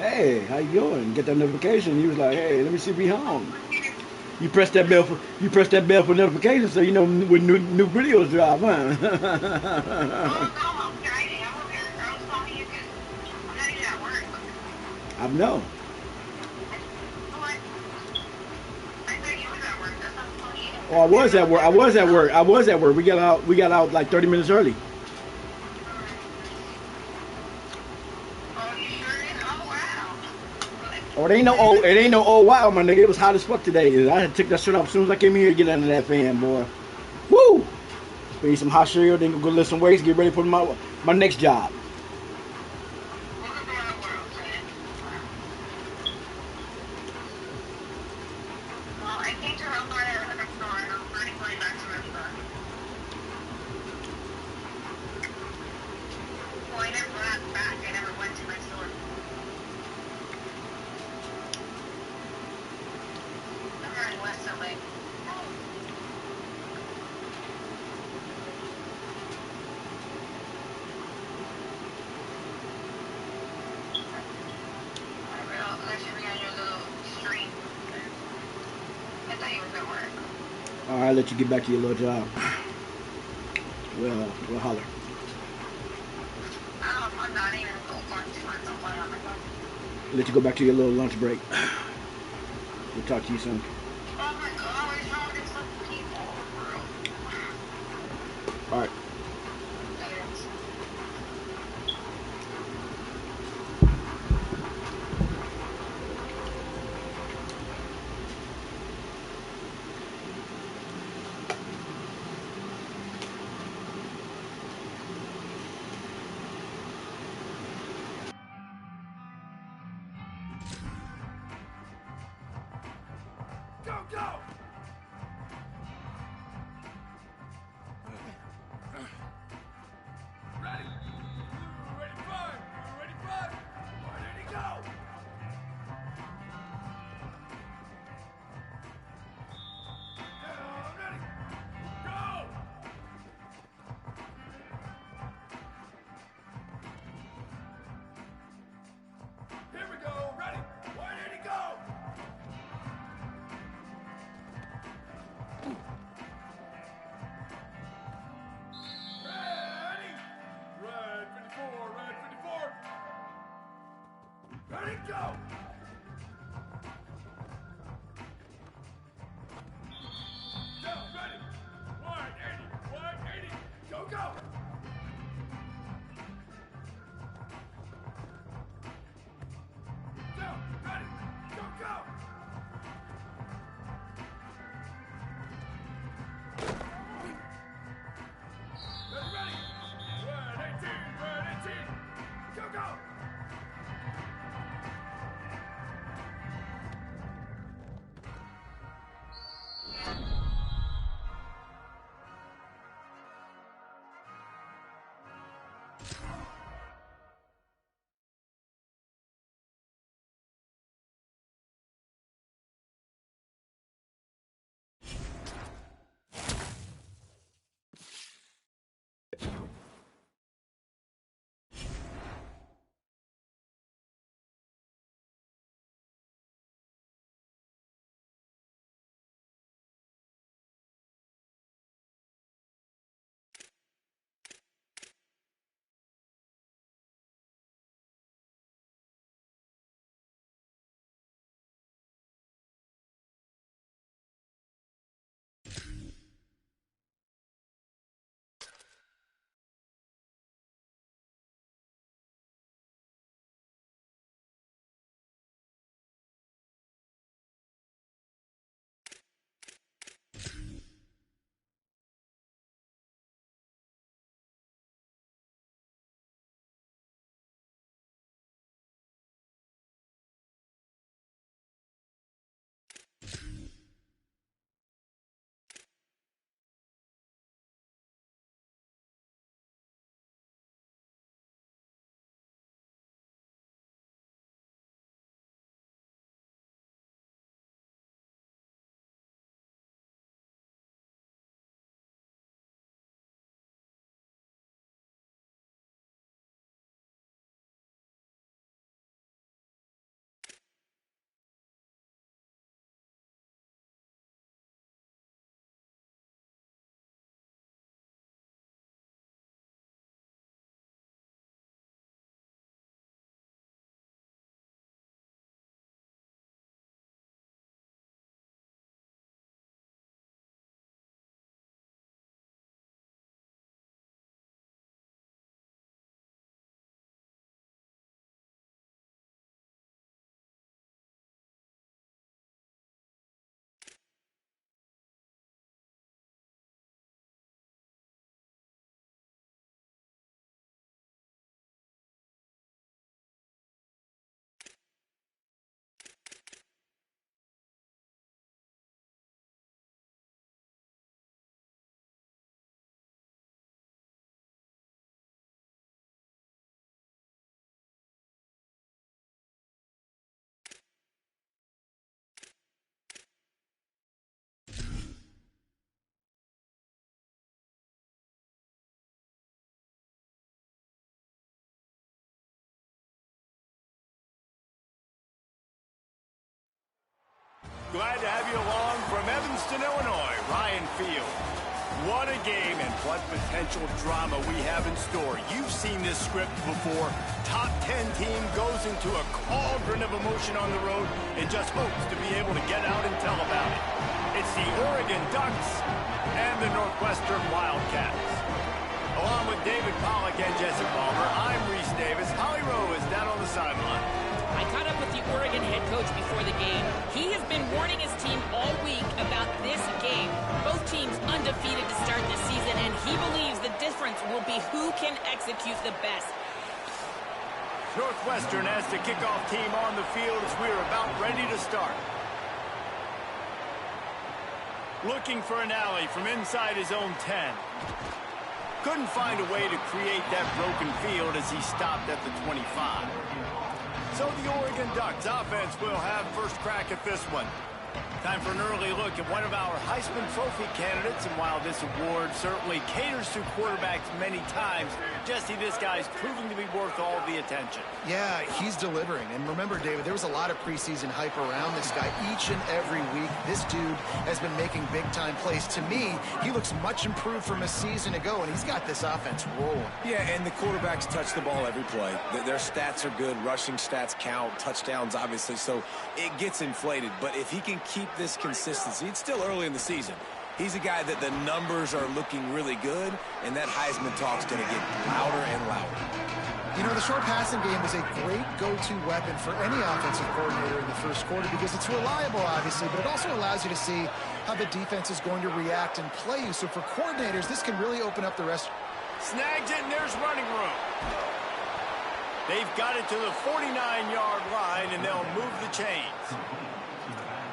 Hey, how you doing? Get that notification. He was like, hey, let me see if we home. You press that bell for notifications so you know when new videos drop, huh? I know. Oh, I was at work. I was at work. I was at work. We got out. We got out like 30 minutes early. Oh, it ain't no old. It ain't no old wow, my nigga. It was hot as fuck today. I had to take that shirt off as soon as I came here to get under that fan, boy. Woo! Eat some hot cereal, then go lift some weights, get ready for my next job. I'll let you get back to your little job. We'll holler. Let you go back to your little lunch break. We'll talk to you soon. All right. Glad to have you along from Evanston, Illinois, Ryan Field. What a game and what potential drama we have in store. You've seen this script before. Top 10 team goes into a cauldron of emotion on the road and just hopes to be able to get out and tell about it. It's the Oregon Ducks and the Northwestern Wildcats. Along with David Pollack and Jesse Palmer, I'm Reese Davis. Holly Rowe is down on the sideline. I caught up with the Oregon head coach before the game. He has been warning his team all week about this game. Both teams undefeated to start this season, and he believes the difference will be who can execute the best. Northwestern has the kickoff team on the field as we're about ready to start. Looking for an alley from inside his own 10. Couldn't find a way to create that broken field as he stopped at the 25. So the Oregon Ducks offense will have first crack at this one. Time for an early look at one of our Heisman Trophy candidates, and while this award certainly caters to quarterbacks many times, Jesse, this guy's proving to be worth all the attention. Yeah, he's delivering. And remember, David, there was a lot of preseason hype around this guy each and every week. This dude has been making big-time plays. To me, he looks much improved from a season ago, and he's got this offense rolling. Yeah, and the quarterbacks touch the ball every play. Their stats are good. Rushing stats count. Touchdowns, obviously, so it gets inflated. But if he can keep this consistency, it's still early in the season. He's a guy that the numbers are looking really good, and that Heisman talk's going to get louder and louder. You know, the short passing game is a great go-to weapon for any offensive coordinator in the first quarter because it's reliable, obviously, but it also allows you to see how the defense is going to react and play you. So for coordinators, this can really open up the rest. Snags it, and there's running room. They've got it to the 49-yard line, and they'll move the chains.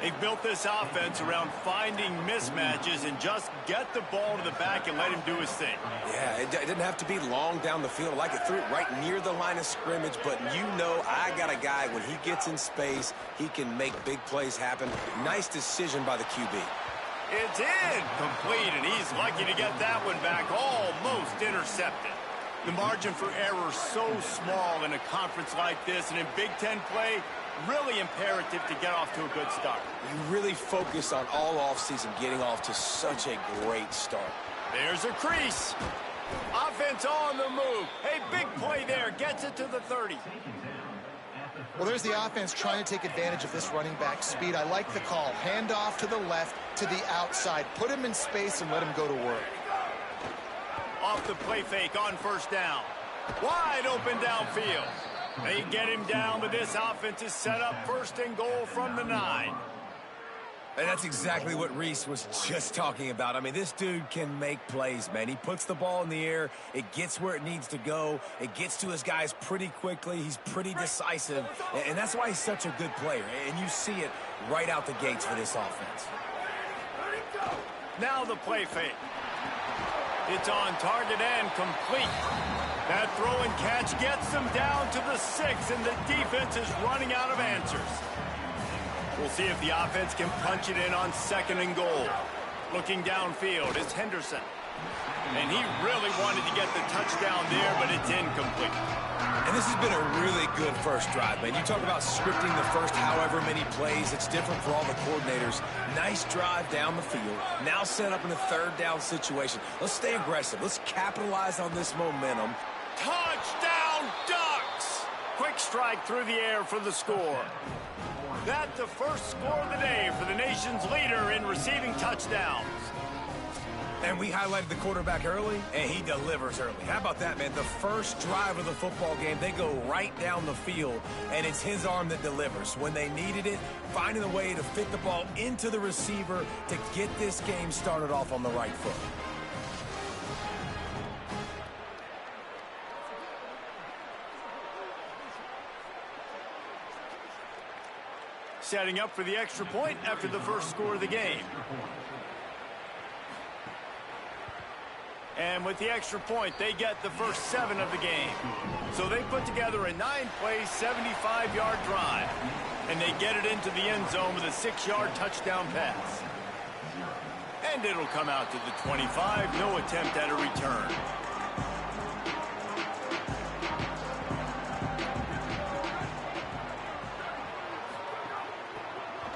They've built this offense around finding mismatches and just get the ball to the back and let him do his thing. Yeah, it didn't have to be long down the field. I like it threw it right near the line of scrimmage, but you know I got a guy, when he gets in space, he can make big plays happen. Nice decision by the QB. It's incomplete, and he's lucky to get that one back, almost intercepted. The margin for error so small in a conference like this, and in Big Ten play, really imperative to get off to a good start. You really focus on all offseason getting off to such a great start. There's a crease. Offense on the move. Hey, big play there. Gets it to the 30. Well, there's the offense trying to take advantage of this running back speed. I like the call. Hand off to the left, to the outside. Put him in space and let him go to work. Off the play fake on first down. Wide open downfield. They get him down, but this offense is set up first and goal from the 9. And that's exactly what Reese was just talking about. I mean, this dude can make plays, man. He puts the ball in the air. It gets where it needs to go. It gets to his guys pretty quickly. He's pretty decisive. And that's why he's such a good player. And you see it right out the gates for this offense. Now the play fake. It's on target and complete. That throw and catch gets them down to the 6, and the defense is running out of answers. We'll see if the offense can punch it in on second and goal. Looking downfield is Henderson. And he really wanted to get the touchdown there, but it's incomplete. And this has been a really good first drive, man. You talk about scripting the first however many plays. It's different for all the coordinators. Nice drive down the field. Now set up in a third down situation. Let's stay aggressive. Let's capitalize on this momentum. Touchdown, Ducks! Quick strike through the air for the score. That's the first score of the day for the nation's leader in receiving touchdowns. And we highlighted the quarterback early, and he delivers early. How about that, man? The first drive of the football game, they go right down the field, and it's his arm that delivers. When they needed it, finding a way to fit the ball into the receiver to get this game started off on the right foot. Setting up for the extra point after the first score of the game. And with the extra point, they get the first 7 of the game. So they put together a 9-play, 75-yard drive. And they get it into the end zone with a 6-yard touchdown pass. And it'll come out to the 25, no attempt at a return.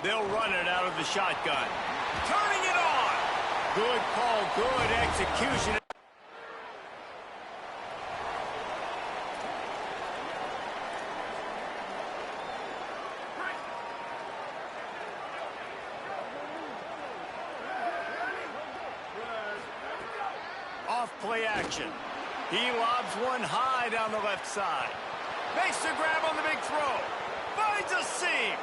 They'll They'll run it out of the shotgun. Turning it on. Good call, good execution. Off play action. He lobs one high down the left side. Makes the grab on the big throw. Finds a seam.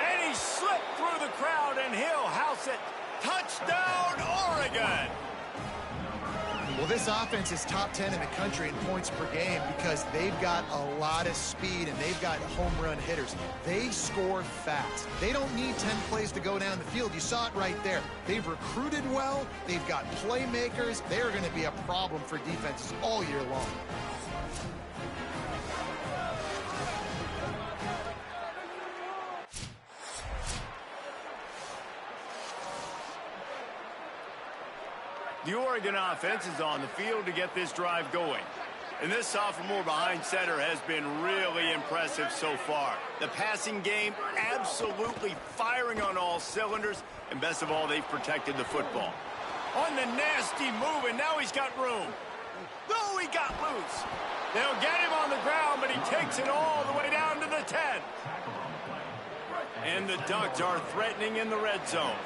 And he slipped through the crowd, and he'll house it. Touchdown, Oregon! Well, this offense is top 10 in the country in points per game because they've got a lot of speed and they've got home run hitters. They score fast. They don't need 10 plays to go down the field. You saw it right there. They've recruited well. They've got playmakers. They are going to be a problem for defenses all year long. The Oregon offense is on the field to get this drive going. And this sophomore behind center has been really impressive so far. The passing game absolutely firing on all cylinders. And best of all, they've protected the football. On the nasty move, and now he's got room. Oh, he got loose. They'll get him on the ground, but he takes it all the way down to the 10. And the Ducks are threatening in the red zone.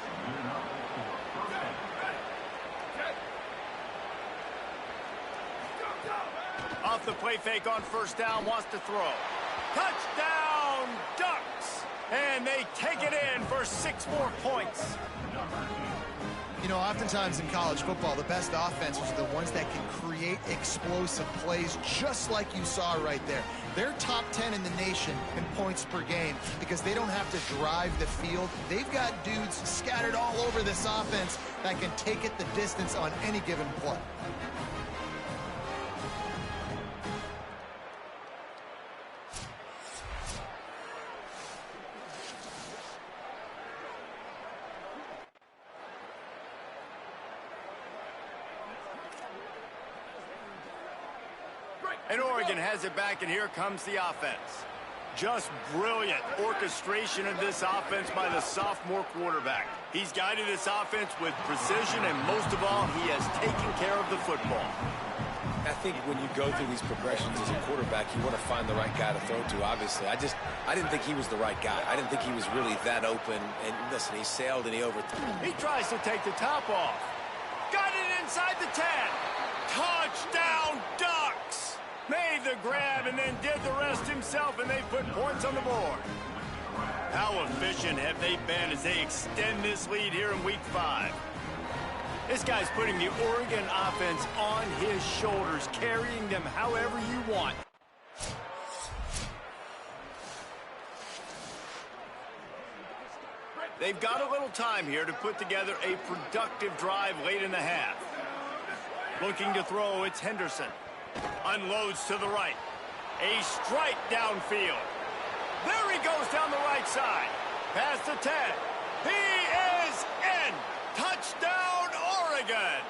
Off the play fake on first down, wants to throw. Touchdown, Ducks! And they take it in for 6 more points. You know, oftentimes in college football, the best offenses are the ones that can create explosive plays, just like you saw right there. They're top 10 in the nation in points per game because they don't have to drive the field. They've got dudes scattered all over this offense that can take it the distance on any given play. And Oregon has it back, and here comes the offense. Just brilliant orchestration of this offense by the sophomore quarterback. He's guided this offense with precision, and most of all, he has taken care of the football. I think when you go through these progressions as a quarterback, you want to find the right guy to throw to, obviously. I didn't think he was the right guy. I didn't think he was really that open. And listen, he sailed and he overthrew. He tries to take the top off. Got it inside the 10. Touchdown, Ducks! Made the grab and then did the rest himself, and they put points on the board. How efficient have they been as they extend this lead here in week 5? This guy's putting the Oregon offense on his shoulders, carrying them however you want. They've got a little time here to put together a productive drive late in the half. Looking to throw, it's Henderson. Unloads to the right. A strike downfield. There he goes down the right side. Past the 10. He is in. Touchdown, Oregon.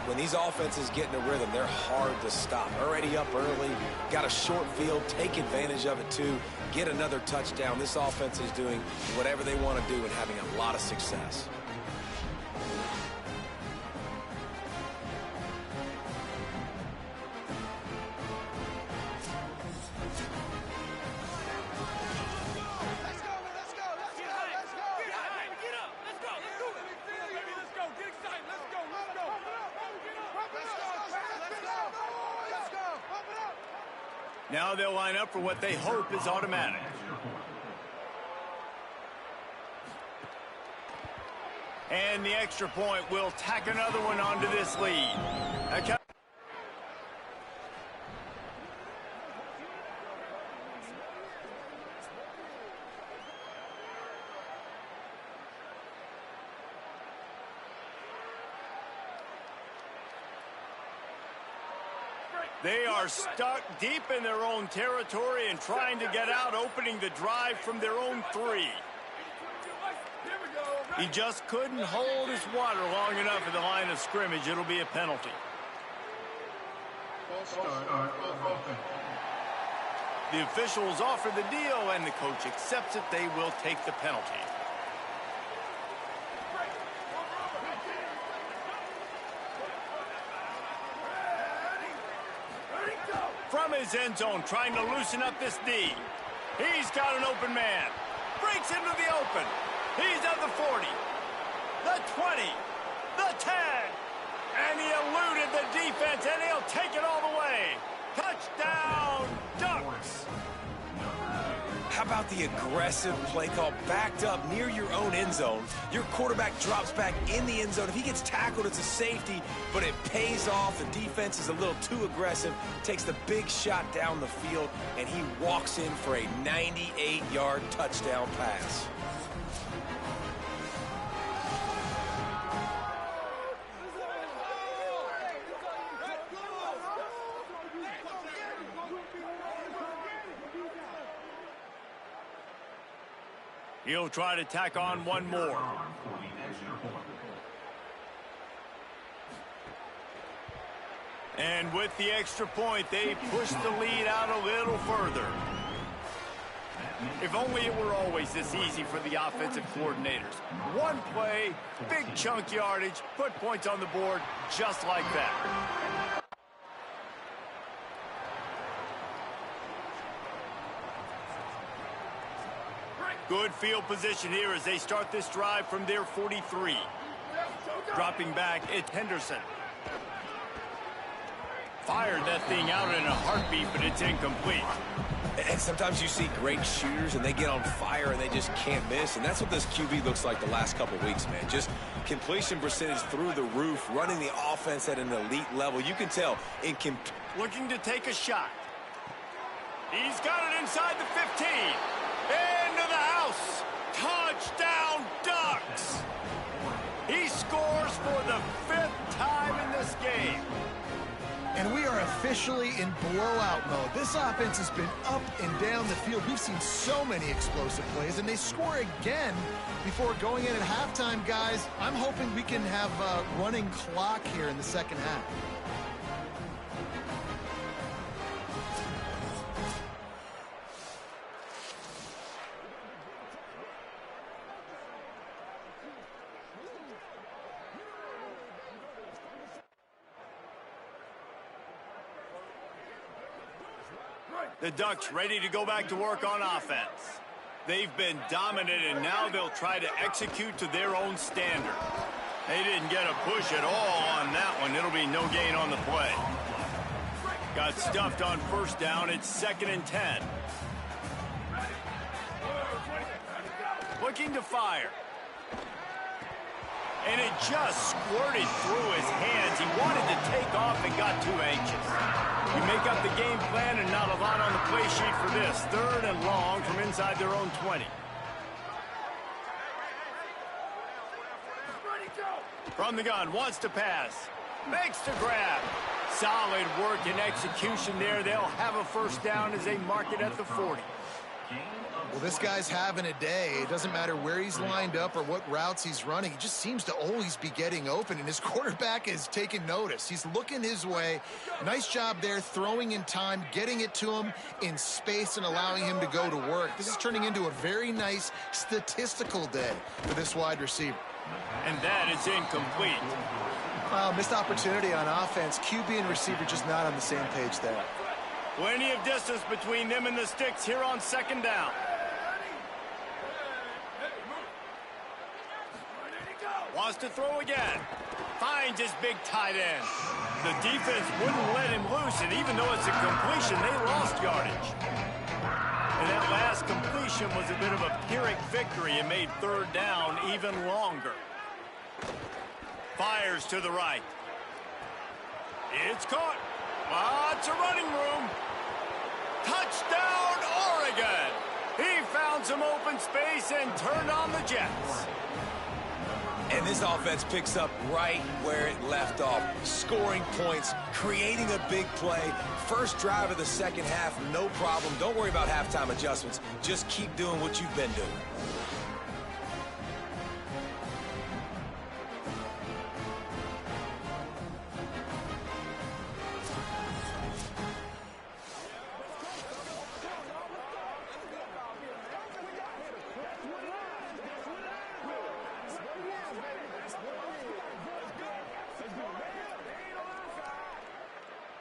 When these offenses get in a rhythm, they're hard to stop. Already up early, got a short field, take advantage of it too, get another touchdown. This offense is doing whatever they want to do and having a lot of success. Now they'll line up for what they hope is automatic. And the extra point will tack another one onto this lead. They are stuck deep in their own territory and trying to get out, opening the drive from their own 3. He just couldn't hold his water long enough at the line of scrimmage. It'll be a penalty. The officials offer the deal, and the coach accepts it. They will take the penalty. From his end zone, trying to loosen up this D. He's got an open man. Breaks into the open. He's at the 40, the 20, the 10. And he eluded the defense, and he'll take it all the way. Touchdown, Ducks. How about the aggressive play call backed up near your own end zone? Your quarterback drops back in the end zone. If he gets tackled, it's a safety, but it pays off. The defense is a little too aggressive, takes the big shot down the field, and he walks in for a 98-yard touchdown pass. He'll try to tack on one more. And with the extra point, they push the lead out a little further. If only it were always this easy for the offensive coordinators. One play, big chunk yardage, put points on the board just like that. Good field position here as they start this drive from their 43. Dropping back, it's Henderson. Fired that thing out in a heartbeat, but it's incomplete. And sometimes you see great shooters, and they get on fire, and they just can't miss. And that's what this QB looks like the last couple weeks, man. Just completion percentage through the roof, running the offense at an elite level. You can tell. Looking to take a shot. He's got it inside the 15. Into the house. Touchdown, Ducks. He scores for the 5th time in this game. And we are officially in blowout mode. This offense has been up and down the field. We've seen so many explosive plays, and they score again before going in at halftime, guys. I'm hoping we can have a running clock here in the second half. The Ducks ready to go back to work on offense. They've been dominant, and now they'll try to execute to their own standard. They didn't get a push at all on that one. It'll be no gain on the play. Got stuffed on first down. It's 2nd and 10. Looking to fire. And it just squirted through his hands. He wanted to take off and got too anxious. You make up the game plan and not a lot on the play sheet for this. 3rd and long from inside their own 20. From the gun, wants to pass. Makes the grab. Solid work and execution there. They'll have a first down as they mark it at the 40. Well, this guy's having a day. It doesn't matter where he's lined up or what routes he's running. He just seems to always be getting open, and his quarterback is taking notice. He's looking his way. Nice job there, throwing in time, getting it to him in space, and allowing him to go to work. This is turning into a very nice statistical day for this wide receiver. And that is incomplete. Missed opportunity on offense. QB and receiver just not on the same page there. Plenty of distance between them and the sticks here on 2nd down. Wants to throw again. Finds his big tight end. The defense wouldn't let him loose, and even though it's a completion, they lost yardage. And that last completion was a bit of a Pyrrhic victory and made 3rd down even longer. Fires to the right. It's caught. Lots of running room. Touchdown, Oregon. He found some open space and turned on the Jets. And this offense picks up right where it left off. Scoring points, creating a big play. First drive of the second half, no problem. Don't worry about halftime adjustments. Just keep doing what you've been doing.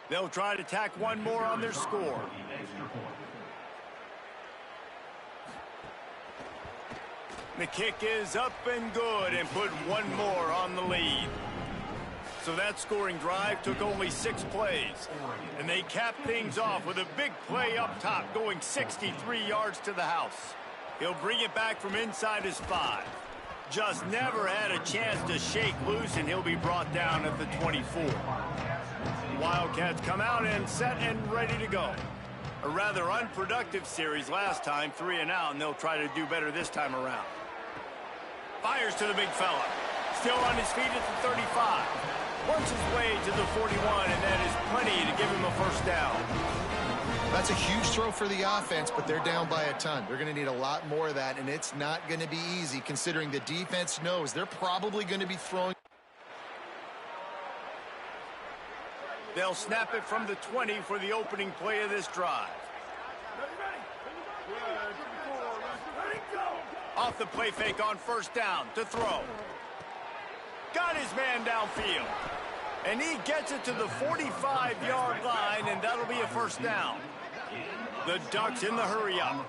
They'll try to tack one more on their score. The kick is up and good and put one more on the lead. So that scoring drive took only 6 plays. And they capped things off with a big play up top going 63 yards to the house. He'll bring it back from inside his 5. Just never had a chance to shake loose, and he'll be brought down at the 24. The Wildcats come out and set and ready to go. A rather unproductive series last time, 3 and out, and they'll try to do better this time around. Fires to the big fella. Still on his feet at the 35. Works his way to the 41, and that is plenty to give him a first down. That's a huge throw for the offense, but they're down by a ton. They're going to need a lot more of that, and it's not going to be easy considering the defense knows they're probably going to be throwing. They'll snap it from the 20 for the opening play of this drive. Off the play fake on first down to throw. Got his man downfield. And he gets it to the 45-yard line, and that'll be a first down. The Ducks in the hurry-up.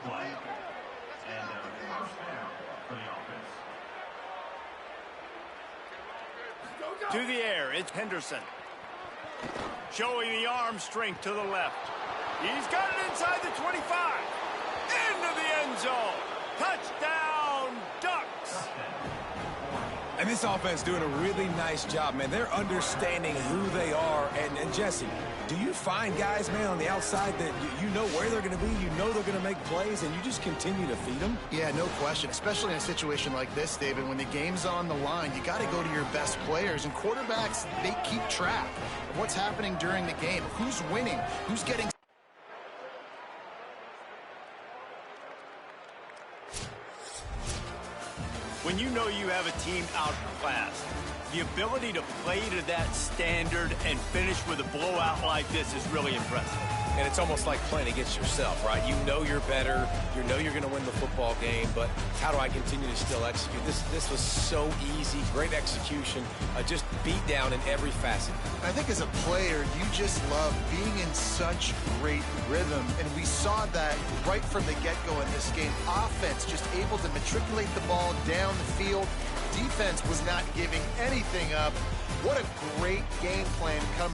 To the air, it's Henderson. Showing the arm strength to the left. He's got it inside the 25. Into the end zone. Touchdown, Ducks. And this offense doing a really nice job, man. They're understanding who they are. And Jesse, do you find guys, man, on the outside that you know where they're going to be, you know they're going to make plays, and you just continue to feed them? Yeah, no question, especially in a situation like this, David. When the game's on the line, you got to go to your best players. And quarterbacks, they keep track of what's happening during the game, who's winning, who's getting... When you know you have a team outclassed, the ability to play to that standard and finish with a blowout like this is really impressive. And it's almost like playing against yourself, right? You know you're better. You know you're going to win the football game, but how do I continue to still execute? This was so easy. Great execution. Just beat down in every facet. I think as a player, you just love being in such great rhythm, and we saw that right from the get-go in this game. Offense just able to matriculate the ball down the field. Defense was not giving anything up. What a great game plan coming.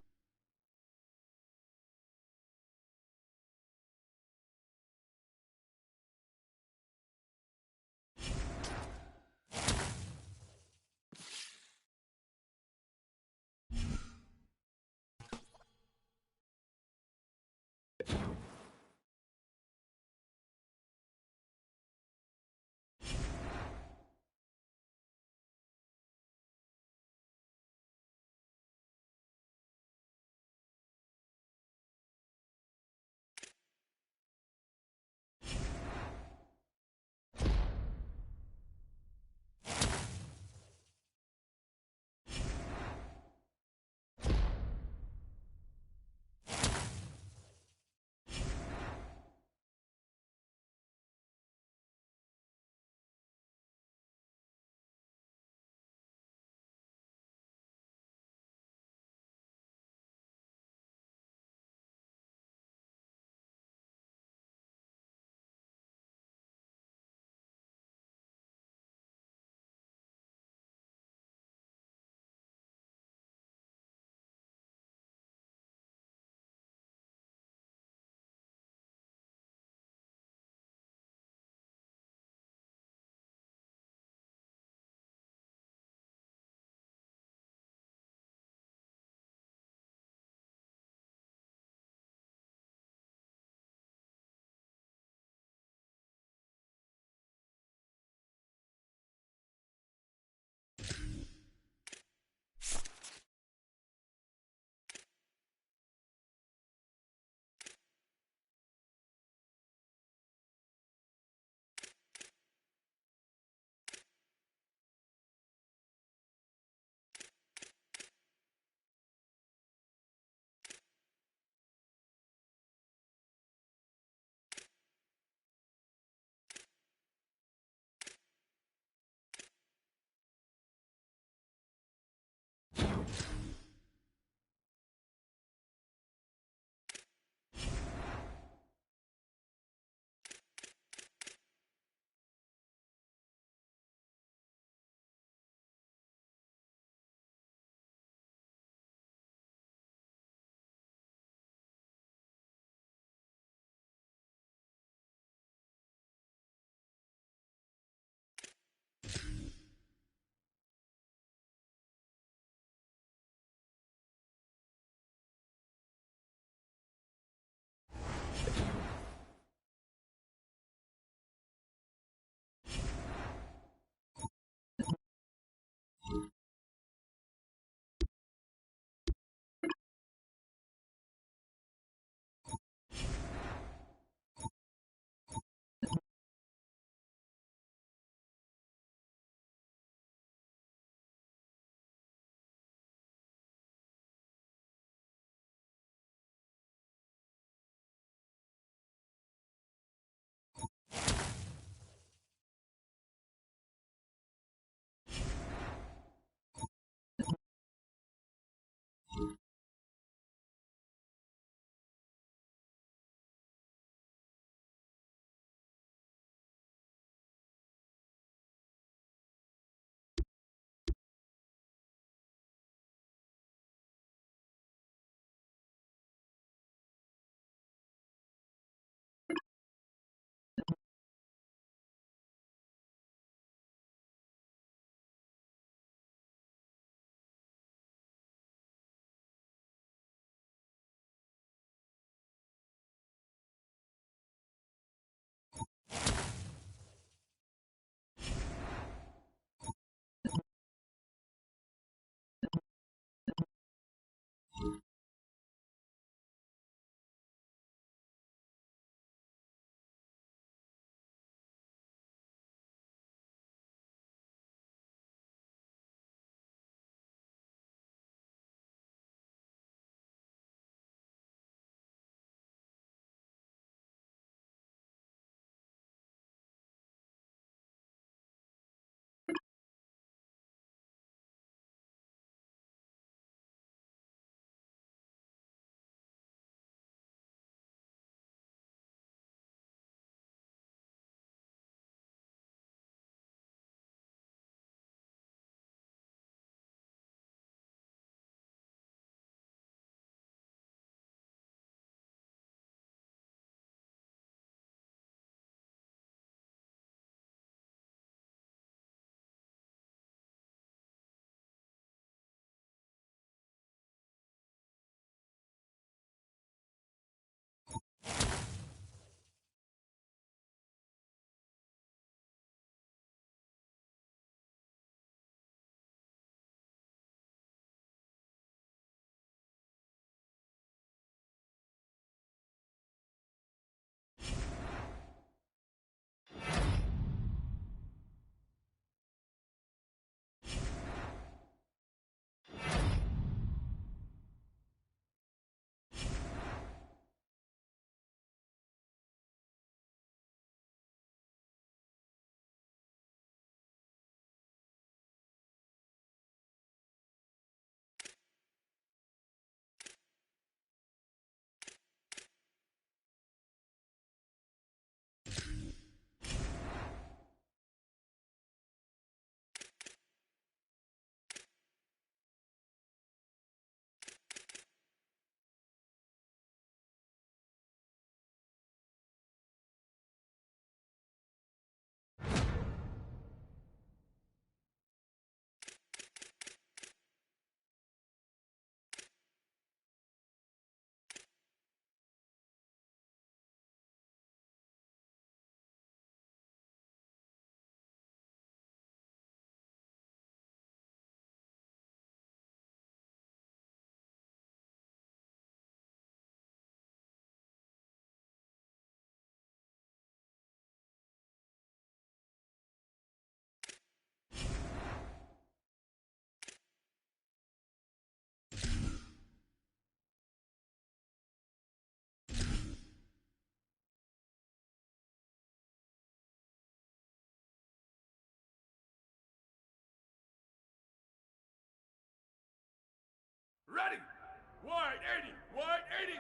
Wide 80, wide 80.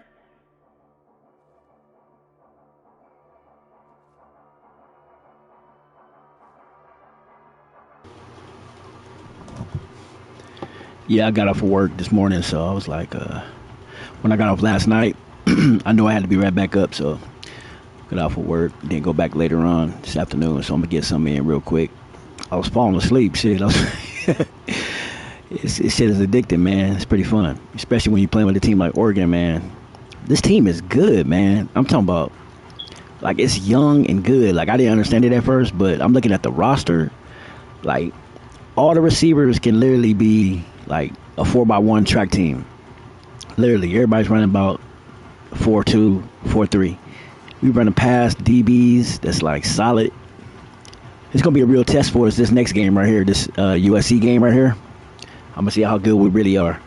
Yeah, I got off of work this morning, so I was like, when I got off last night, I knew I had to be right back up, so got off of work, then go back later on this afternoon, so I'm gonna get something in real quick. I was falling asleep, shit. This shit is addicting, man. It's pretty fun, especially when you're playing with a team like Oregon, man. This team is good, man. I'm talking about, like, it's young and good. Like, I didn't understand it at first, but I'm looking at the roster. Like, all the receivers can literally be like a 4x1 track team. Literally, everybody's running about 4.2, 4.3. We running past DBs that's like solid. It's gonna be a real test for us this next game right here, this USC game right here. I'm gonna see how good we really are.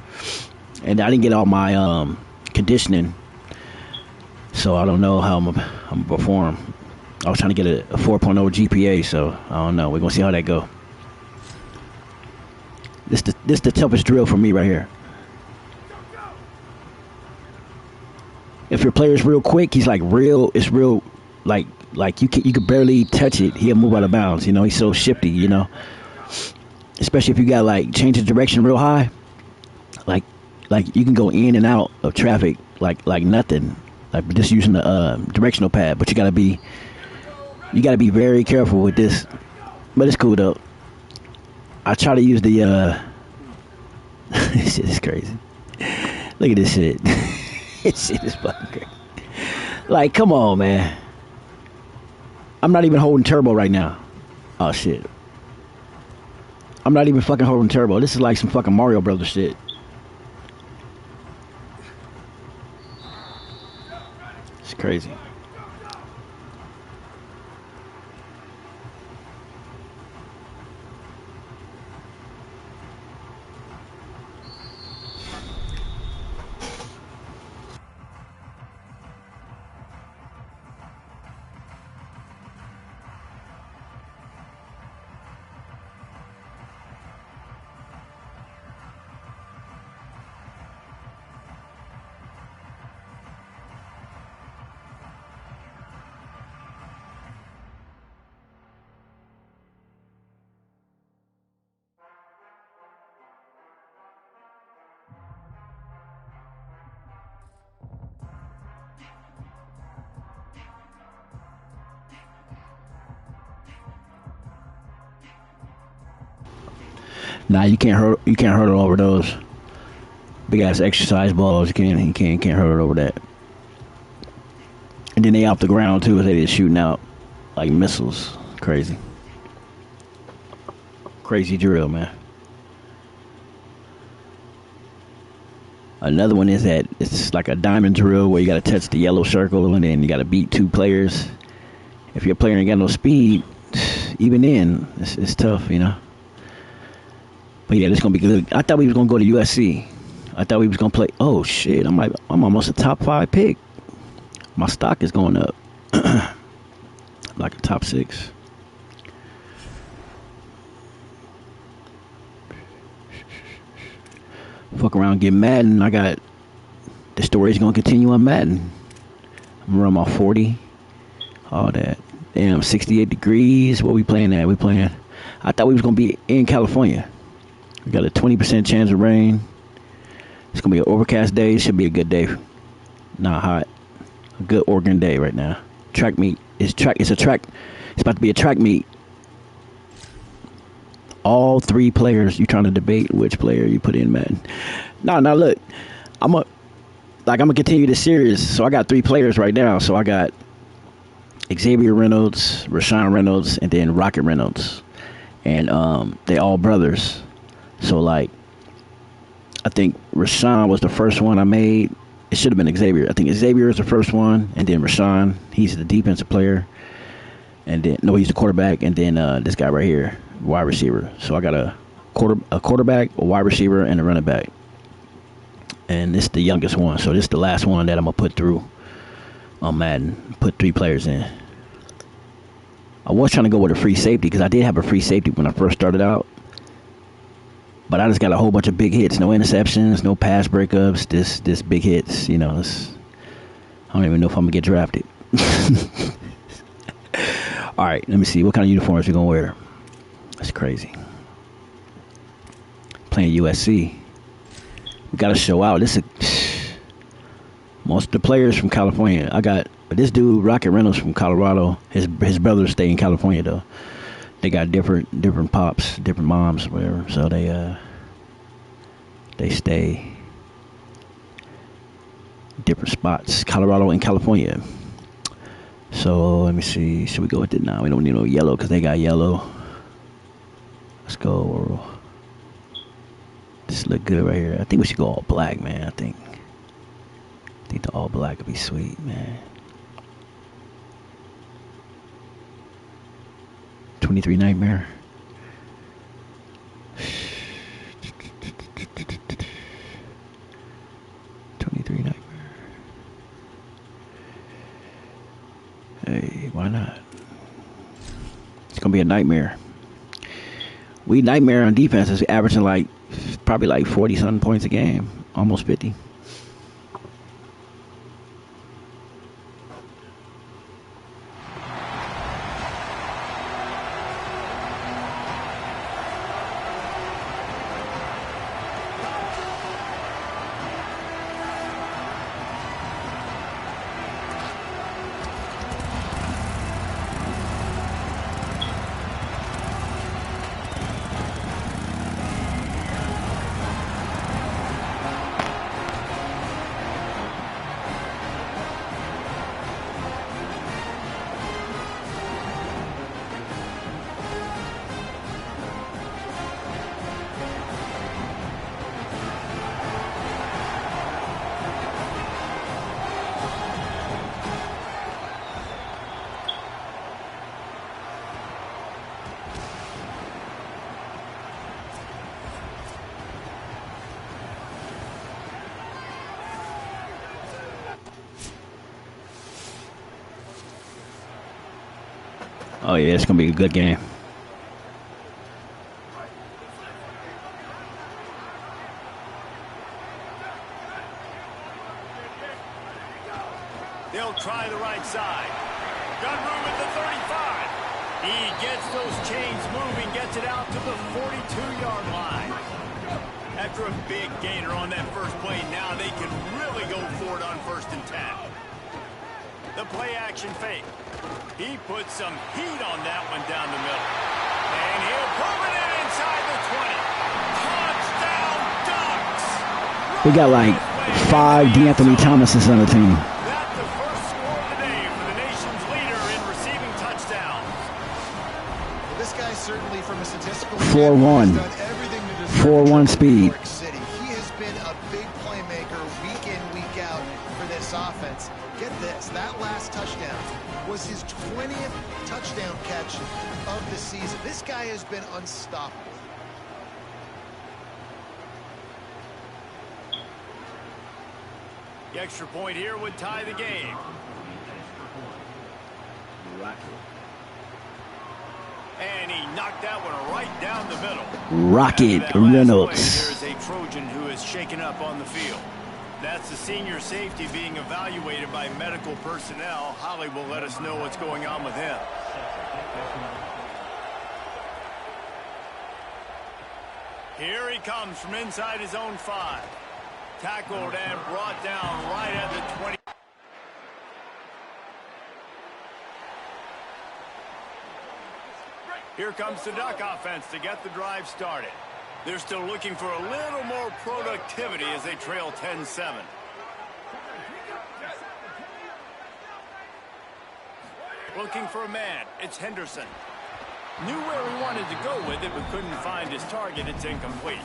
And I didn't get all my conditioning, so I don't know how I'm gonna perform. I was trying to get a 4.0 GPA, so I don't know. We're gonna see how that go. This the toughest drill for me right here. If your player's real quick, he's like real. It's real, like you could barely touch it. He'll move out of bounds. You know, he's so shifty. You know, especially if you got like change the direction real high. Like you can go in and out of traffic like nothing. Like just using the directional pad. But you gotta be very careful with this. But it's cool though. I try to use the this shit is crazy. Look at this shit. This shit is fucking crazy. Like, come on, man. I'm not even holding turbo right now. Oh shit. I'm not even fucking holding turbo. This is like some fucking Mario Brothers shit. It's crazy. Nah, you can't hurdle over those big ass exercise balls. You can't hurdle over that. And then they off the ground too, as they just shooting out like missiles. Crazy drill, man. Another one is that it's like a diamond drill where you got to touch the yellow circle and then you got to beat two players. If your player ain't got no speed, even then it's tough, you know. But yeah, this is gonna be good. I thought we was gonna go to USC. I thought we was gonna play. Oh shit! I'm almost a top 5 pick. My stock is going up, like a top 6. Fuck around, get Madden. I got the story's gonna continue on Madden. I'm gonna run my 40, all that. Damn, 68 degrees. What we playing at? We playing. I thought we was gonna be in California. We got a 20% chance of rain. It's gonna be an overcast day. Should be a good day. Not hot. A good Oregon day right now. Track meet. It's a track. It's about to be a track meet. All 3 players. You trying to debate which player you put in, man? Nah. Look, I'm gonna continue this series. So I got 3 players right now. So I got Xavier Reynolds, Rashawn Reynolds, and then Rocket Reynolds, and they all brothers. So, like, I think Rashawn was the first one I made. It should have been Xavier. I think Xavier is the first one, and then Rashawn, he's the defensive player. And then, no, he's the quarterback, and then this guy right here, wide receiver. So I got a quarterback, a wide receiver, and a running back. And this is the youngest one. So this is the last one that I'm going to put through on Madden. Put 3 players in. I was trying to go with a free safety because I did have a free safety when I first started out. But I just got a whole bunch of big hits. No interceptions, no pass breakups. This big hits. You know, I don't even know if I'm going to get drafted. All right, let me see. What kind of uniforms we going to wear? That's crazy. Playing USC. We got to show out. Most of the players from California. I got this dude, Rocket Reynolds, from Colorado. His brothers stay in California, though. They got different pops, different moms, whatever. So they stay different spots, Colorado and California. So let me see. Should we go with it now? We don't need no yellow because they got yellow. Let's go. This look good right here. I think we should go all black, man. I think the all black would be sweet, man. 23 Nightmare. Hey, why not? It's gonna be a nightmare. We nightmare on defense is averaging probably 40-something points a game, almost 50. Oh yeah, it's gonna be a good game. They'll try the right side. Got room at the 35. He gets those chains moving, gets it out to the 42-yard line. After a big gainer on that first play, now they can really go for it on 1st and 10. The play action fake. He puts some heat on that one down the middle. And he'll prove it in inside the 20. Touchdown Ducks! We got 5 DeAnthony Thomases on the team. That's the first score of the day for the nation's leader in receiving touchdowns. Well, this guy certainly, from a statistical 4-1. 4-1 speed. He has been a big playmaker week in, week out for this offense. Get this, that last touchdown was his 20th touchdown catch of the season. This guy has been unstoppable. The extra point here would tie the game. And he knocked that one right down the middle. Rocket Reynolds. There's a Trojan who is shaken up on the field. That's the senior safety being evaluated by medical personnel. Holly will let us know what's going on with him. Here he comes from inside his own 5. Tackled and brought down right at the 20. Here comes the Duck offense to get the drive started. They're still looking for a little more productivity as they trail 10-7. Looking for a man. It's Henderson. Knew where he wanted to go with it, but couldn't find his target. It's incomplete.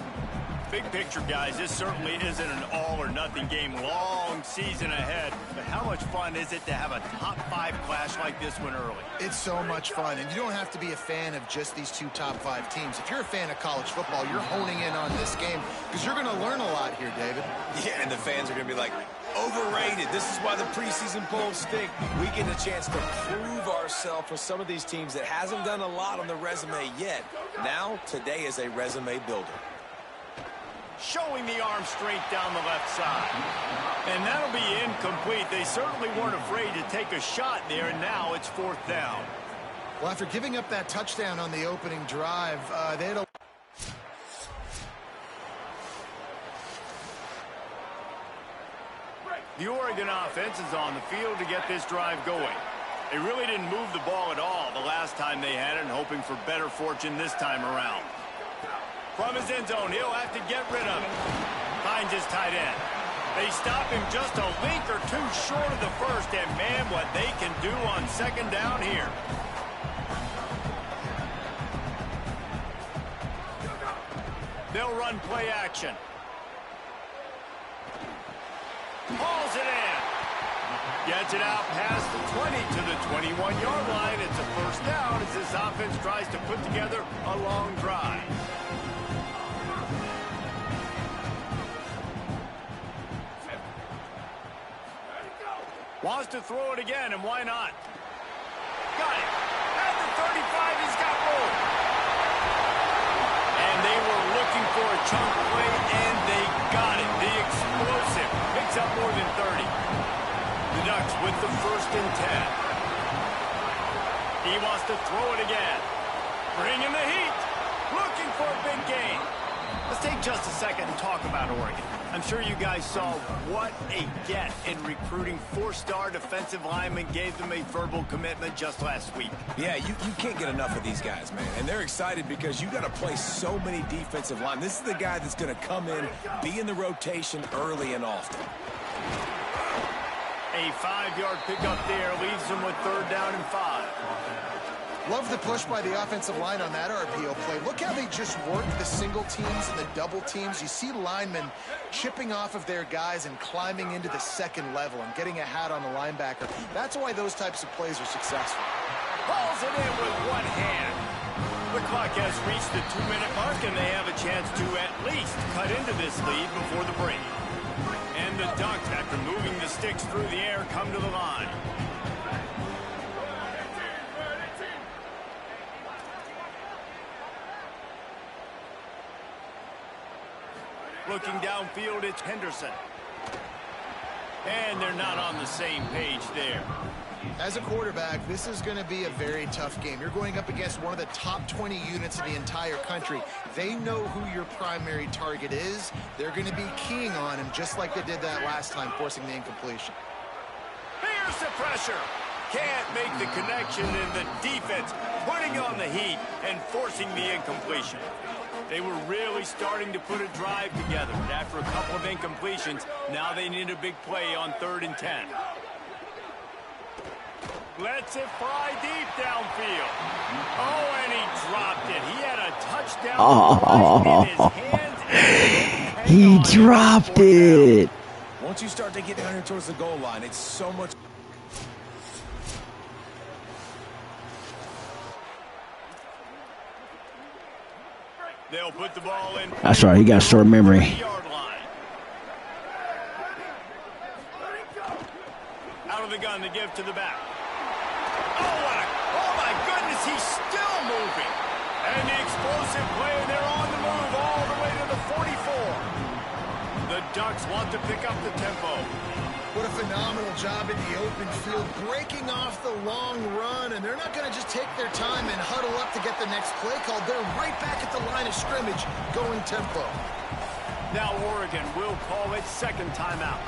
Big picture, guys, this certainly isn't an all-or-nothing game. Long season ahead. But how much fun is it to have a top-5 clash like this one early? It's so much fun, and you don't have to be a fan of just these 2 top-5 teams. If you're a fan of college football, you're honing in on this game because you're going to learn a lot here, David. Yeah, and the fans are going to be like, overrated. This is why the preseason polls stink. We get a chance to prove ourselves with some of these teams that hasn't done a lot on the resume yet. Now, today is a resume builder. showing the arm straight down the left side. And that'll be incomplete. They certainly weren't afraid to take a shot there, and now it's 4th down. Well, after giving up that touchdown on the opening drive, they had a... The Oregon offense is on the field to get this drive going. They really didn't move the ball at all the last time they had it, and hoping for better fortune this time around. From his end zone, he'll have to get rid of it. Finds his tight end. They stop him just a link or two short of the first, and man, what they can do on 2nd down here. They'll run play action. Hauls it in. Gets it out past the 20 to the 21-yard line. It's a 1st down as this offense tries to put together a long drive. Wants to throw it again, and why not? Got it. At the 35, he's got room. And they were looking for a chunk play, and they got it. The explosive picks up more than 30. The Ducks with the 1st and 10. He wants to throw it again. Bringing the heat. Looking for a big gain. Let's take just a second and talk about Oregon. I'm sure you guys saw what a get in recruiting 4-star defensive linemen gave them a verbal commitment just last week. Yeah, you can't get enough of these guys, man. And they're excited because you got to play so many defensive linemen. This is the guy that's going to come in, be in the rotation early and often. A 5-yard pickup there leaves them with 3rd down and 5. Love the push by the offensive line on that RPO play. Look how they just work the single teams and the double teams. You see linemen chipping off of their guys and climbing into the 2nd level and getting a hat on the linebacker. That's why those types of plays are successful. Hauls it in with one hand. The clock has reached the 2-minute mark, and they have a chance to at least cut into this lead before the break. And the Ducks, after moving the sticks through the air, come to the line. Looking downfield, it's Henderson. And they're not on the same page there. As a quarterback, this is going to be a very tough game. You're going up against one of the top 20 units in the entire country. They know who your primary target is. They're going to be keying on him just like they did that last time, forcing the incompletion. Here's the pressure. Can't make the connection, and the defense putting on the heat and forcing the incompletion. They were really starting to put a drive together. After a couple of incompletions, now they need a big play on 3rd and 10. Lets it fly deep downfield. Oh, and he dropped it. He had a touchdown in his hands. He dropped it. Once you start to get down here towards the goal line, it's so much... They'll put the ball in. That's right. He got short memory. Out of the gun to give to the back. Oh my goodness, he's still moving. And the explosive play, and they're on the move all the way to the 44. The Ducks want to pick up the tempo. What a phenomenal job in the open field, breaking off the long run, and they're not going to just take their time and huddle up to get the next play called. They're right back at the line of scrimmage, going tempo. Now Oregon will call its 2nd timeout.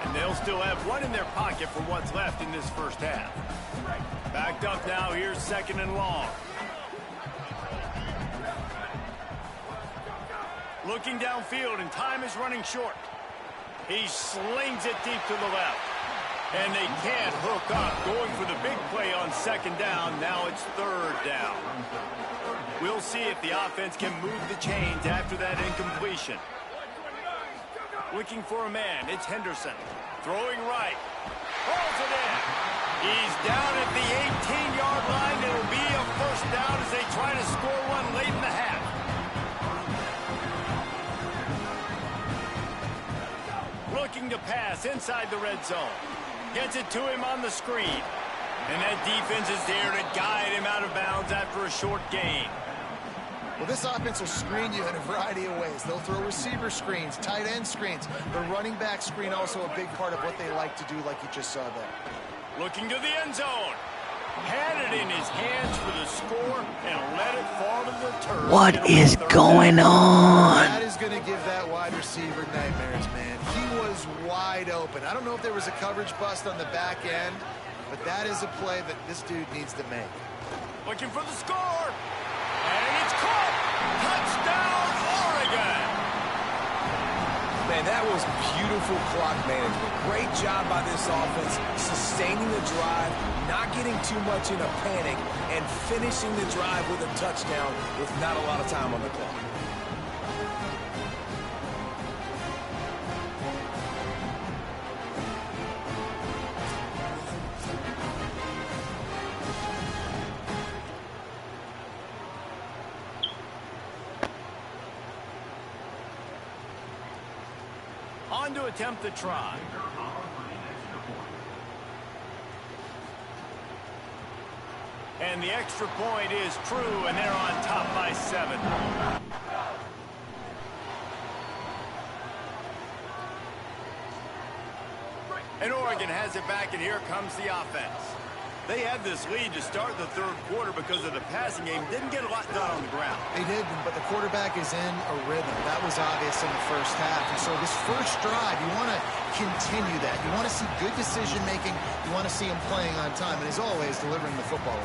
And they'll still have one in their pocket for what's left in this first half. Backed up now, here's 2nd and long. Looking downfield, and time is running short. He slings it deep to the left. And they can't hook up, going for the big play on 2nd down. Now it's 3rd down. We'll see if the offense can move the chains after that incompletion. Looking for a man, it's Henderson. Throwing right. Hauls it in. He's down at the 18-yard line. It'll be a 1st down as they try to score one late in the half. Looking to pass inside the red zone. Gets it to him on the screen. And that defense is there to guide him out of bounds after a short gain. Well, this offense will screen you in a variety of ways. They'll throw receiver screens, tight end screens. The running back screen also a big part of what they like to do, like you just saw there. Looking to the end zone. Had it in his hands for the score and let it fall to the turf. What is going on? That is going to give that wide receiver nightmares, man. He was wide open. I don't know if there was a coverage bust on the back end, but that is a play that this dude needs to make. Looking for the score. And it's caught. Touchdown, Oregon. Man, that was beautiful clock management. Great job by this offense, sustaining the drive, not getting too much in a panic, and finishing the drive with a touchdown with not a lot of time on the clock. On to attempt the try. And the extra point is true, and they're on top by 7. And Oregon has it back, and here comes the offense. They had this lead to start the third quarter because of the passing game. Didn't get a lot done on the ground. They did, but the quarterback is in a rhythm. That was obvious in the first half. And so this first drive, you want to continue that. You want to see good decision-making. You want to see him playing on time. And as always, delivering the football.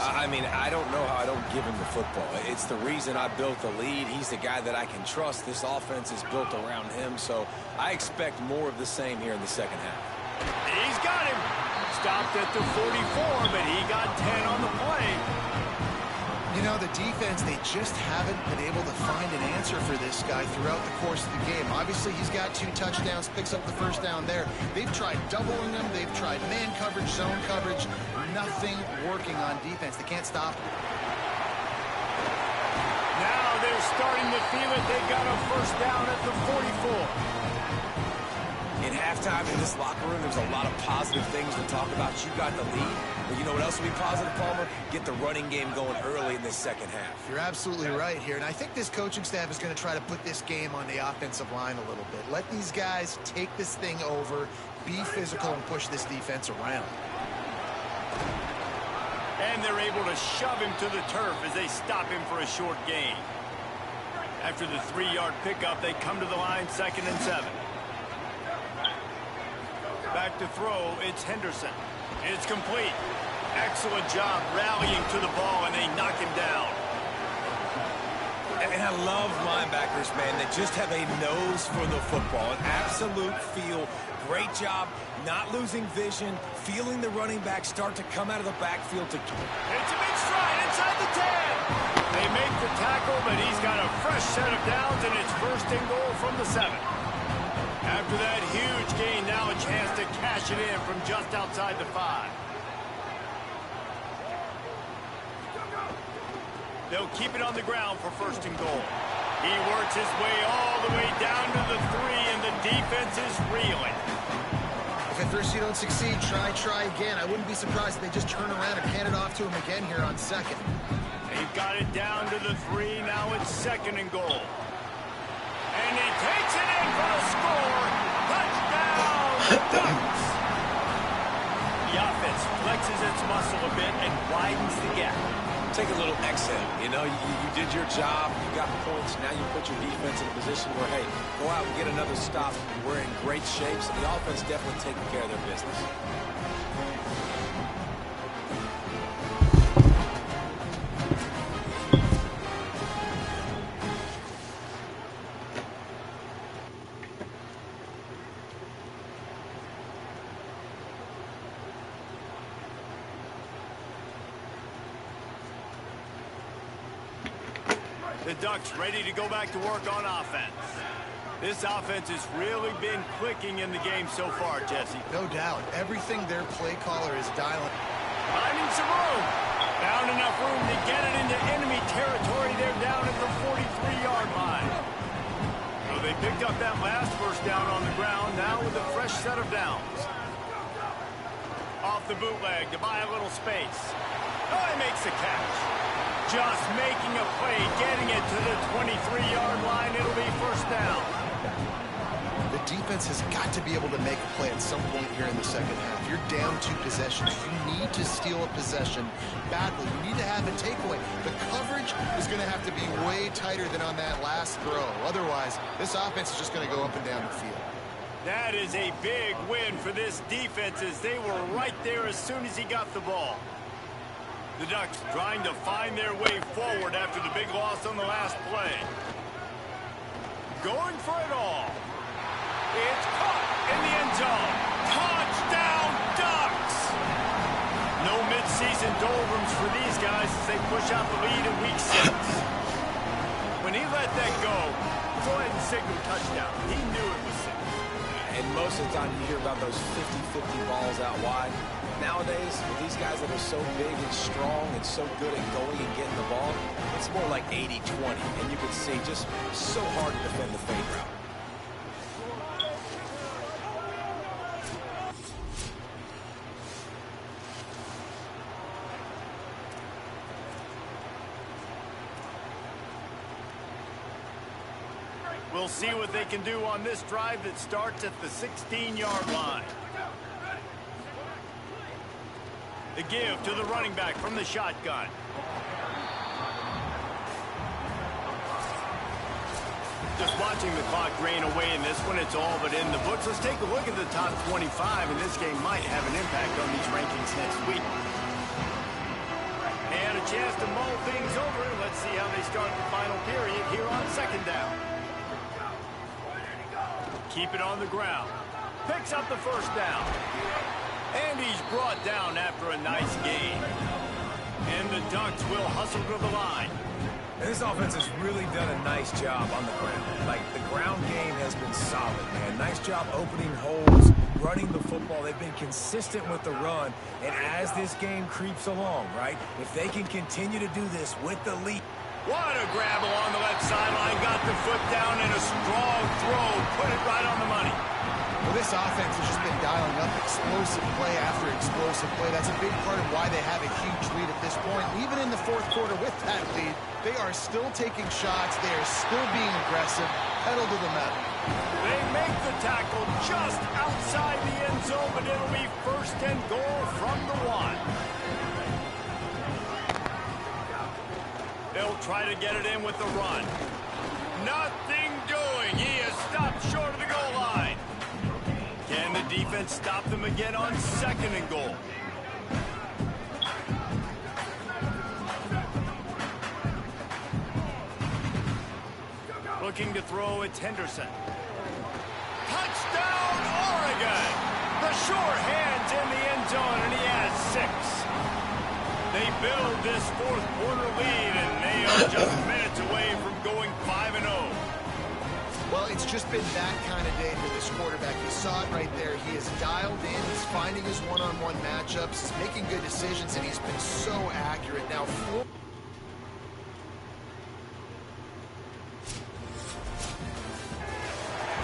I mean, I don't know how I don't give him the football. It's the reason I built the lead. He's the guy that I can trust. This offense is built around him. So I expect more of the same here in the second half. He's got him. Stopped at the 44, but he got 10 on the play. You know, the defense, they just haven't been able to find an answer for this guy throughout the course of the game. Obviously, he's got 2 touchdowns, picks up the first down there. They've tried doubling him. They've tried man coverage, zone coverage. Nothing working on defense. They can't stop him. Now they're starting to feel it. They got a first down at the 44. In halftime in this locker room, there's a lot of positive things to talk about. You got the lead, but you know what else will be positive, Palmer? Get the running game going early in this second half. You're absolutely right here, and I think this coaching staff is going to try to put this game on the offensive line a little bit. Let these guys take this thing over, be physical, and push this defense around. And they're able to shove him to the turf as they stop him for a short gain. After the 3-yard pickup, they come to the line, 2nd and 7. Back to throw, it's Henderson. It's complete. Excellent job rallying to the ball, and they knock him down. And I love linebackers, man, that just have a nose for the football, an absolute feel. Great job not losing vision, feeling the running back start to come out of the backfield. It's a big stride inside the 10. They make the tackle, but he's got a fresh set of downs, and it's 1st and goal from the 7. After that huge gain, now a chance to cash it in from just outside the 5. They'll keep it on the ground for 1st and goal. He works his way all the way down to the 3, and the defense is reeling. If at first you don't succeed, try again. I wouldn't be surprised if they just turn around and hand it off to him again here on 2nd. They've got it down to the 3. Now it's 2nd and goal. And he takes it in for the score. Touchdown, Ducks. The offense flexes its muscle a bit and widens the gap. Take a little exhale. You know, you did your job. You got points. Now you put your defense in a position where, hey, go out and get another stop. We're in great shape, so the offense definitely taking care of their business. The Ducks ready to go back to work on offense. This offense has really been clicking in the game so far, Jesse. No doubt. Everything their play caller is dialing. Finding some room. Found enough room to get it into enemy territory. They're down at the 43-yard line. So they picked up that last first down on the ground, now with a fresh set of downs. Off the bootleg to buy a little space. Oh, he makes the catch. just making a play, getting it to the 23-yard line. It'll be first down. The defense has got to be able to make a play at some point here in the second half. You're down 2 possessions. You need to steal a possession badly. You need to have a takeaway. The coverage is going to have to be way tighter than on that last throw. Otherwise, this offense is just going to go up and down the field. That is a big win for this defense as they were right there as soon as he got the ball. The Ducks trying to find their way forward after the big loss on the last play. Going for it all. It's caught in the end zone. Touchdown, Ducks! No midseason doldrums for these guys as they push out the lead in week 6. When he let that go ahead and signal touchdown. He knew it was safe. And most of the time you hear about those 50-50 balls out wide. Nowadays, with these guys that are so big and strong and so good at going and getting the ball, it's more like 80-20. And you can see just so hard to defend the fade route. We'll see what they can do on this drive that starts at the 16-yard line. The give to the running back from the shotgun. Just watching the clock drain away in this one, it's all but in the books. Let's take a look at the top 25, and this game might have an impact on these rankings next week. And a chance to mull things over. Let's see how they start the final period here on second down. Keep it on the ground. Picks up the first down. And he's brought down after a nice gain. And the Ducks will hustle to the line. And this offense has really done a nice job on the ground. Like, the ground game has been solid, man. Nice job opening holes, running the football. They've been consistent with the run. And as this game creeps along, right, if they can continue to do this with the lead. What a grab along the left sideline. Got the foot down and a strong throw. Put it right on the money. Well, this offense has just been dialing up explosive play after explosive play. That's a big part of why they have a huge lead at this point. Even in the fourth quarter with that lead, they are still taking shots. They are still being aggressive. Pedal to the metal. They make the tackle just outside the end zone, but it'll be first and goal from the 1. They'll try to get it in with the run. Nothing doing. He is stopped short of the goal line. Can the defense stop them again on second and goal? Looking to throw, it's Henderson. Touchdown, Oregon! The sure hands in the end zone, and he has 6. They build this fourth quarter lead, and they are just minutes away from going 5-0. Well, it's just been that kind of day for this quarterback. You saw it right there. He is dialed in. He's finding his one-on-one matchups. He's making good decisions, and he's been so accurate. Now,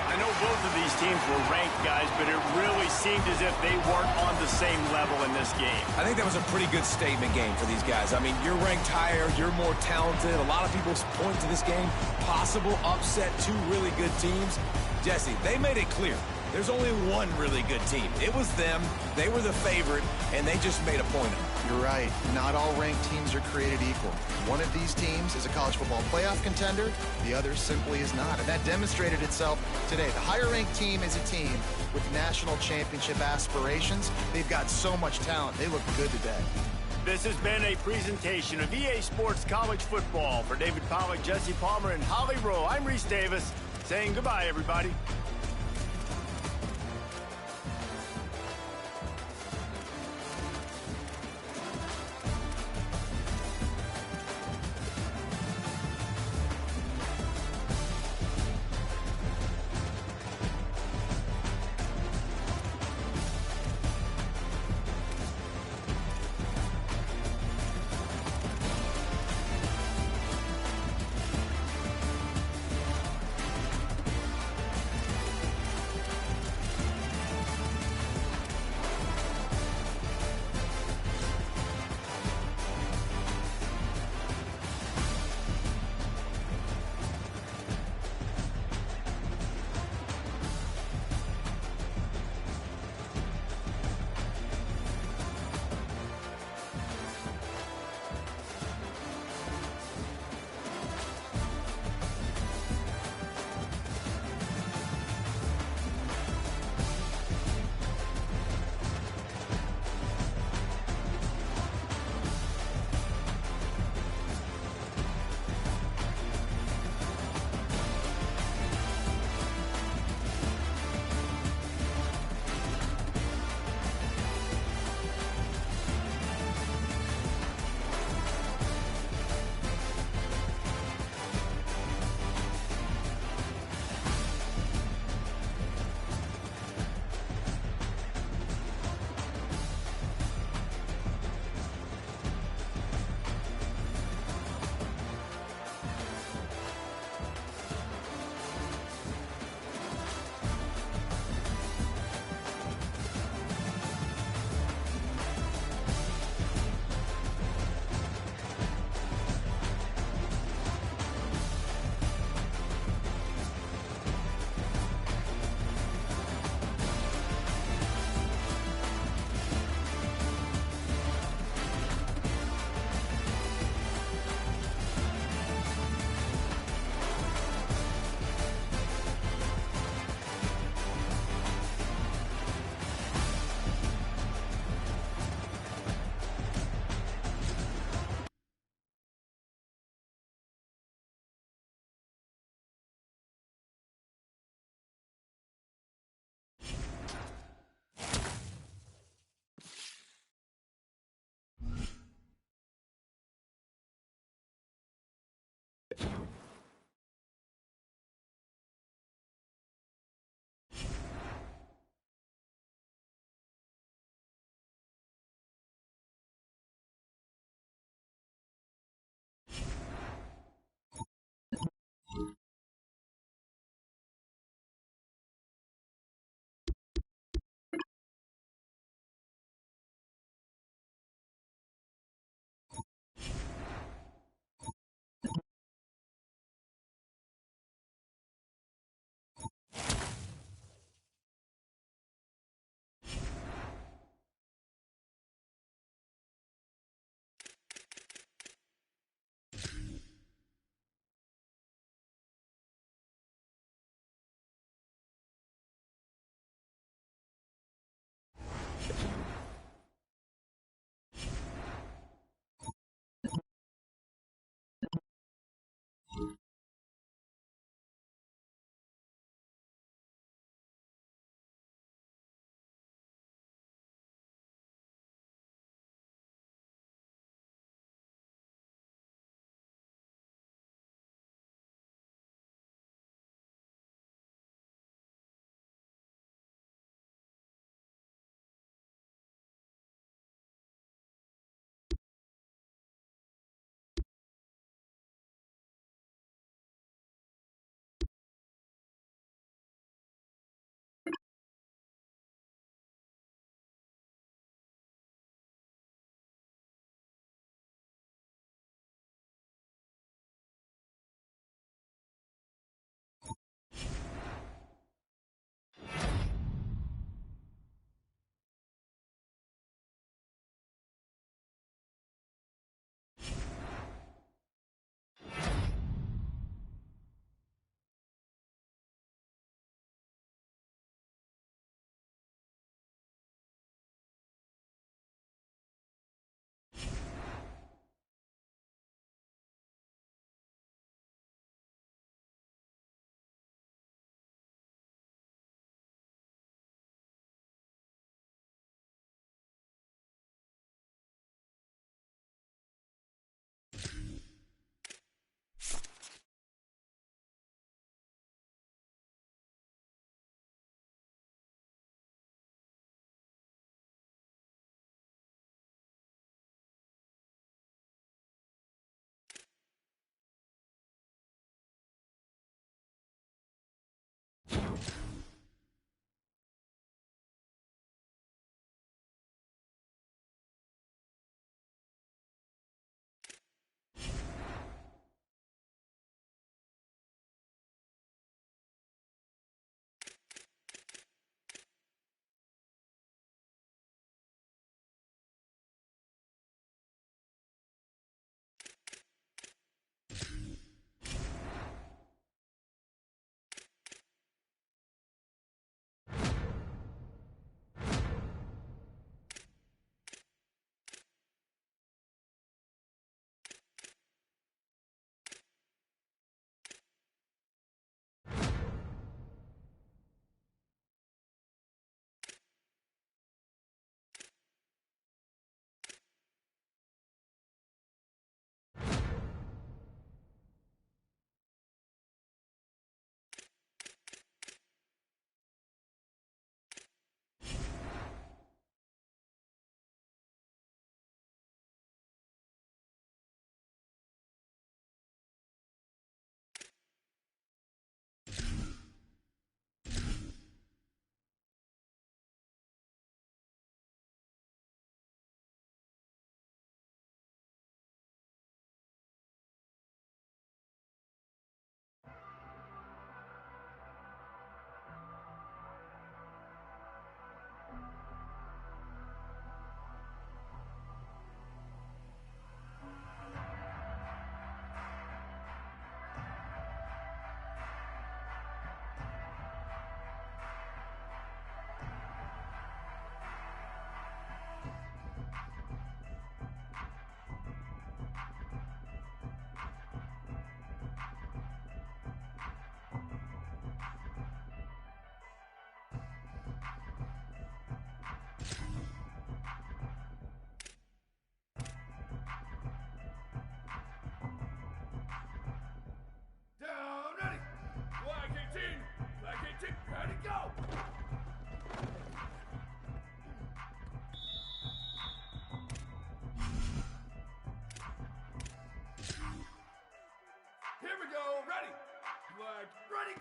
I know both of these teams were ranked, guys, but it really seemed as if they weren't on the same level in this game. I think that was a pretty good statement game for these guys. I mean, you're ranked higher, you're more talented. A lot of people point to this game, possible upset, 2 really good teams. Jesse, they made it clear. There's only one really good team. It was them. They were the favorite, and they just made a point of it. You're right. Not all ranked teams are created equal. One of these teams is a college football playoff contender. The other simply is not. And that demonstrated itself today. The higher-ranked team is a team with national championship aspirations. They've got so much talent. They look good today. This has been a presentation of EA Sports College Football. For David Pollack, Jesse Palmer, and Holly Rowe, I'm Reese Davis, saying goodbye, everybody.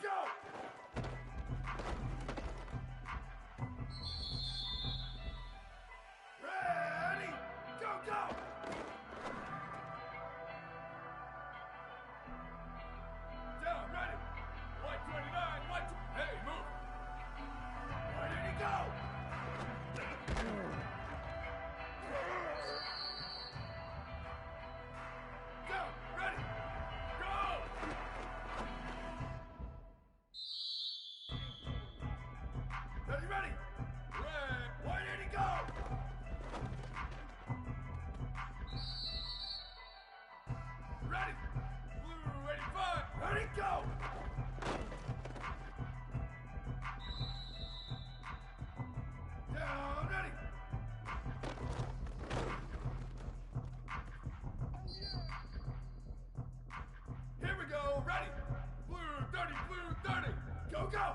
go! Ready, go, go! Down, ready. 129, hey, move. Where did he go? Down, ready, go! Ready, ready. Red, where did he go? Ready, blue 85, ready, go! Down, ready. Here we go, ready. Blue 30, go, go.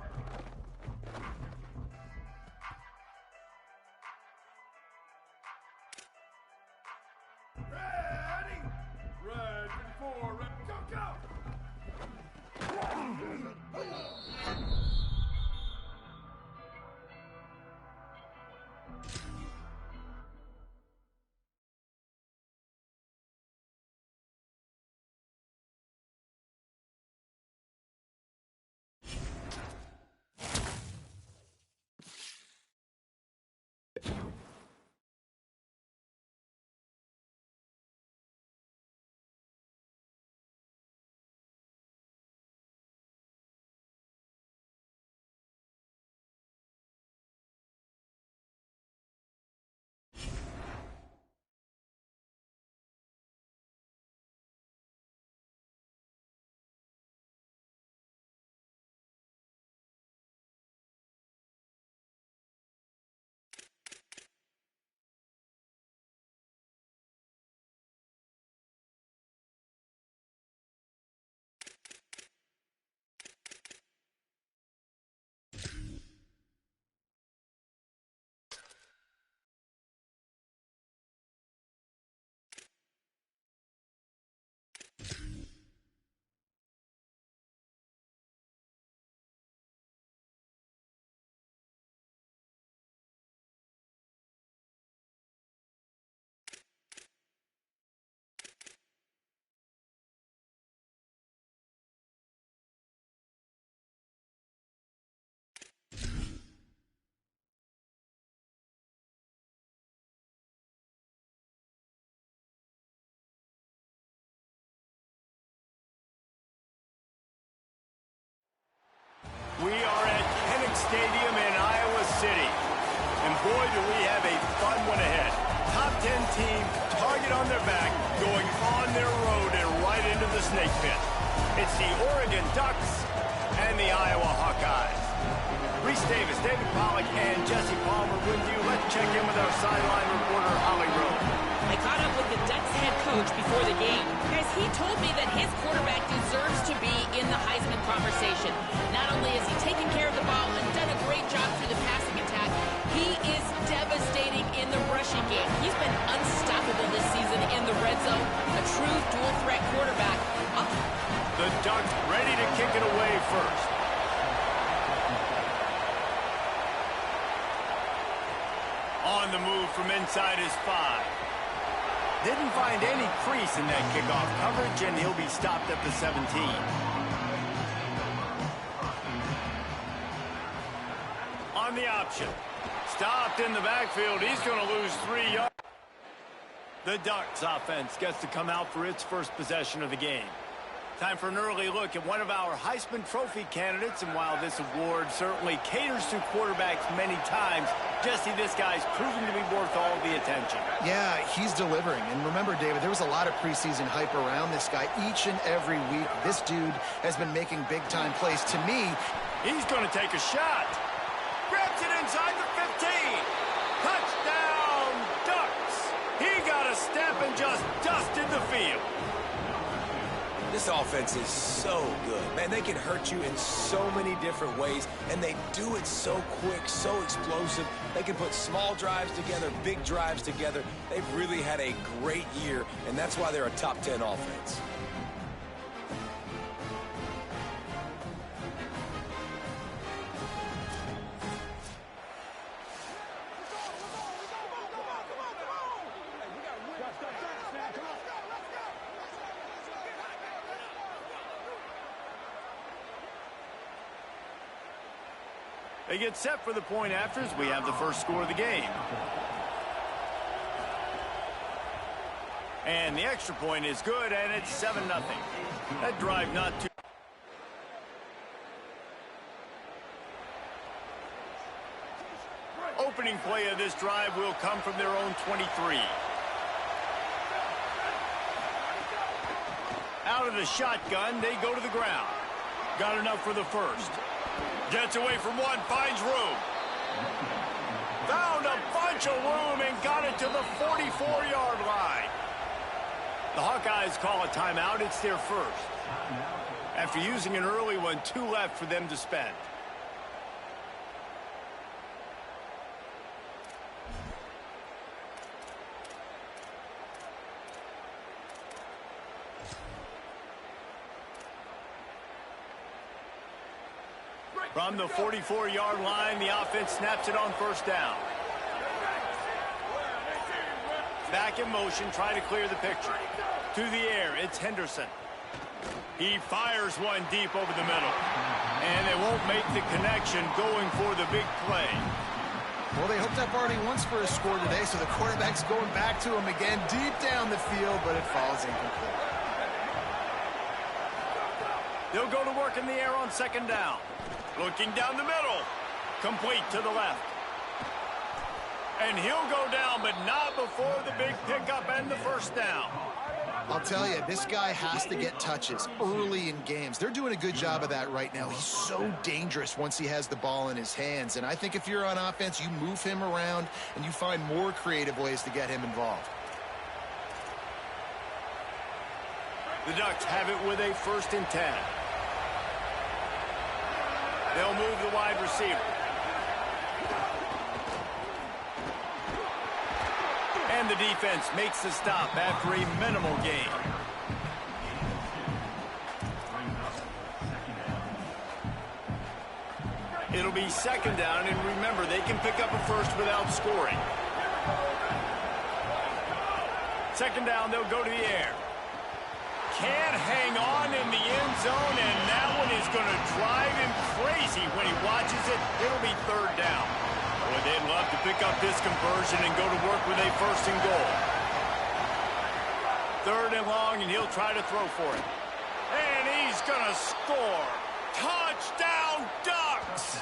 Ready. Red 54, red, go, go. We are at Kinnick Stadium in Iowa City. And boy, do we have a fun one ahead. Top 10 team, target on their back, going on their road and right into the snake pit. It's the Oregon Ducks and the Iowa Hawkeyes. Reese Davis, David Pollack, and Jesse Palmer with you. Let's check in with our sideline reporter, Holly Rowe. I caught up with the Ducks head coach before the game. Guys, he told me that his quarterback deserves to be in the Heisman conversation. Not only has he taken care of the ball and done a great job through the passing attack, he is devastating in the rushing game. He's been unstoppable this season in the red zone. A true dual-threat quarterback. The Ducks ready to kick it away first. On the move from inside his 5. Didn't find any crease in that kickoff coverage, and he'll be stopped at the 17. On the option. Stopped in the backfield. He's going to lose 3 yards. The Ducks offense gets to come out for its first possession of the game. Time for an early look at one of our Heisman Trophy candidates, and while this award certainly caters to quarterbacks many times, Jesse, this guy's proven to be worth all the attention. Yeah, he's delivering. And remember, David, there was a lot of preseason hype around this guy each and every week. This dude has been making big-time plays. To me, he's going to take a shot. Grabs it inside the 15. Touchdown, Ducks. He got a step and just dusted the field. This offense is so good. Man, they can hurt you in so many different ways, and they do it so quick, so explosive. They can put small drives together, big drives together. They've really had a great year, and that's why they're a top 10 offense. They get set for the point afters. We have the first score of the game. And the extra point is good, and it's 7-0. That drive not too... Opening play of this drive will come from their own 23. Out of the shotgun, they go to the ground. Got enough for the first. Gets away from one, finds room. Found a bunch of room and got it to the 44-yard line. The Hawkeyes call a timeout. It's their first. After using an early one, 2 left for them to spend. From the 44-yard line, the offense snaps it on first down. Back in motion, trying to clear the picture. To the air, it's Henderson. He fires one deep over the middle. And they won't make the connection going for the big play. Well, they hoped up already once for a score today, so the quarterback's going back to him again deep down the field, but it falls incomplete. They'll go to work in the air on second down. Looking down the middle. Complete to the left. And he'll go down, but not before the big pickup and the first down. I'll tell you, this guy has to get touches early in games. They're doing a good job of that right now. He's so dangerous once he has the ball in his hands. And I think if you're on offense, you move him around and you find more creative ways to get him involved. The Ducks have it with a 1st and 10. They'll move the wide receiver. And the defense makes the stop after a minimal gain. It'll be second down, and remember, they can pick up a first without scoring. Second down, they'll go to the air. Can't hang on in the end zone, and that one is going to drive him crazy when he watches it. It'll be third down. Boy, they'd love to pick up this conversion and go to work with a 1st and goal. 3rd and long, and he'll try to throw for it. And he's going to score. Touchdown, Ducks!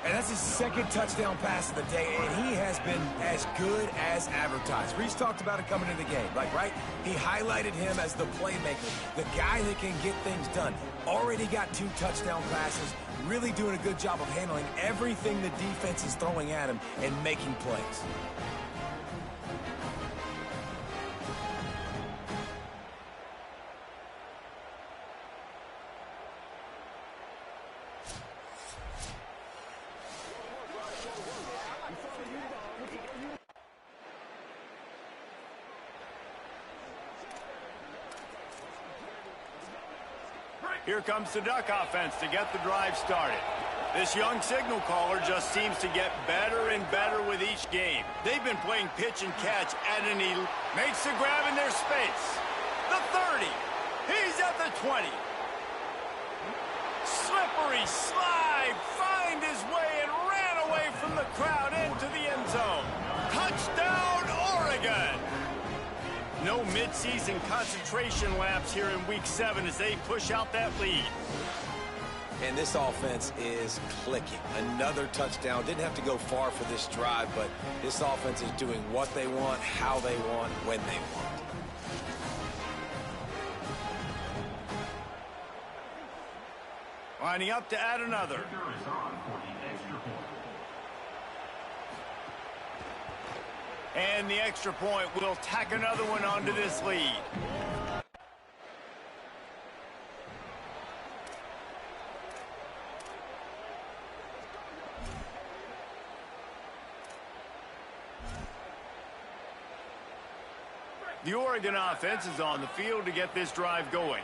And that's his 2nd touchdown pass of the day, and he has been as good as advertised. Reese talked about it coming into the game, right? He highlighted him as the playmaker, the guy that can get things done. Already got 2 touchdown passes, really doing a good job of handling everything the defense is throwing at him and making plays. Here comes the Duck offense to get the drive started. This young signal caller just seems to get better and better with each game. They've been playing pitch and catch at an elite. Makes the grab in their space. The 30. He's at the 20. Slippery slide. Find his way and ran away from the crowd into the end zone. Touchdown, Oregon! No midseason concentration laps here in Week 7 as they push out that lead. And this offense is clicking. Another touchdown. Didn't have to go far for this drive, but this offense is doing what they want, how they want, when they want. Lining up to add another. And the extra point will tack another one onto this lead. The Oregon offense is on the field to get this drive going.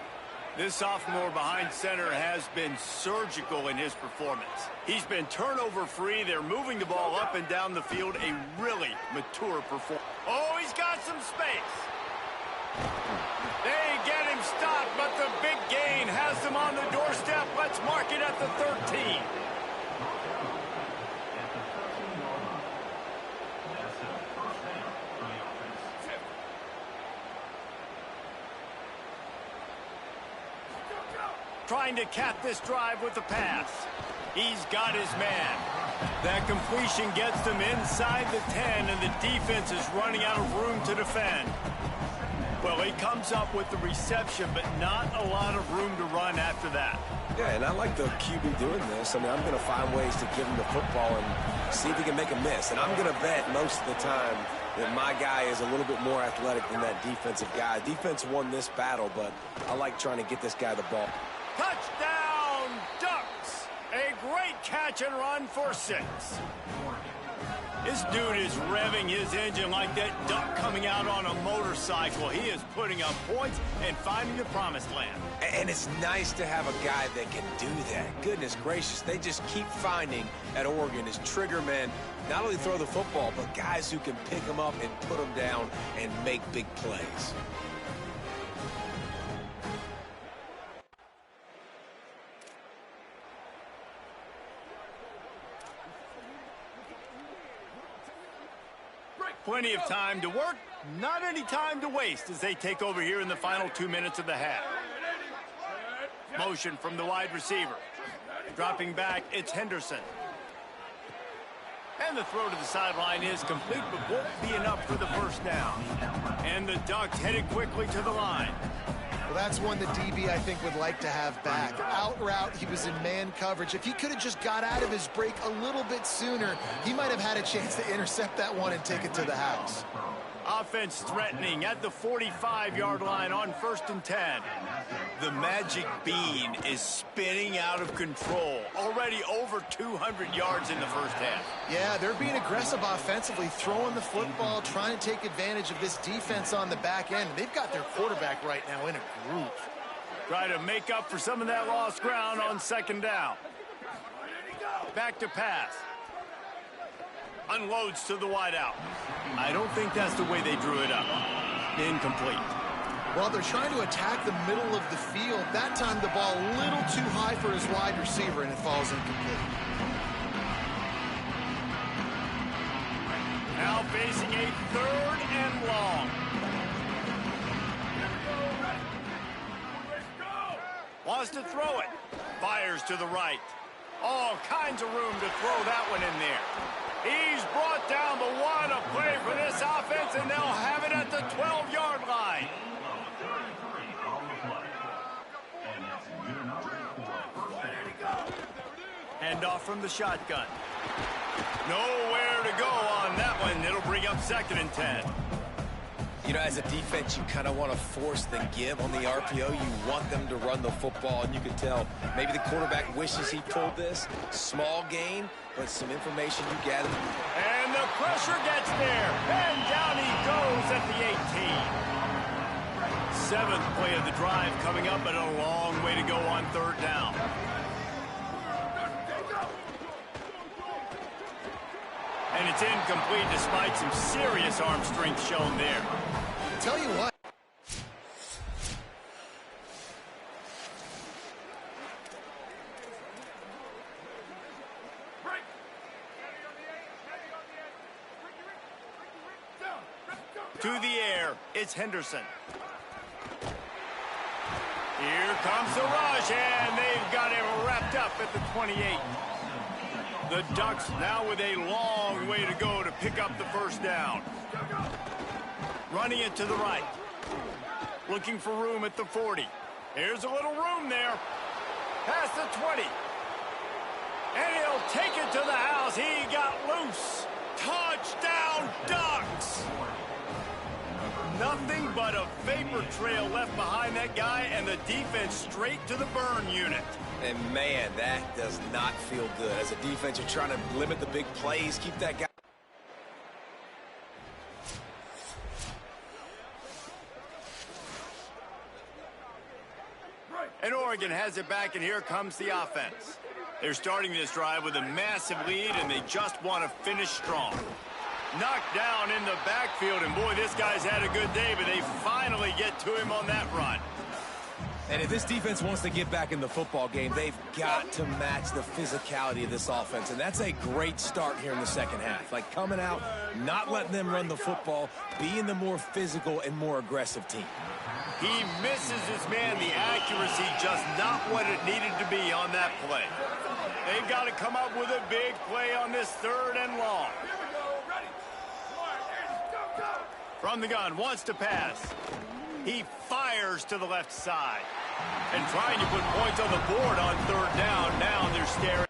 This sophomore behind center has been surgical in his performance. He's been turnover-free. They're moving the ball up and down the field. A really mature performance. Oh, he's got some space. They get him stopped, but the big gain has them on the doorstep. Let's mark it at the 13. trying to cap this drive with the pass. He's got his man. That completion gets them inside the 10, and the defense is running out of room to defend. Well, he comes up with the reception, but not a lot of room to run after that. Yeah, and I like the QB doing this. I mean, I'm going to find ways to give him the football and see if he can make a miss. And I'm going to bet most of the time that my guy is a little bit more athletic than that defensive guy. Defense won this battle, but I like trying to get this guy the ball. Touchdown, Ducks! A great catch and run for 6. This dude is revving his engine like that duck coming out on a motorcycle. He is putting up points and finding the promised land. And it's nice to have a guy that can do that. Goodness gracious, they just keep finding at Oregon is trigger men, not only throw the football, but guys who can pick them up and put them down and make big plays. Plenty of time to work, not any time to waste as they take over here in the final 2 minutes of the half. Motion from the wide receiver. Dropping back, it's Henderson. And the throw to the sideline is complete, but won't be enough for the first down. And the Ducks headed quickly to the line. Well, that's one the DB, I think, would like to have back. Out route, he was in man coverage. If he could have just got out of his break a little bit sooner, he might have had a chance to intercept that one and take it to the house. Offense threatening at the 45-yard line on 1st and 10. The magic bean is spinning out of control. Already over 200 yards in the first half. Yeah, they're being aggressive offensively, throwing the football, trying to take advantage of this defense on the back end. They've got their quarterback right now in a group. Try to make up for some of that lost ground on 2nd down. Back to pass. Unloads to the wideout. I don't think that's the way they drew it up. Incomplete. Well, they're trying to attack the middle of the field. That time the ball a little too high for his wide receiver, and it falls incomplete. Now facing a 3rd and long. Wants to throw it. Fires to the right. All kinds of room to throw that one in there. He's brought down, but what a play for this offense, and they'll have it at the 12-yard line. Handoff from the shotgun. Nowhere to go on that one. It'll bring up 2nd and 10. You know, as a defense, you kind of want to force the give on the RPO. You want them to run the football, and you can tell maybe the quarterback wishes he pulled this. Small gain, but some information you gather. And the pressure gets there, and down he goes at the 18. 7th play of the drive coming up, but a long way to go on 3rd down. And it's incomplete despite some serious arm strength shown there. Tell you what. To the air, it's Henderson. Here comes the rush, and they've got him wrapped up at the 28. The Ducks now with a long way to go to pick up the first down. Running it to the right. Looking for room at the 40. Here's a little room there. Past the 20. And he'll take it to the house. He got loose. Touchdown, Ducks! Nothing but a vapor trail left behind that guy, and the defense straight to the burn unit. And, man, that does not feel good. As a defense, you're trying to limit the big plays, keep that guy. And Oregon has it back, and here comes the offense. They're starting this drive with a massive lead, and they just want to finish strong. Knocked down in the backfield, and boy, this guy's had a good day, but they finally get to him on that run. And if this defense wants to get back in the football game, they've got to match the physicality of this offense. And that's a great start here in the second half. Like coming out, not letting them run the football, being the more physical and more aggressive team. He misses his man. The accuracy just not what it needed to be on that play. They've got to come up with a big play on this 3rd and long. From the gun, wants to pass. He fires to the left side. And trying to put points on the board on 3rd down. Now they're staring.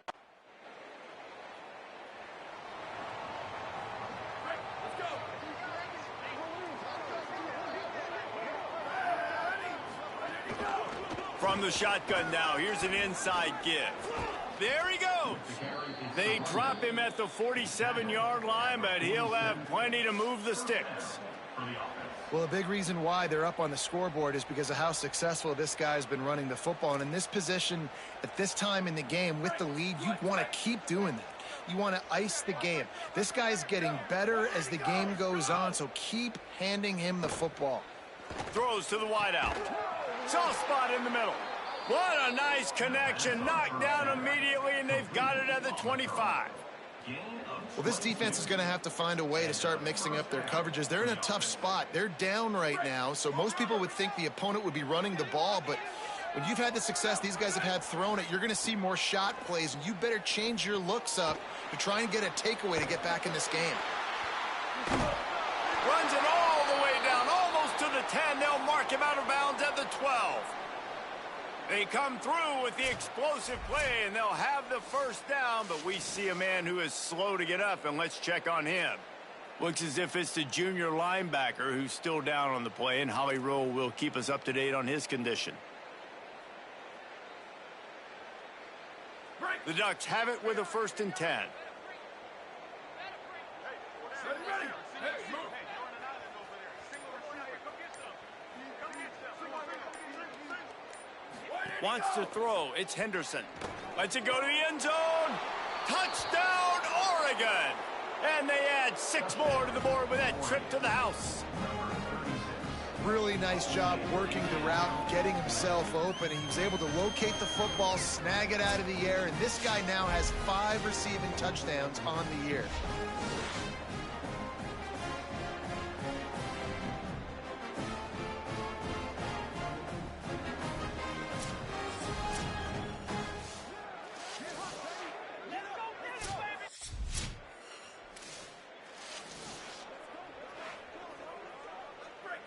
From the shotgun now, here's an inside give. There he goes. They drop him at the 47-yard line, but he'll have plenty to move the sticks. Well, a big reason why they're up on the scoreboard is because of how successful this guy's been running the football. And in this position, at this time in the game, with the lead, you want to keep doing that. You want to ice the game. This guy's getting better as the game goes on, so keep handing him the football. Throws to the wideout. Soft spot in the middle. What a nice connection. Knocked down immediately, and they've got it at the 25. Well, this defense is going to have to find a way to start mixing up their coverages. They're in a tough spot. They're down right now, so most people would think the opponent would be running the ball, but when you've had the success these guys have had throwing it, you're going to see more shot plays, and you better change your looks up to try and get a takeaway to get back in this game. Runs it all the way down, almost to the 10. They'll mark him out of bounds at the 12. They come through with the explosive play, and they'll have the 1st down, but we see a man who is slow to get up, and let's check on him. Looks as if it's the junior linebacker who's still down on the play, and Holly Rowe will keep us up to date on his condition. The Ducks have it with a 1st and 10. Wants to throw. It's Henderson. Lets it go to the end zone. Touchdown, Oregon. And they add 6 more to the board with that trip to the house. Really nice job working the route, getting himself open. He was able to locate the football, snag it out of the air, and this guy now has 5 receiving touchdowns on the year.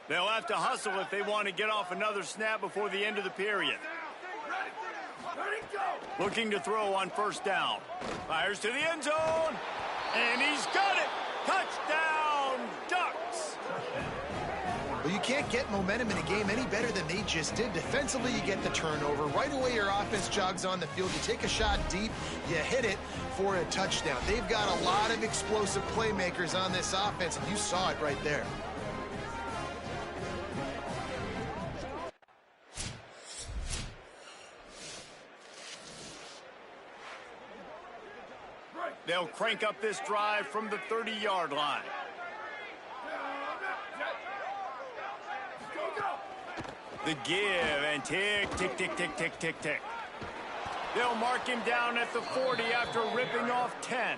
They'll have to hustle if they want to get off another snap before the end of the period. Looking to throw on 1st down. Fires to the end zone. And he's got it. Touchdown, Ducks. Well, you can't get momentum in a game any better than they just did. Defensively, you get the turnover. Right away, your offense jogs on the field. You take a shot deep. You hit it for a touchdown. They've got a lot of explosive playmakers on this offense, and you saw it right there. They'll crank up this drive from the 30-yard line. The give, and tick, tick, tick, tick, tick, tick, tick. They'll mark him down at the 40 after ripping off 10.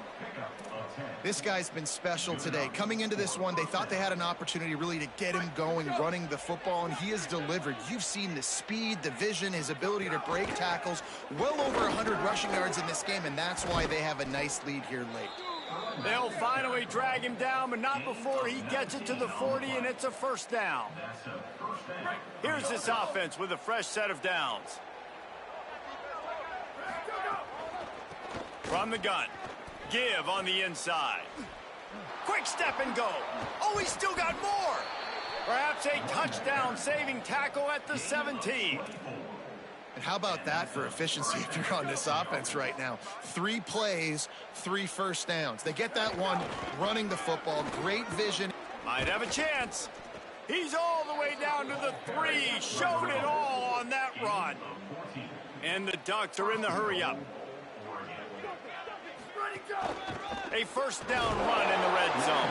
This guy's been special today. Coming into this one, they thought they had an opportunity really to get him going, running the football, and he has delivered. You've seen the speed, the vision, his ability to break tackles. Well over 100 rushing yards in this game, and that's why they have a nice lead here late. They'll finally drag him down, but not before he gets it to the 40, and it's a 1st down. Here's this offense with a fresh set of downs. From the gun. Give on the inside. Quick step and go. Oh, he's still got more. Perhaps a touchdown-saving tackle at the 17. And how about that for efficiency if you're on this offense right now? 3 plays, 3 1st downs. They get that one running the football. Great vision. Might have a chance. He's all the way down to the 3. Showed it all on that run. And the Ducks are in the hurry-up. A 1st down run in the red zone.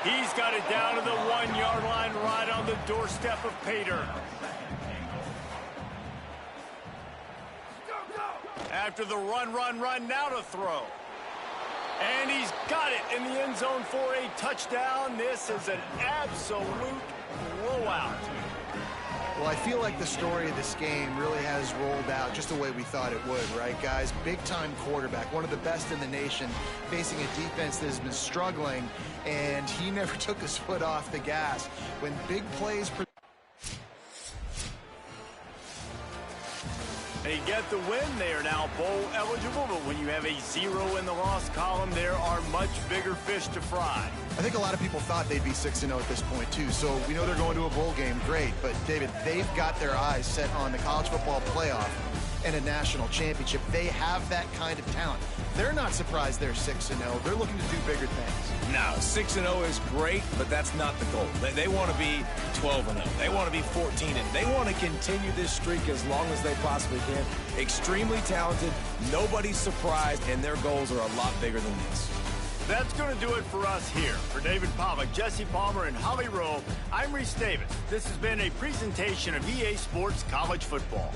He's got it down to the 1-yard line right on the doorstep of Pater. After the run, now to throw. And he's got it in the end zone for a touchdown. This is an absolute blowout. Well, I feel like the story of this game really has rolled out just the way we thought it would, right, guys? Big-time quarterback, one of the best in the nation, facing a defense that has been struggling, and he never took his foot off the gas. When big plays... They get the win. They are now bowl eligible, but when you have a 0 in the loss column, there are much bigger fish to fry. I think a lot of people thought they'd be 6-0 at this point, too. So we know they're going to a bowl game. Great. But, David, they've got their eyes set on the college football playoff and a national championship. They have that kind of talent. They're not surprised they're 6-0. They're looking to do bigger things. No, 6-0 is great, but that's not the goal. They want to be 12-0. They want to be 14-0. They want to continue this streak as long as they possibly can. Extremely talented. Nobody's surprised, and their goals are a lot bigger than this. That's going to do it for us here. For David Pollack, Jesse Palmer, and Holly Rowe, I'm Reese Davis. This has been a presentation of EA Sports College Football.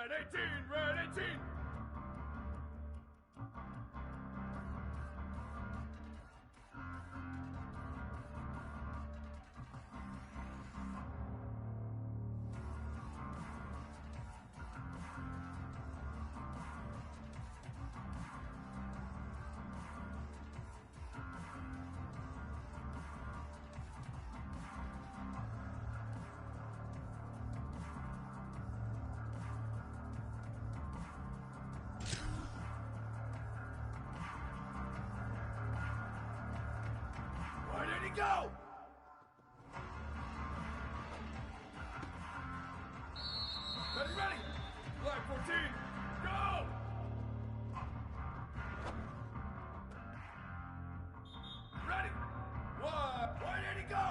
Red 18. Go! Ready! Black 14, go! Ready! Wide 80, go!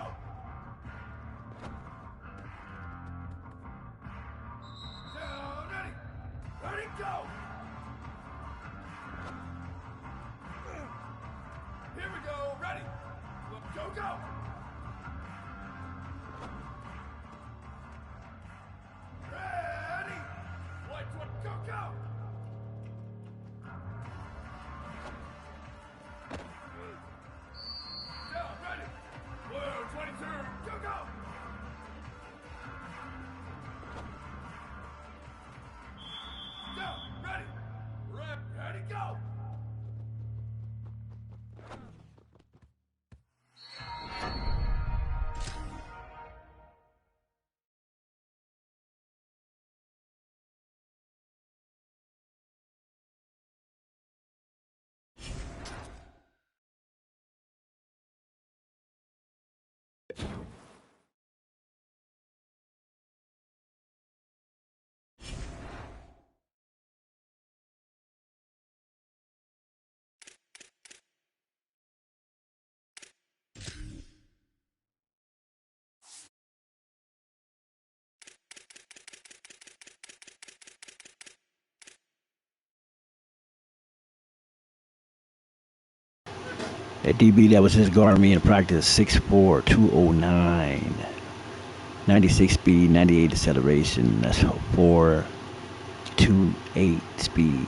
Down, ready, go! Here we go, ready! Go! Ready! White 20, go! Down, ready! Blue 22, go! Down, ready! Ready, go! That DB that was just guarding me in practice, 6'4", 209, 96 speed, 98 acceleration. That's 4.28 speed.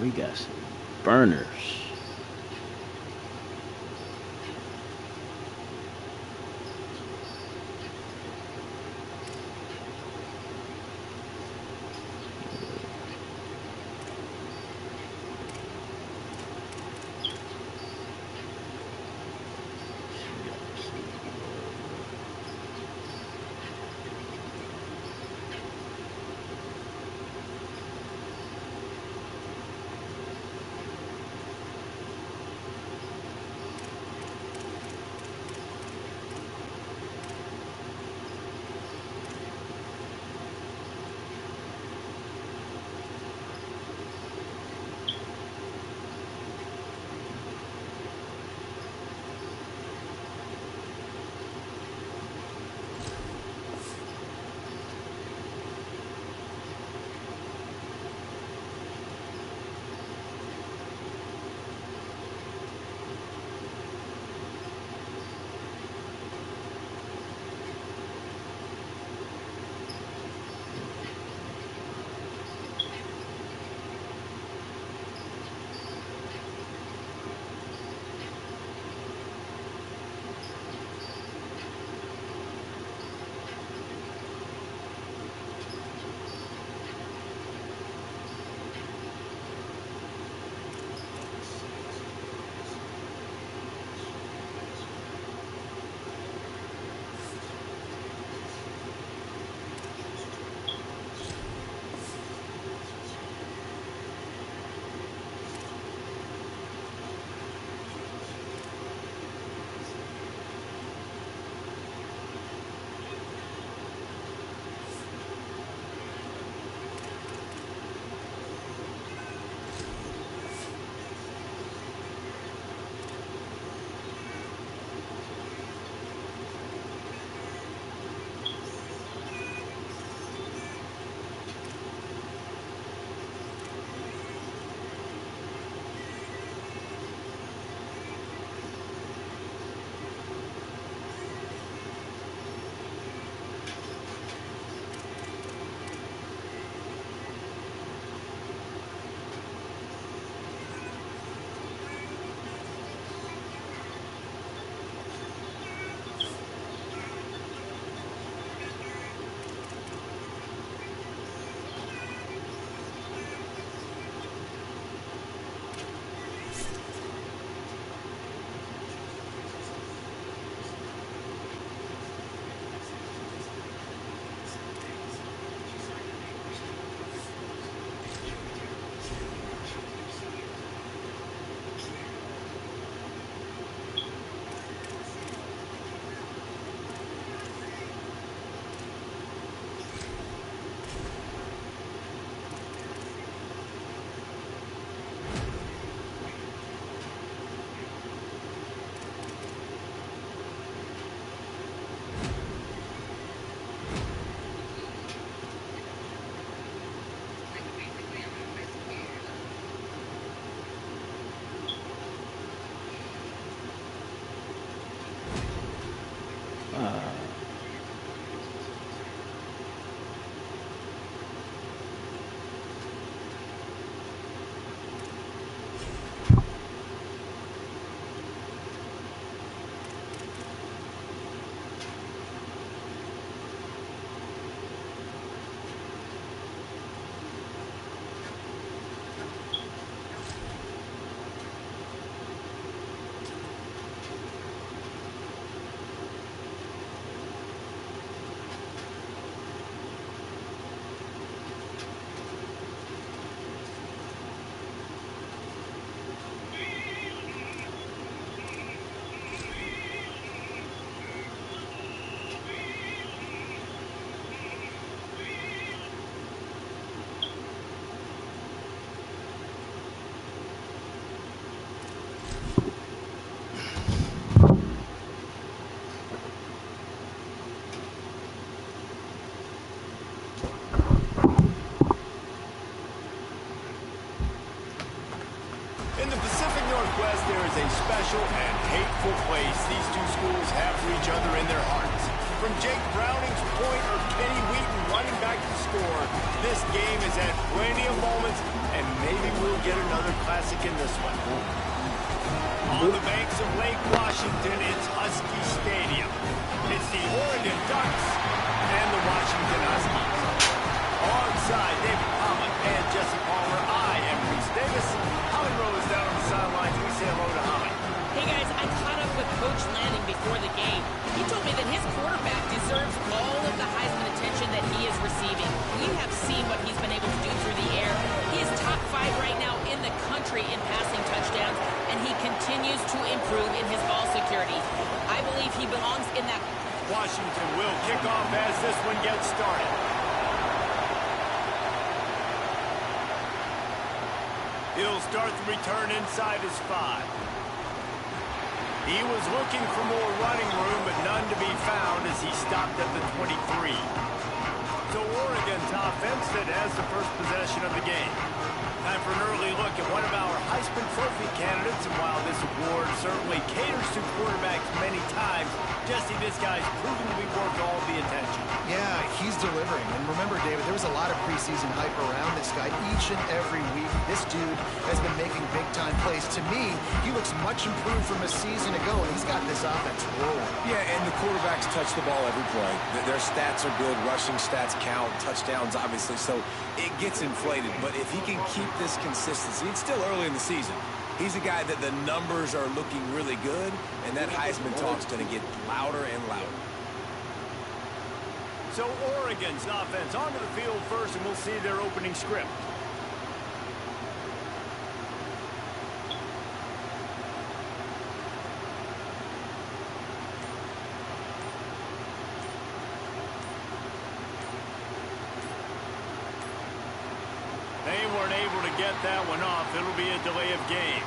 We got some burners. other in their hearts. From Jake Browning's point or Kenny Wheaton running back to score, this game has had plenty of moments, and maybe we'll get another classic in this one. On the banks of Lake Washington, it's Husky Stadium. It's the Oregon Ducks and the Washington Huskies. Alongside David Palmer and Jesse Palmer, I am Reese Davis. Holly Rowe is down on the sidelines. We say hello to Holly. Hey guys, I caught up with Coach Lanning before the game. He told me that his quarterback deserves all of the Heisman attention that he is receiving. We have seen what he's been able to do through the air. He is top 5 right now in the country in passing touchdowns, and he continues to improve in his ball security. I believe he belongs in that. Washington will kick off as this one gets started. He'll start the return inside his 5. He was looking for more running room, but none to be found as he stopped at the 23. So Oregon's offense that has the first possession of the game. Time for an early look at one of our Heisman Trophy candidates, and while this award certainly caters to quarterbacks many times, Jesse, this guy's proven to be worth all the attention. Yeah, he's delivering. And remember, David, there was a lot of preseason hype around this guy each and every week. This dude has been making big-time plays. To me, he looks much improved from a season ago, and he's got this offense rolling. Yeah, and the quarterbacks touch the ball every play. Their stats are good. Rushing stats count. Touchdowns, obviously. So it gets inflated. But if he can keep this consistency, it's still early in the season. He's a guy that the numbers are looking really good, and that Heisman talk's going to get louder and louder. So Oregon's offense onto the field first, and we'll see their opening script. They weren't able to get that one off. It'll be a delay of game.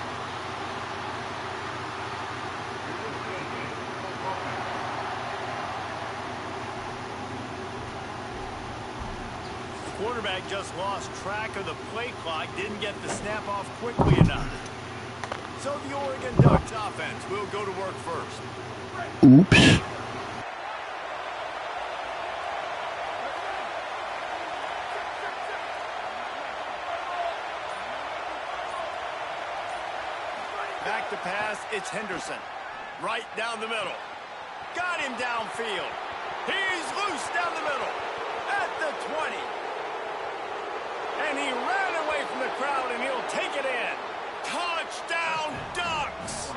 The quarterback just lost track of the play clock, didn't get the snap off quickly enough. So the Oregon Ducks offense will go to work first. Oops. Back to pass, it's Henderson. Right down the middle. Got him downfield. He's loose down the middle. At the 20. And he ran away from the crowd, and he'll take it in. Touchdown, Ducks!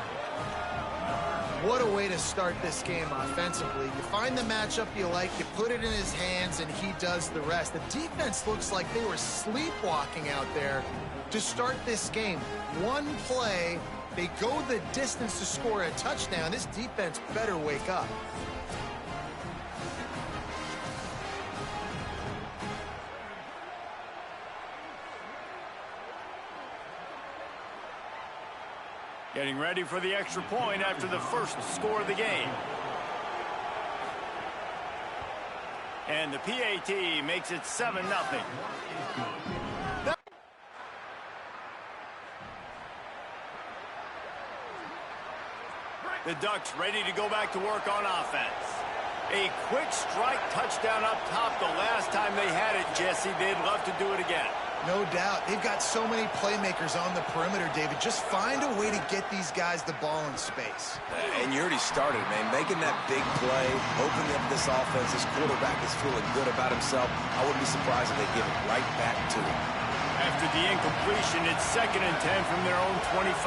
What a way to start this game offensively. You find the matchup you like, you put it in his hands, and he does the rest. The defense looks like they were sleepwalking out there to start this game. One play, they go the distance to score a touchdown. This defense better wake up. Getting ready for the extra point after the first score of the game. And the PAT makes it 7-0. The Ducks ready to go back to work on offense. A quick strike touchdown up top the last time they had it, Jesse. They'd love to do it again. No doubt. They've got so many playmakers on the perimeter, David. Just find a way to get these guys the ball in space. And you already started, man. Making that big play, opening up this offense. This quarterback is feeling good about himself. I wouldn't be surprised if they give it right back to him. After the incompletion, it's 2nd and 10 from their own 25.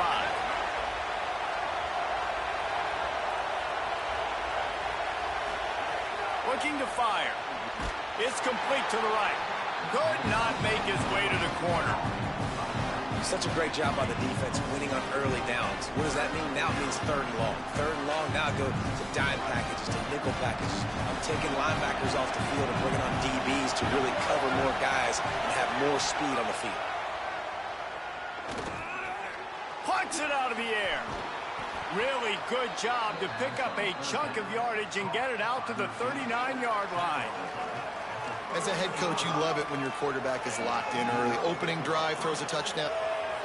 Looking to fire. It's complete to the right. Could not make his way to the corner. Such a great job by the defense winning on early downs. What does that mean? Now it means 3rd and long. 3rd and long, now go to dime packages, to nickel packages. I'm taking linebackers off the field and bringing on DBs to really cover more guys and have more speed on the field. Plucks it out of the air. Really good job to pick up a chunk of yardage and get it out to the 39-yard line. As a head coach, you love it when your quarterback is locked in early. Opening drive, throws a touchdown.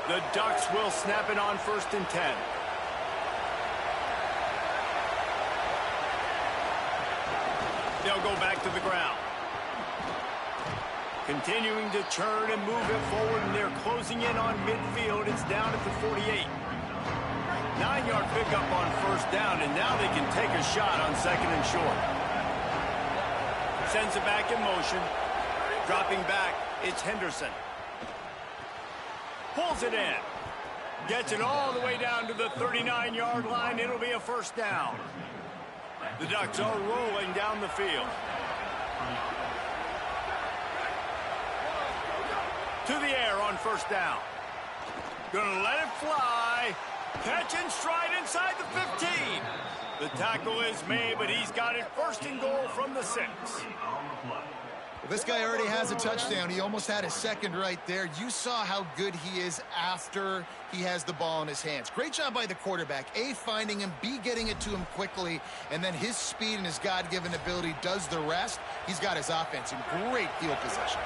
The Ducks will snap it on 1st and 10. They'll go back to the ground. Continuing to churn and move it forward, and they're closing in on midfield. It's down at the 48. 9-yard pickup on first down, and now they can take a shot on second and short. Sends it back in motion. Dropping back, it's Henderson. Pulls it in. Gets it all the way down to the 39-yard line. It'll be a first down. The Ducks are rolling down the field. To the air on first down. Gonna let it fly. Catch and stride inside the 15. The tackle is made, but he's got it first and goal from the 6. This guy already has a touchdown. He almost had his second right there. You saw how good he is after he has the ball in his hands. Great job by the quarterback. A, finding him, B, getting it to him quickly, and then his speed and his God-given ability does the rest. He's got his offense in great field position.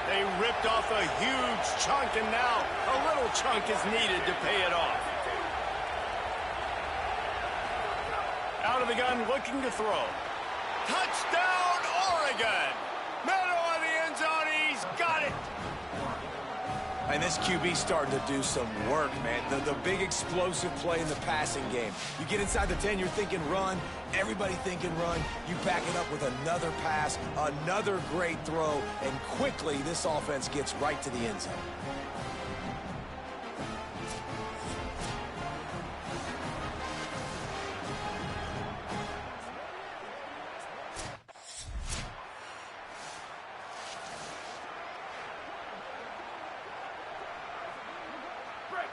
They ripped off a huge chunk, and now a little chunk is needed to pay it off. Out of the gun, looking to throw. Touchdown, Oregon! Middle of the end zone, he's got it! And this QB starting to do some work, man. The big explosive play in the passing game. You get inside the 10, you're thinking run. Everybody thinking run. You back it up with another pass, another great throw, and quickly this offense gets right to the end zone.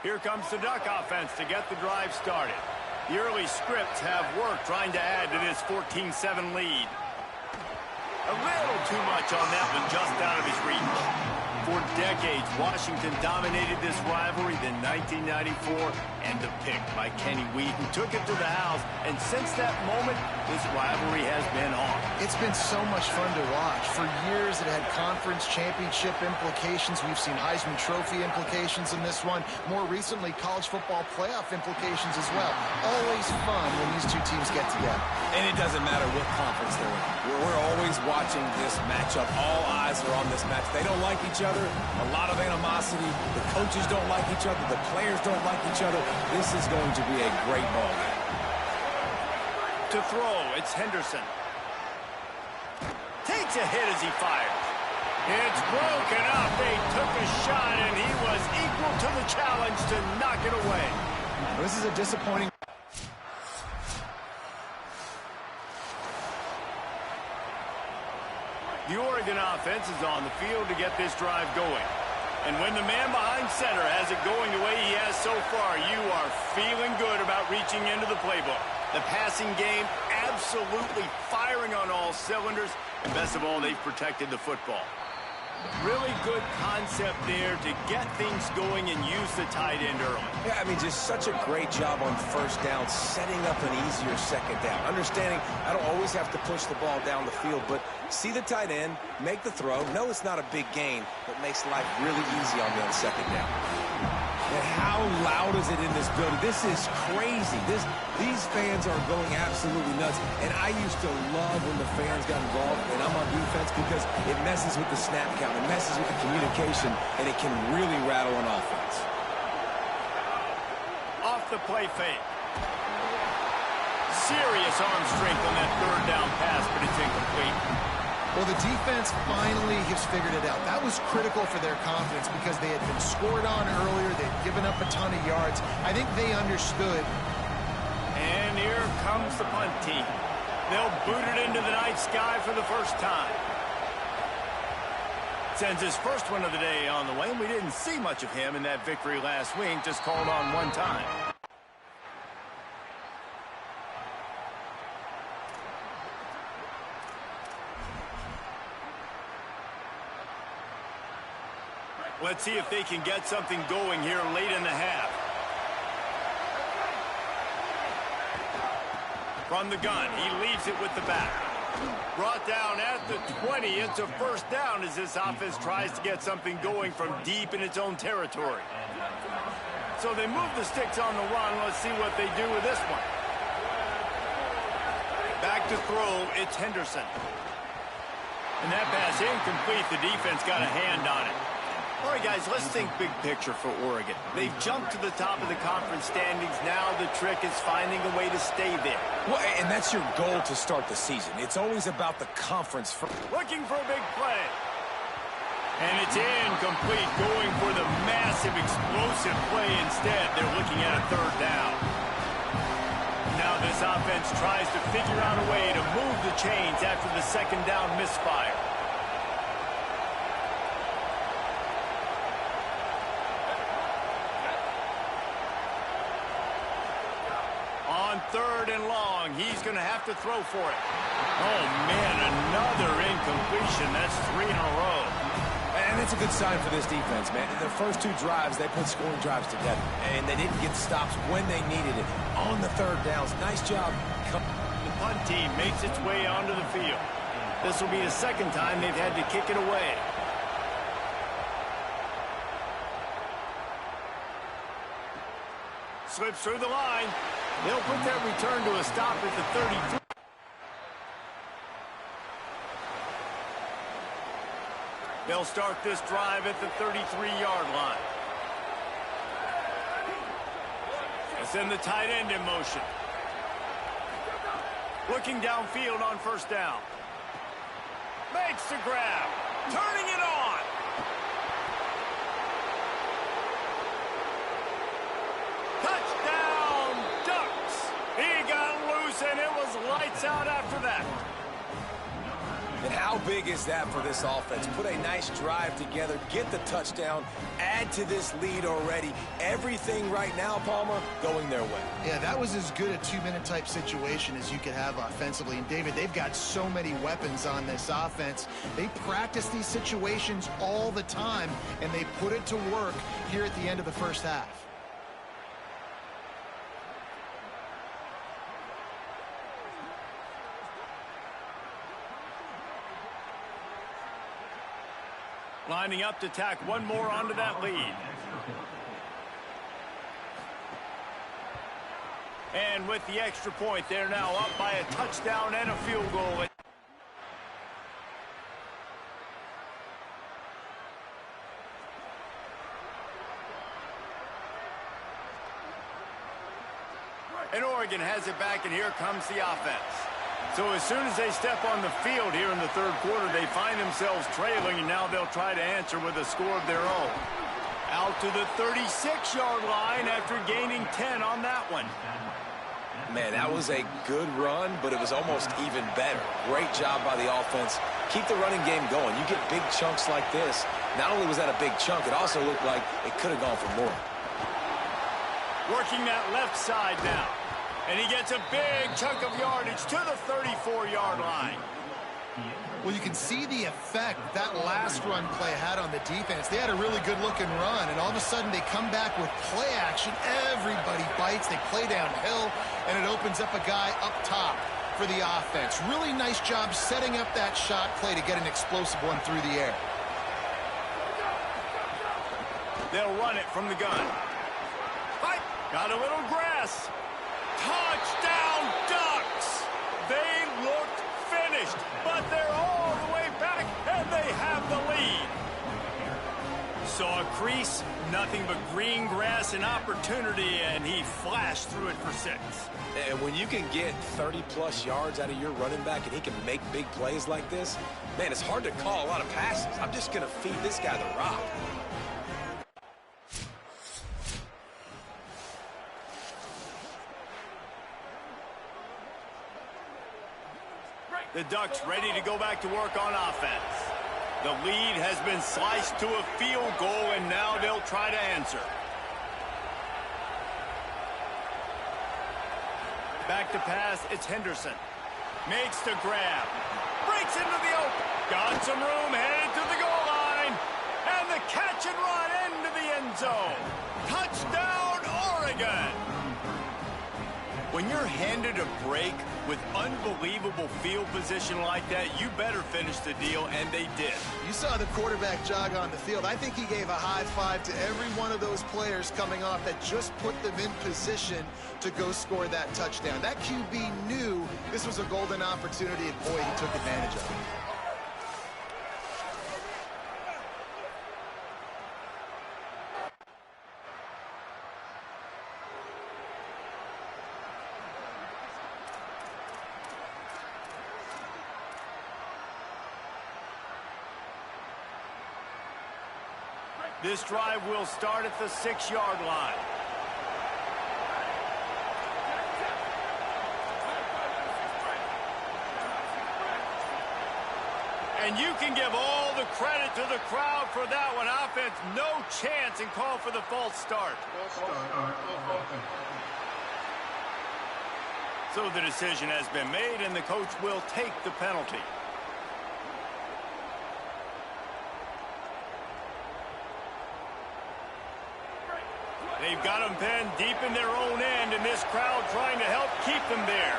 Here comes the Duck offense to get the drive started. The early scripts have worked trying to add to this 14-7 lead. A little too much on that one, just out of his reach. For decades, Washington dominated this rivalry. Then 1994, and the pick by Kenny Wheaton took it to the house. And since that moment, this rivalry has been on. It's been so much fun to watch. For years, it had conference championship implications. We've seen Heisman Trophy implications in this one. More recently, college football playoff implications as well. Always fun when these two teams get together. And it doesn't matter what conference they're in. We're always watching this matchup. All eyes are on this match. They don't like each other. A lot of animosity. The coaches don't like each other. The players don't like each other. This is going to be a great ball game. To throw, it's Henderson. Takes a hit as he fires. It's broken up. They took a shot, and he was equal to the challenge to knock it away. This is a disappointing... The Oregon offense is on the field to get this drive going. And when the man behind center has it going the way he has so far, you are feeling good about reaching into the playbook. The passing game absolutely firing on all cylinders. And best of all, they've protected the football. Really good concept there to get things going and use the tight end early. Yeah, I mean, just such a great job on first down, setting up an easier second down. Understanding I don't always have to push the ball down the field, but see the tight end, make the throw. No, it's not a big gain, but makes life really easy on me on second down. And how loud is it in this building? This is crazy. These fans are going absolutely nuts. And I used to love when the fans got involved, and I'm on defense, because it messes with the snap count. It messes with the communication, and it can really rattle an offense. Off the play fake. Serious arm strength on that third down pass, but it's incomplete. Well, the defense finally has figured it out. That was critical for their confidence because they had been scored on earlier. They'd given up a ton of yards. I think they understood. And here comes the punt team. They'll boot it into the night sky for the first time. Sends his first one of the day on the way, and we didn't see much of him in that victory last week, just called on one time. Let's see if they can get something going here late in the half. From the gun, he leaves it with the back. Brought down at the 20. It's a first down as this offense tries to get something going from deep in its own territory. So they move the sticks on the run. Let's see what they do with this one. Back to throw, it's Henderson. And that pass incomplete. The defense got a hand on it. All right, guys, let's think big picture for Oregon. They've jumped to the top of the conference standings. Now the trick is finding a way to stay there. Well, and that's your goal to start the season. It's always about the conference. Looking for a big play. And it's incomplete, going for the massive, explosive play instead. They're looking at a third down. Now this offense tries to figure out a way to move the chains after the second down misfire. On third and long, he's going to have to throw for it. Oh, man, another incompletion. That's 3 in a row. And it's a good sign for this defense, man. In their first 2 drives, they put scoring drives together. And they didn't get stops when they needed it. On the third downs, nice job. The punt team makes its way onto the field. This will be the second time they've had to kick it away. Slips through the line. They'll put that return to a stop at the 33. They'll start this drive at the 33-yard line. They send the tight end in motion. Looking downfield on first down. Makes the grab. Turning it on. Touchdown, Ducks. He got loose, and it was lights out after that. And how big is that for this offense? Put a nice drive together, get the touchdown, add to this lead already. Everything right now, Palmer, going their way. Yeah, that was as good a 2-minute type situation as you could have offensively. And, David, they've got so many weapons on this offense. They practice these situations all the time, and they put it to work here at the end of the first half. Lining up to tack one more onto that lead. And with the extra point, they're now up by a touchdown and a field goal. And Oregon has it back, and here comes the offense. So as soon as they step on the field here in the third quarter, they find themselves trailing, and now they'll try to answer with a score of their own. Out to the 36-yard line after gaining 10 on that one. Man, that was a good run, but it was almost even better. Great job by the offense. Keep the running game going. You get big chunks like this. Not only was that a big chunk, it also looked like it could have gone for more. Working that left side now. And he gets a big chunk of yardage to the 34-yard line. Well, you can see the effect that last run play had on the defense. They had a really good-looking run, and all of a sudden they come back with play action. Everybody bites. They play downhill, and it opens up a guy up top for the offense. Really nice job setting up that shot play to get an explosive one through the air. They'll run it from the gun. Got a little grass. Touchdown, Ducks! They looked finished, but they're all the way back, and they have the lead. Saw a crease, nothing but green grass and opportunity, and he flashed through it for 6. And when you can get 30-plus yards out of your running back and he can make big plays like this, man, it's hard to call a lot of passes. I'm just going to feed this guy the rock. The Ducks ready to go back to work on offense. The lead has been sliced to a field goal, and now they'll try to answer. Back to pass, it's Henderson. Makes the grab. Breaks into the open. Got some room, headed to the goal line. And the catch and run into the end zone. Touchdown, Oregon! When you're handed a break with unbelievable field position like that, you better finish the deal, and they did. You saw the quarterback jog on the field. I think he gave a high five to every one of those players coming off that just put them in position to go score that touchdown. That QB knew this was a golden opportunity, and boy, he took advantage of it. This drive will start at the 6-yard line. And you can give all the credit to the crowd for that one. Offense, no chance, and call for the false start. So the decision has been made, and the coach will take the penalty. They've got them pinned deep in their own end, and this crowd trying to help keep them there.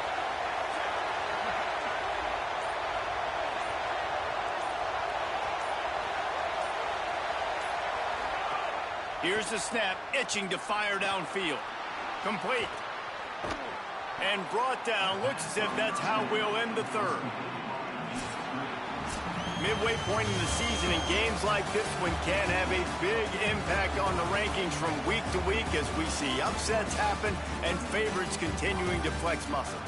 Here's the snap, itching to fire downfield. Complete. And brought down. Looks as if that's how we'll end the third. Midway point in the season, and games like this one can have a big impact on the rankings from week to week as we see upsets happen and favorites continuing to flex muscle.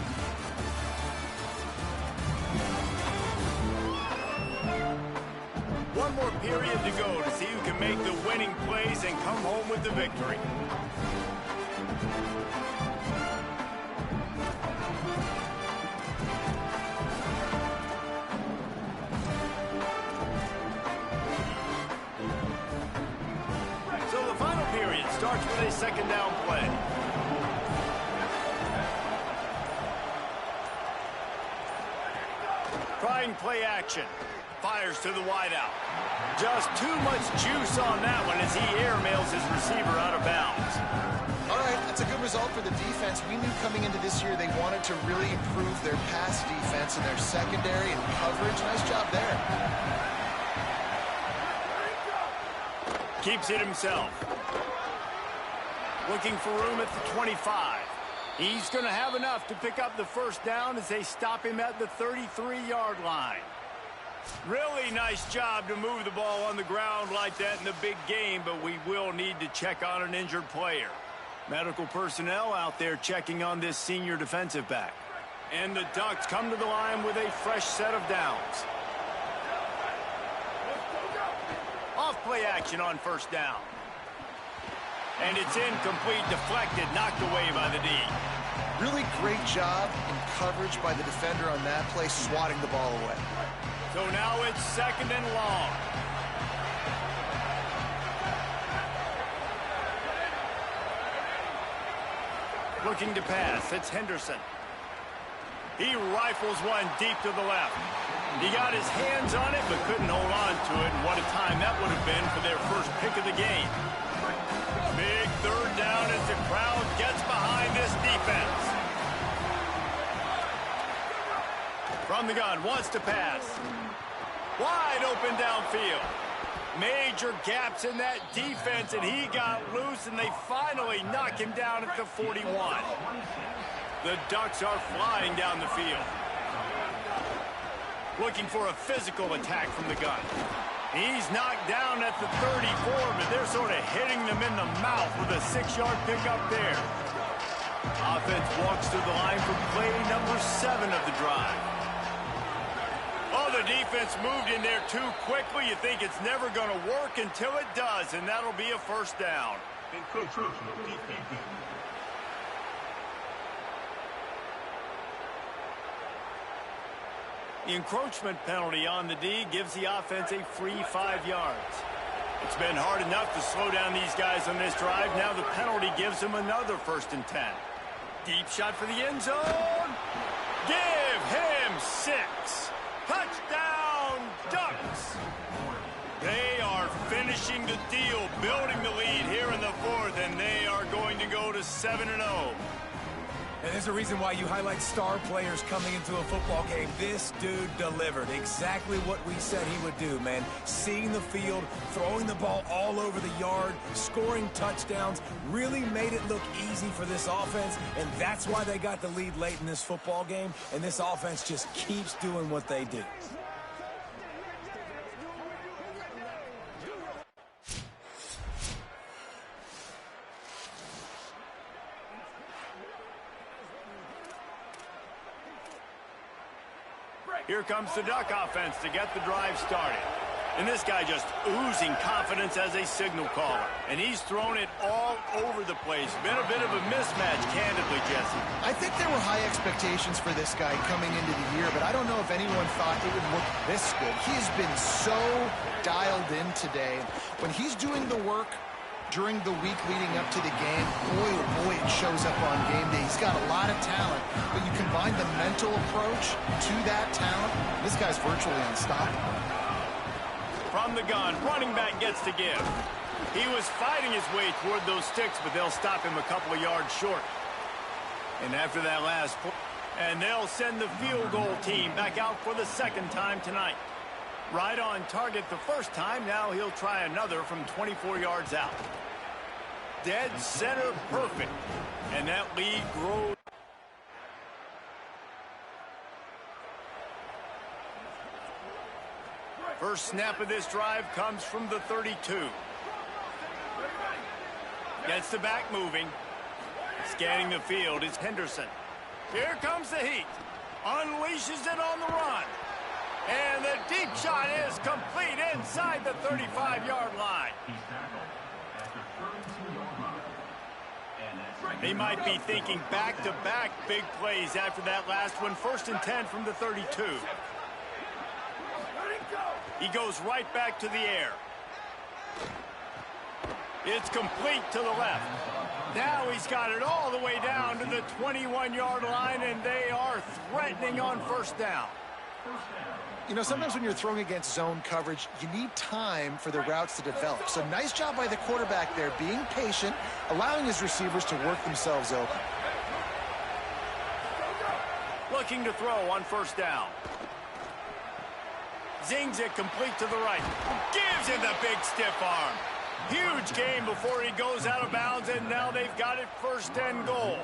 One more period to go to see who can make the winning plays and come home with the victory. Starts with a second down play. Trying play action. Fires to the wideout. Just too much juice on that one as he airmails his receiver out of bounds. All right, that's a good result for the defense. We knew coming into this year they wanted to really improve their pass defense and their secondary and coverage. Nice job there. Keeps it himself. Looking for room at the 25. He's going to have enough to pick up the first down as they stop him at the 33-yard line. Really nice job to move the ball on the ground like that in the big game, but we will need to check on an injured player. Medical personnel out there checking on this senior defensive back. And the Ducks come to the line with a fresh set of downs. Off play action on first down. And it's incomplete, deflected, knocked away by the D. Really great job in coverage by the defender on that play, swatting the ball away. So now it's second and long. Looking to pass, it's Henderson. He rifles one deep to the left. He got his hands on it, but couldn't hold on to it. And what a time that would have been for their first pick of the game. Big third down as the crowd gets behind this defense. From the gun, wants to pass. Wide open downfield. Major gaps in that defense, and he got loose, and they finally knock him down at the 41. The Ducks are flying down the field. Looking for a physical attack from the gun. He's knocked down at the 34, but they're sort of hitting them in the mouth with a 6-yard pickup there. Offense walks to the line for play number 7 of the drive. Oh, the defense moved in there too quickly. You think it's never going to work until it does, and that'll be a first down. The encroachment penalty on the D gives the offense a free 5 yards. It's been hard enough to slow down these guys on this drive. Now the penalty gives them another 1st and 10. Deep shot for the end zone. Give him 6. Touchdown, Ducks. They are finishing the deal, building the lead here in the 4th, and they are going to go to 7-0. And there's a reason why you highlight star players coming into a football game. This dude delivered exactly what we said he would do, man. Seeing the field, throwing the ball all over the yard, scoring touchdowns, really made it look easy for this offense, and that's why they got the lead late in this football game, and this offense just keeps doing what they do. Here comes the Duck offense to get the drive started. And this guy just oozing confidence as a signal caller. And he's thrown it all over the place. Been a bit of a mismatch, candidly, Jesse. I think there were high expectations for this guy coming into the year, but I don't know if anyone thought it would look this good. He has been so dialed in today. When he's doing the work during the week leading up to the game, boy, oh boy, it shows up on game day. He's got a lot of talent, but you combine the mental approach to that talent, this guy's virtually unstoppable. From the gun, running back gets to give. He was fighting his way toward those sticks, but they'll stop him a couple of yards short. And after that last play, and they'll send the field goal team back out for the second time tonight. Right on target the first time, now he'll try another from 24 yards out. Dead center perfect. And that lead grows. First snap of this drive comes from the 32. Gets the back moving. Scanning the field is Henderson. Here comes the heat. Unleashes it on the run. And the deep shot is complete inside the 35-yard line. They might be thinking back-to-back big plays after that last one. 1st and 10 from the 32. He goes right back to the air. It's complete to the left. Now he's got it all the way down to the 21-yard line, and they are threatening on first down. You know, sometimes when you're throwing against zone coverage, you need time for the routes to develop. So nice job by the quarterback there, being patient, allowing his receivers to work themselves open. Looking to throw on first down. Zings it complete to the right. Gives him the big stiff arm. Huge gain before he goes out of bounds, and now they've got it 1st and goal.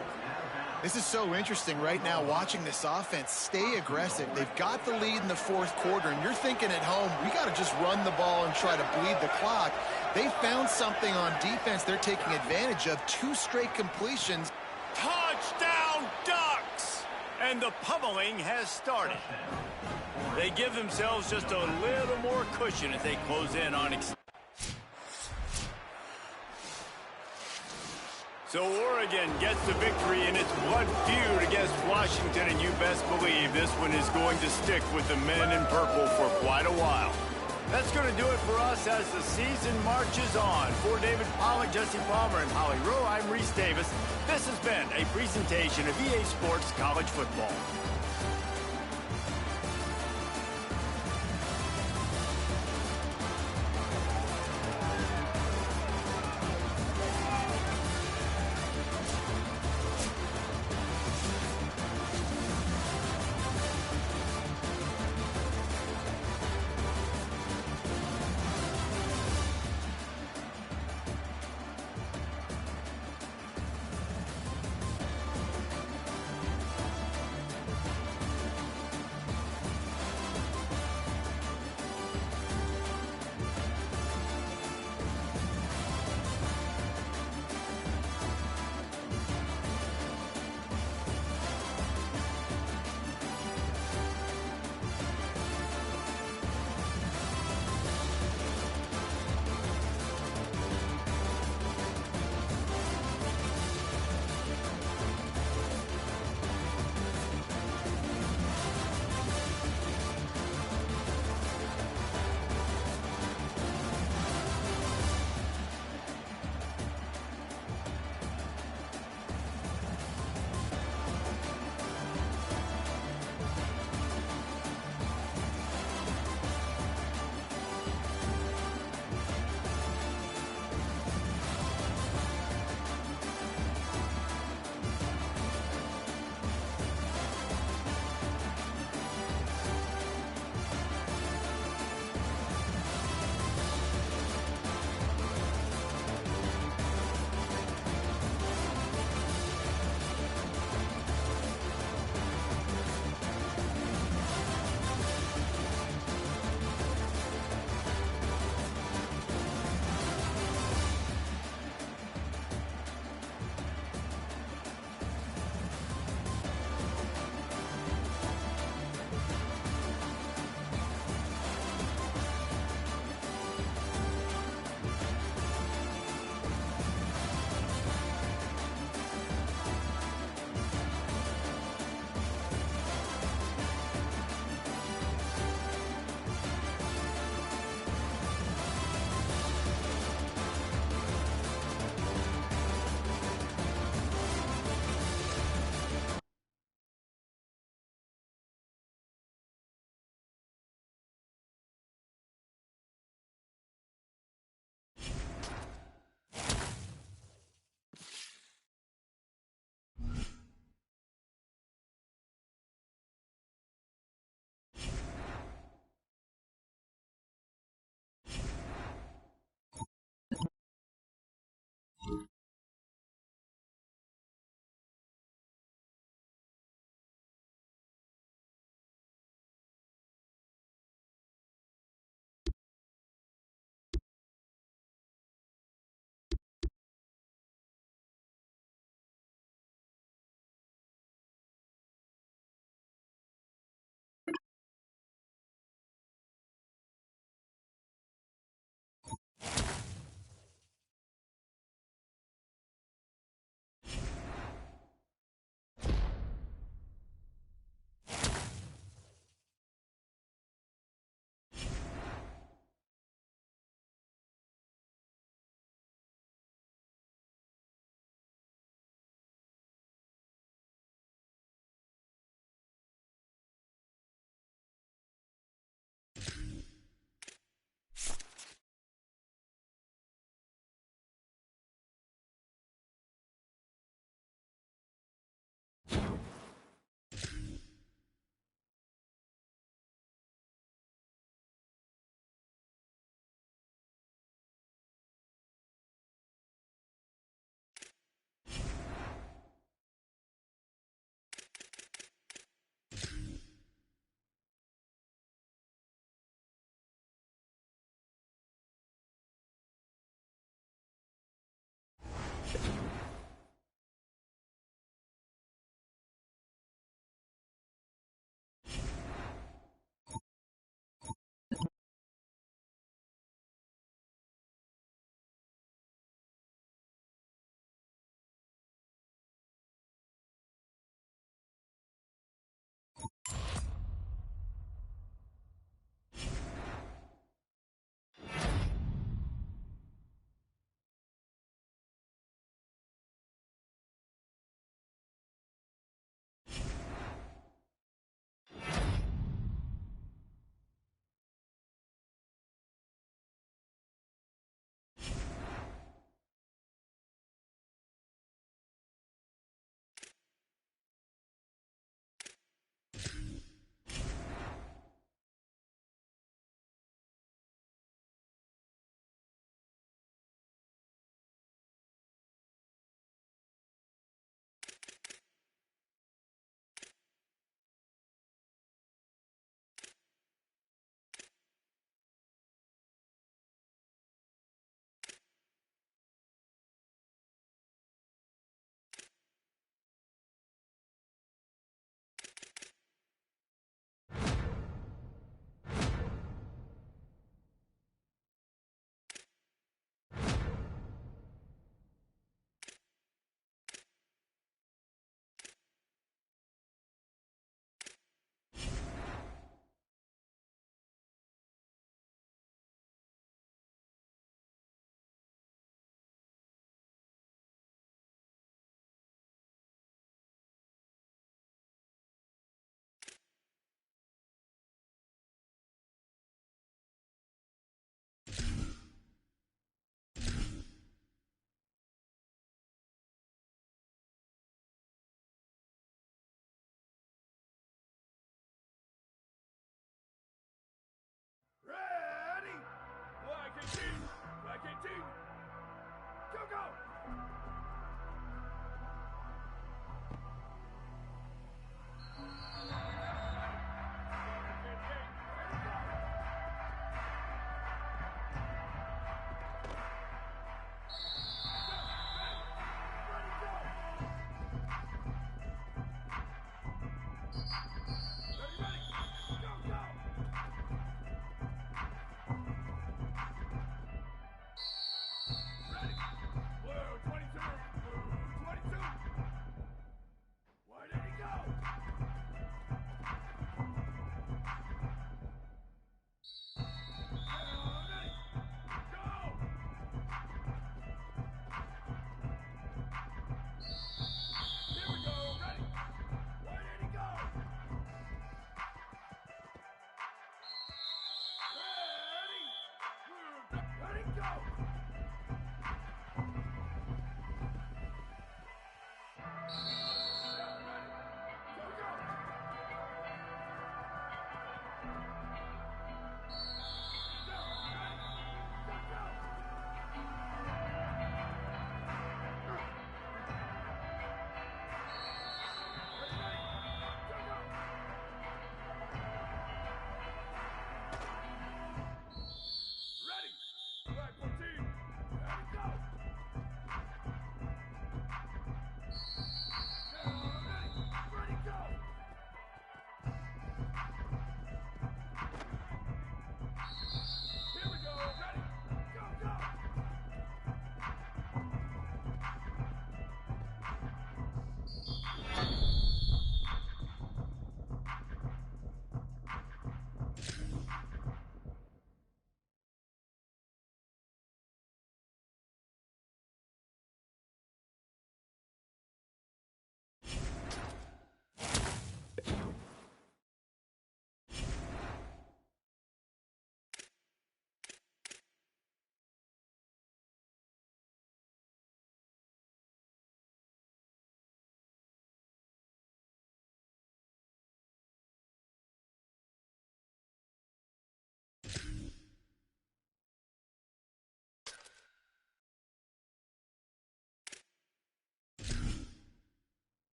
This is so interesting right now, watching this offense stay aggressive. They've got the lead in the 4th quarter, and you're thinking at home, we got to just run the ball and try to bleed the clock. They found something on defense they're taking advantage of. 2 straight completions. Touchdown, Ducks! And the pummeling has started. They give themselves just a little more cushion as they close in on So Oregon gets the victory in its blood feud against Washington, and you best believe this one is going to stick with the men in purple for quite a while. That's going to do it for us as the season marches on. For David Pollack, Jesse Palmer, and Holly Rowe, I'm Reese Davis. This has been a presentation of EA Sports College Football.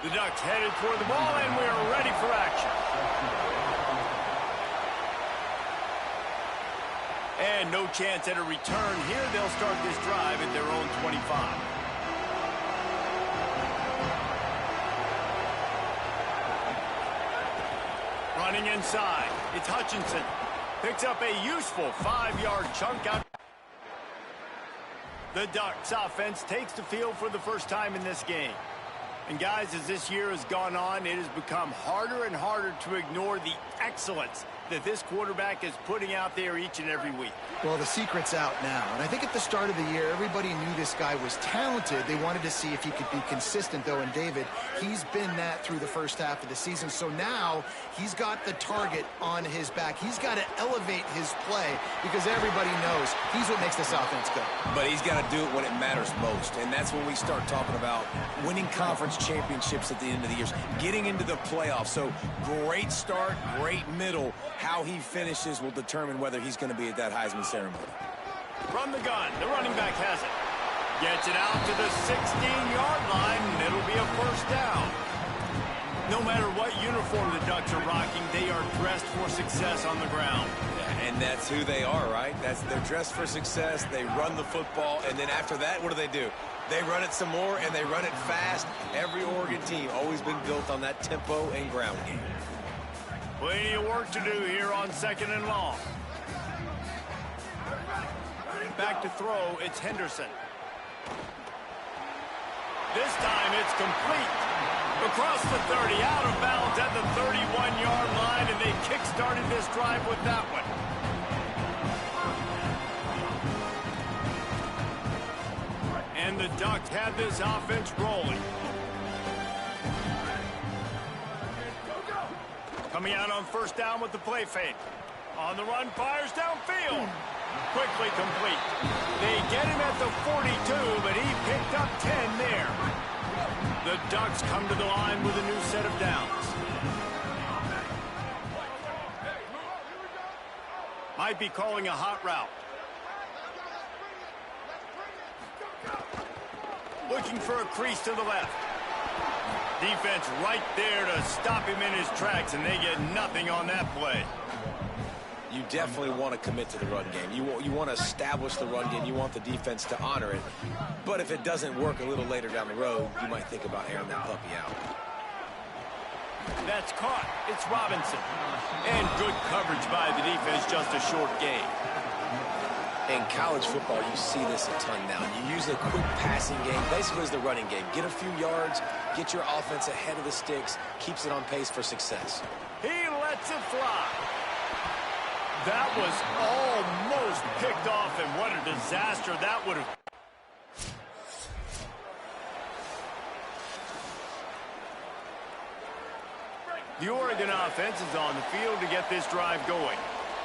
The Ducks headed toward the ball, and we are ready for action. And no chance at a return here. They'll start this drive at their own 25. Running inside, it's Hutchinson. Picks up a useful 5-yard chunk out. The Ducks offense takes the field for the first time in this game. And guys, as this year has gone on, it has become harder and harder to ignore the excellence that this quarterback is putting out there each and every week. Well, the secret's out now. And I think at the start of the year, everybody knew this guy was talented. They wanted to see if he could be consistent, though. And David, he's been that through the first half of the season. So now he's got the target on his back. He's got to elevate his play because everybody knows he's what makes this offense go. But he's got to do it when it matters most. And that's when we start talking about winning conference championships at the end of the year, getting into the playoffs. So great start, great middle. How he finishes will determine whether he's going to be at that Heisman ceremony. From the gun, the running back has it. Gets it out to the 16-yard line, and it'll be a first down. No matter what uniform the Ducks are rocking, they are dressed for success on the ground. Yeah, and that's who they are, right? They're dressed for success. They run the football, and then after that, what do? They run it some more, and they run it fast. Every Oregon team always been built on that tempo and ground game. Plenty of work to do here on 2nd and long. Back to throw, it's Henderson. This time it's complete. Across the 30, out of bounds at the 31-yard line, and they kick-started this drive with that one. And the Ducks had this offense rolling. Coming out on first down with the play fake. On the run, fires downfield. Quickly complete. They get him at the 42, but he picked up 10 there. The Ducks come to the line with a new set of downs. Might be calling a hot route. Looking for a crease to the left. Defense right there to stop him in his tracks, and they get nothing on that play. You definitely want to commit to the run game. You want to establish the run game. You want the defense to honor it. But if it doesn't work a little later down the road, you might think about airing that puppy out. That's caught. It's Robinson. And good coverage by the defense, just a short gain. In college football, you see this a ton now. You use a quick passing game, basically as the running game. Get a few yards, get your offense ahead of the sticks, keeps it on pace for success. He lets it fly. That was almost picked off, and what a disaster that would have. The Oregon offense is on the field to get this drive going.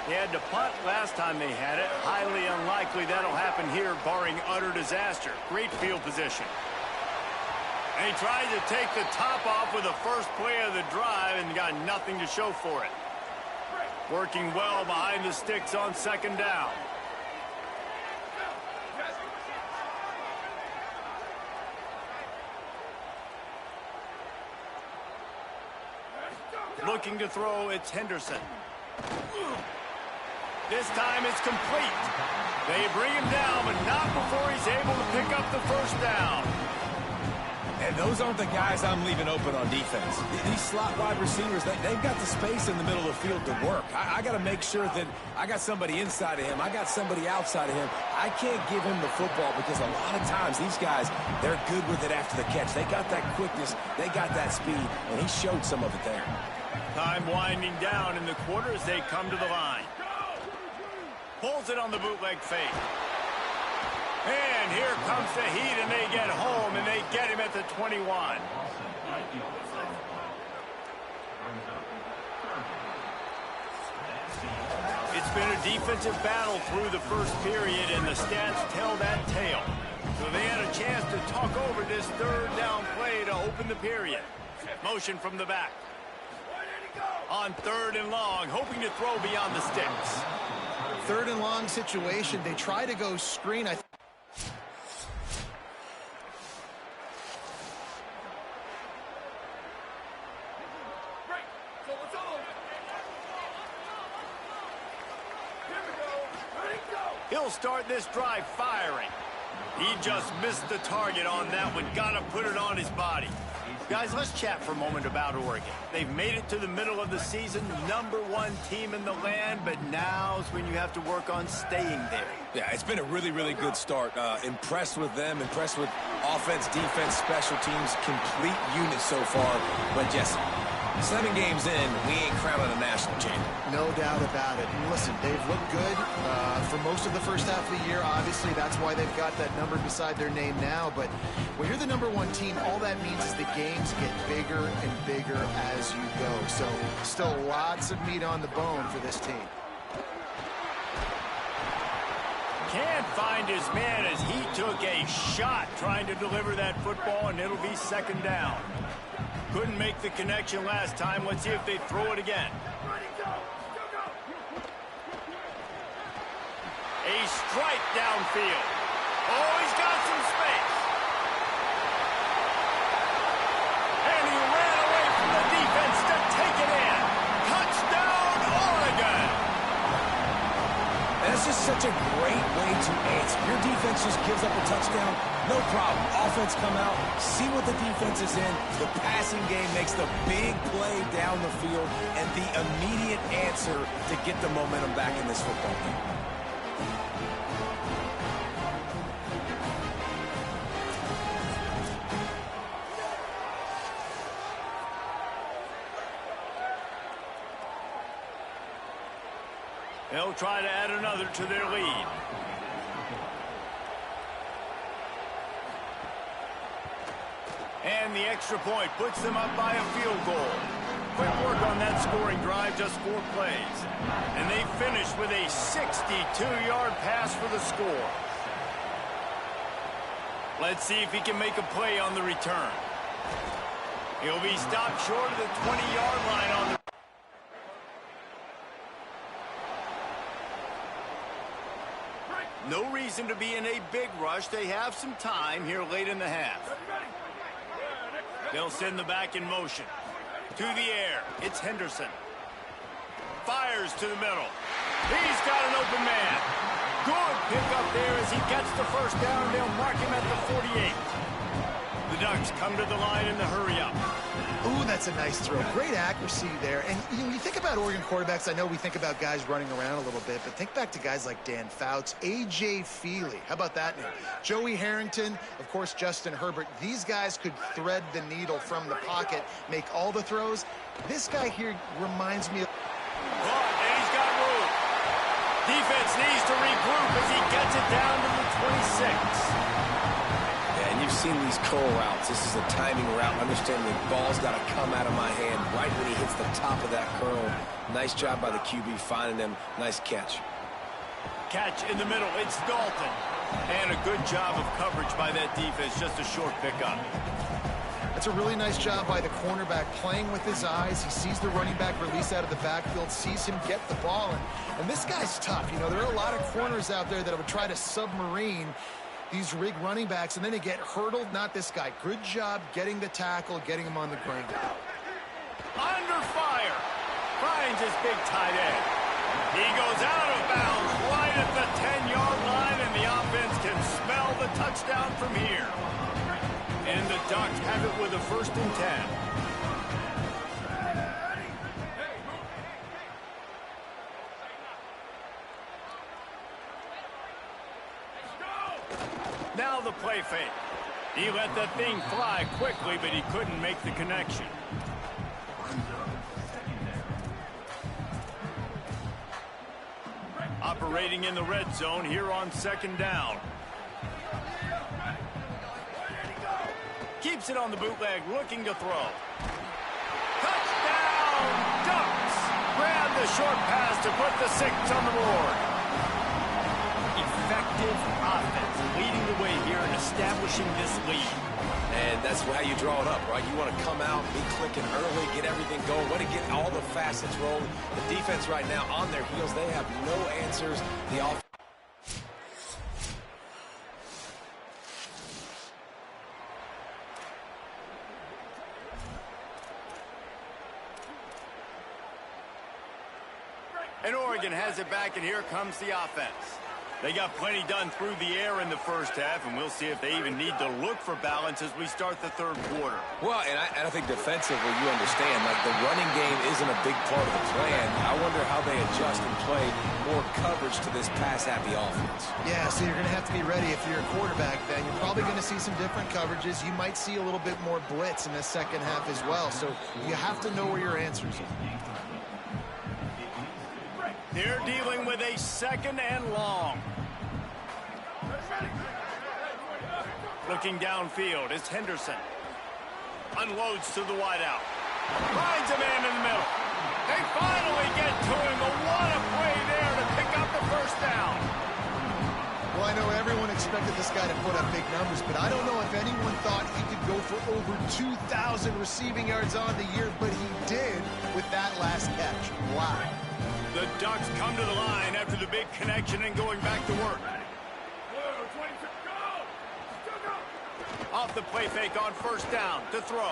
They had to punt last time they had it. Highly unlikely that'll happen here, barring utter disaster. Great field position. And he tried to take the top off with the first play of the drive and got nothing to show for it. Working well behind the sticks on 2nd down. Looking to throw, it's Henderson. This time it's complete. They bring him down, but not before he's able to pick up the first down. And those aren't the guys I'm leaving open on defense. These slot wide receivers, they've got the space in the middle of the field to work. I got to make sure that I got somebody inside of him. I got somebody outside of him. I can't give him the football because a lot of times these guys, they're good with it after the catch. They got that quickness. They got that speed, and he showed some of it there. Time winding down in the quarter as they come to the line. Pulls it on the bootleg fake. And here comes the heat, and they get home, and they get him at the 21. It's been a defensive battle through the first period, and the stats tell that tale. So they had a chance to talk over this 3rd down play to open the period. Motion from the back. On 3rd and long, hoping to throw beyond the sticks. 3rd and long situation. They try to go screen. He'll start this drive firing. He just missed the target on that one. Got to put it on his body. Guys, let's chat for a moment about Oregon. They've made it to the middle of the season, #1 team in the land, but now's when you have to work on staying there. Yeah, it's been a really, really good start. Impressed with them, impressed with offense, defense, special teams, complete unit so far. But yes, 7 games in, we ain't crowning a national champion. No doubt about it. And listen, they've looked good for most of the first half of the year. Obviously, that's why they've got that number beside their name now. But when you're the #1 team, all that means is the games get bigger and bigger as you go. So still lots of meat on the bone for this team. Can't find his man as he took a shot trying to deliver that football, and it'll be 2nd down. Couldn't make the connection last time. Let's see if they throw it again. A strike downfield. Oh, he's got some space. And he ran away from the defense to take it in. Touchdown, Oregon. That's just such a great way to answer. Your defense just gives up a touchdown, no problem. Offense come out, see what the defense is in. The passing game makes the big play down the field and the immediate answer to get the momentum back in this football game. They'll try to add another to their lead. And the extra point puts them up by a field goal. Quick work on that scoring drive, just 4 plays. And they finish with a 62-yard pass for the score. Let's see if he can make a play on the return. He'll be stopped short of the 20-yard line on the... No reason to be in a big rush. They have some time here late in the half. They'll send the back in motion. To the air. It's Henderson. Fires to the middle. He's got an open man. Good pickup there as he gets the first down. They'll mark him at the 48. The Ducks come to the line in the hurry-up. Ooh, that's a nice throw. Great accuracy there. And you think about Oregon quarterbacks, I know we think about guys running around a little bit, but think back to guys like Dan Fouts, A.J. Feely. How about that name? Joey Harrington, of course, Justin Herbert. These guys could thread the needle from the pocket, make all the throws. This guy here reminds me of... And he's got room. Defense needs to regroup as he gets it down to the 26. And you've seen these curl routes. This is a timing route. Understanding the ball's got to come out of my hand right when he hits the top of that curl. Nice job by the QB finding him. Nice catch. Catch in the middle. It's Dalton. And a good job of coverage by that defense. Just a short pickup. That's a really nice job by the cornerback, playing with his eyes. He sees the running back release out of the backfield, sees him get the ball. And this guy's tough. You know, there are a lot of corners out there that would try to submarine these rig running backs, and then they get hurdled. Not this guy. Good job getting the tackle, getting him on the ground. Under fire. Finds his big tight end. He goes out of bounds right at the 10-yard line, and the offense can smell the touchdown from here. And the Ducks have it with a 1st and 10. Now the play fake. He let that thing fly quickly, but he couldn't make the connection. Operating in the red zone here on 2nd down. Keeps it on the bootleg, looking to throw. Touchdown, Ducks! Grab the short pass to put the 6 on the board. Effective offense, leading the way here and establishing this lead. And that's how you draw it up, right? You want to come out, be clicking early, get everything going, want to get all the facets rolling. The defense right now on their heels, they have no answers. The offense. And Oregon has it back, and here comes the offense. They got plenty done through the air in the first half, and we'll see if they even need to look for balance as we start the 3rd quarter. Well, and I think defensively, you understand, like the running game isn't a big part of the plan. I wonder how they adjust and play more coverage to this pass-happy offense. Yeah, so you're going to have to be ready if you're a quarterback then. You're probably going to see some different coverages. You might see a little bit more blitz in the 2nd half as well, so you have to know where your answers are. They're dealing with a 2nd and long. Looking downfield, it's Henderson. Unloads to the wideout. Finds a man in the middle. They finally get to him, but what a play there to pick up the 1st down. Well, I know everyone expected this guy to put up big numbers, but I don't know if anyone thought he could go for over 2,000 receiving yards on the year, but he did with that last catch. Wow. The Ducks come to the line after the big connection and going back to work. Off the play fake on first down to throw.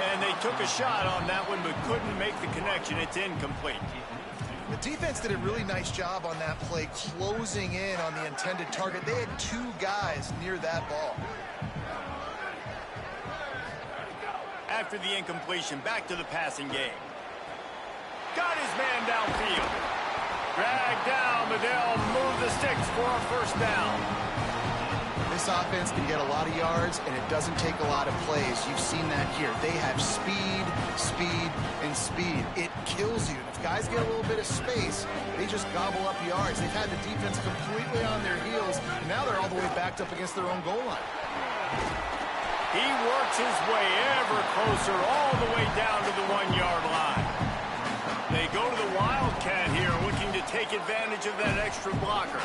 And they took a shot on that one, but couldn't make the connection. It's incomplete. The defense did a really nice job on that play, closing in on the intended target. They had 2 guys near that ball. After the incompletion, back to the passing game. Got his man downfield. Dragged down, but they'll move the sticks for a first down. This offense can get a lot of yards, and it doesn't take a lot of plays. You've seen that here. They have speed, speed, and speed. It kills you. If guys get a little bit of space, they just gobble up yards. They've had the defense completely on their heels, and now they're all the way backed up against their own goal line. He works his way ever closer, all the way down to the 1-yard line. They go to the Wildcat here, looking to take advantage of that extra blocker.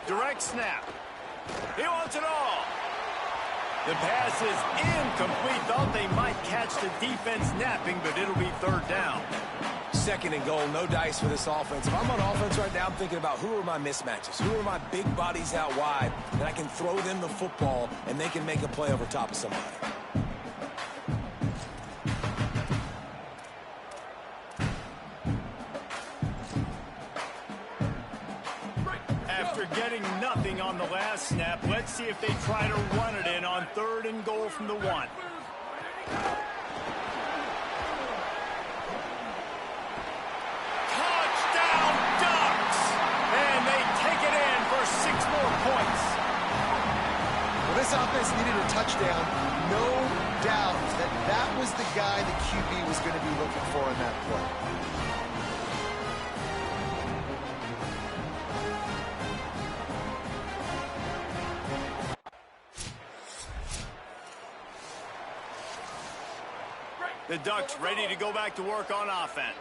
Direct snap. He wants it all. The pass is incomplete. Thought they might catch the defense napping, but it'll be third down. 2nd and goal, no dice for this offense. If I'm on offense right now, I'm thinking about who are my mismatches? Who are my big bodies out wide that I can throw them the football and they can make a play over top of somebody. After getting nothing on the last snap, let's see if they try to run it in on 3rd and goal from the 1. Touchdown Ducks! And they take it in for 6 more points. Well, this offense needed a touchdown. No doubt that that was the guy the QB was going to be looking for in that play. The Ducks ready to go back to work on offense.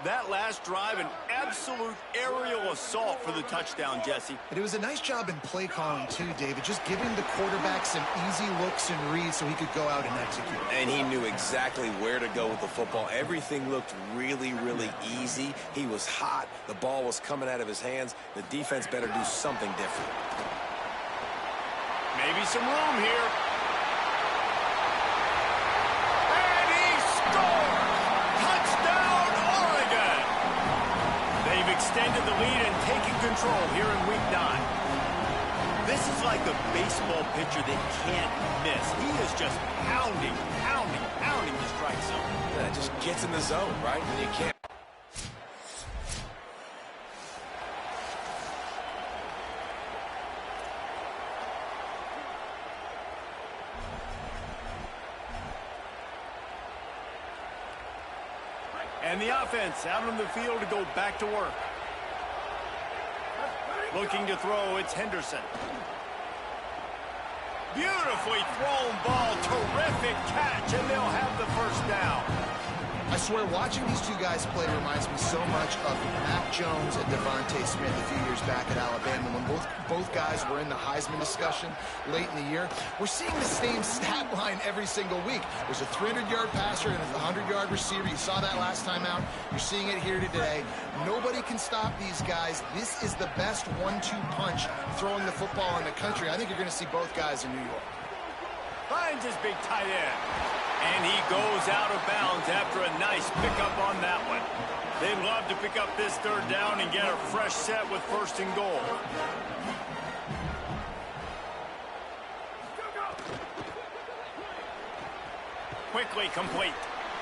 That last drive, an absolute aerial assault for the touchdown, Jesse. And it was a nice job in play calling, too, David, just giving the quarterback some easy looks and reads so he could go out and execute. And he knew exactly where to go with the football. Everything looked really, really easy. He was hot. The ball was coming out of his hands. The defense better do something different. Maybe some room here. And he scored! Touchdown, Oregon! They've extended the lead and taken control here in Week 9. This is like a baseball pitcher that can't miss. He is just pounding the strike zone. Yeah, it just gets in the zone, right? And you can't. And the offense out on the field to go back to work. Looking to throw, it's Henderson. Beautifully thrown ball, terrific catch, and they'll have the first down. I swear, watching these two guys play reminds me so much of Mac Jones and Devontae Smith a few years back at Alabama when both guys were in the Heisman discussion late in the year. We're seeing the same stat line every single week. There's a 300-yard passer and a 100-yard receiver. You saw that last time out. You're seeing it here today. Nobody can stop these guys. This is the best 1-2 punch throwing the football in the country. I think you're going to see both guys in New York. Finds his big tight end. And he goes out of bounds after a nice pickup on that one. They'd love to pick up this third down and get a fresh set with 1st and goal. Quickly complete.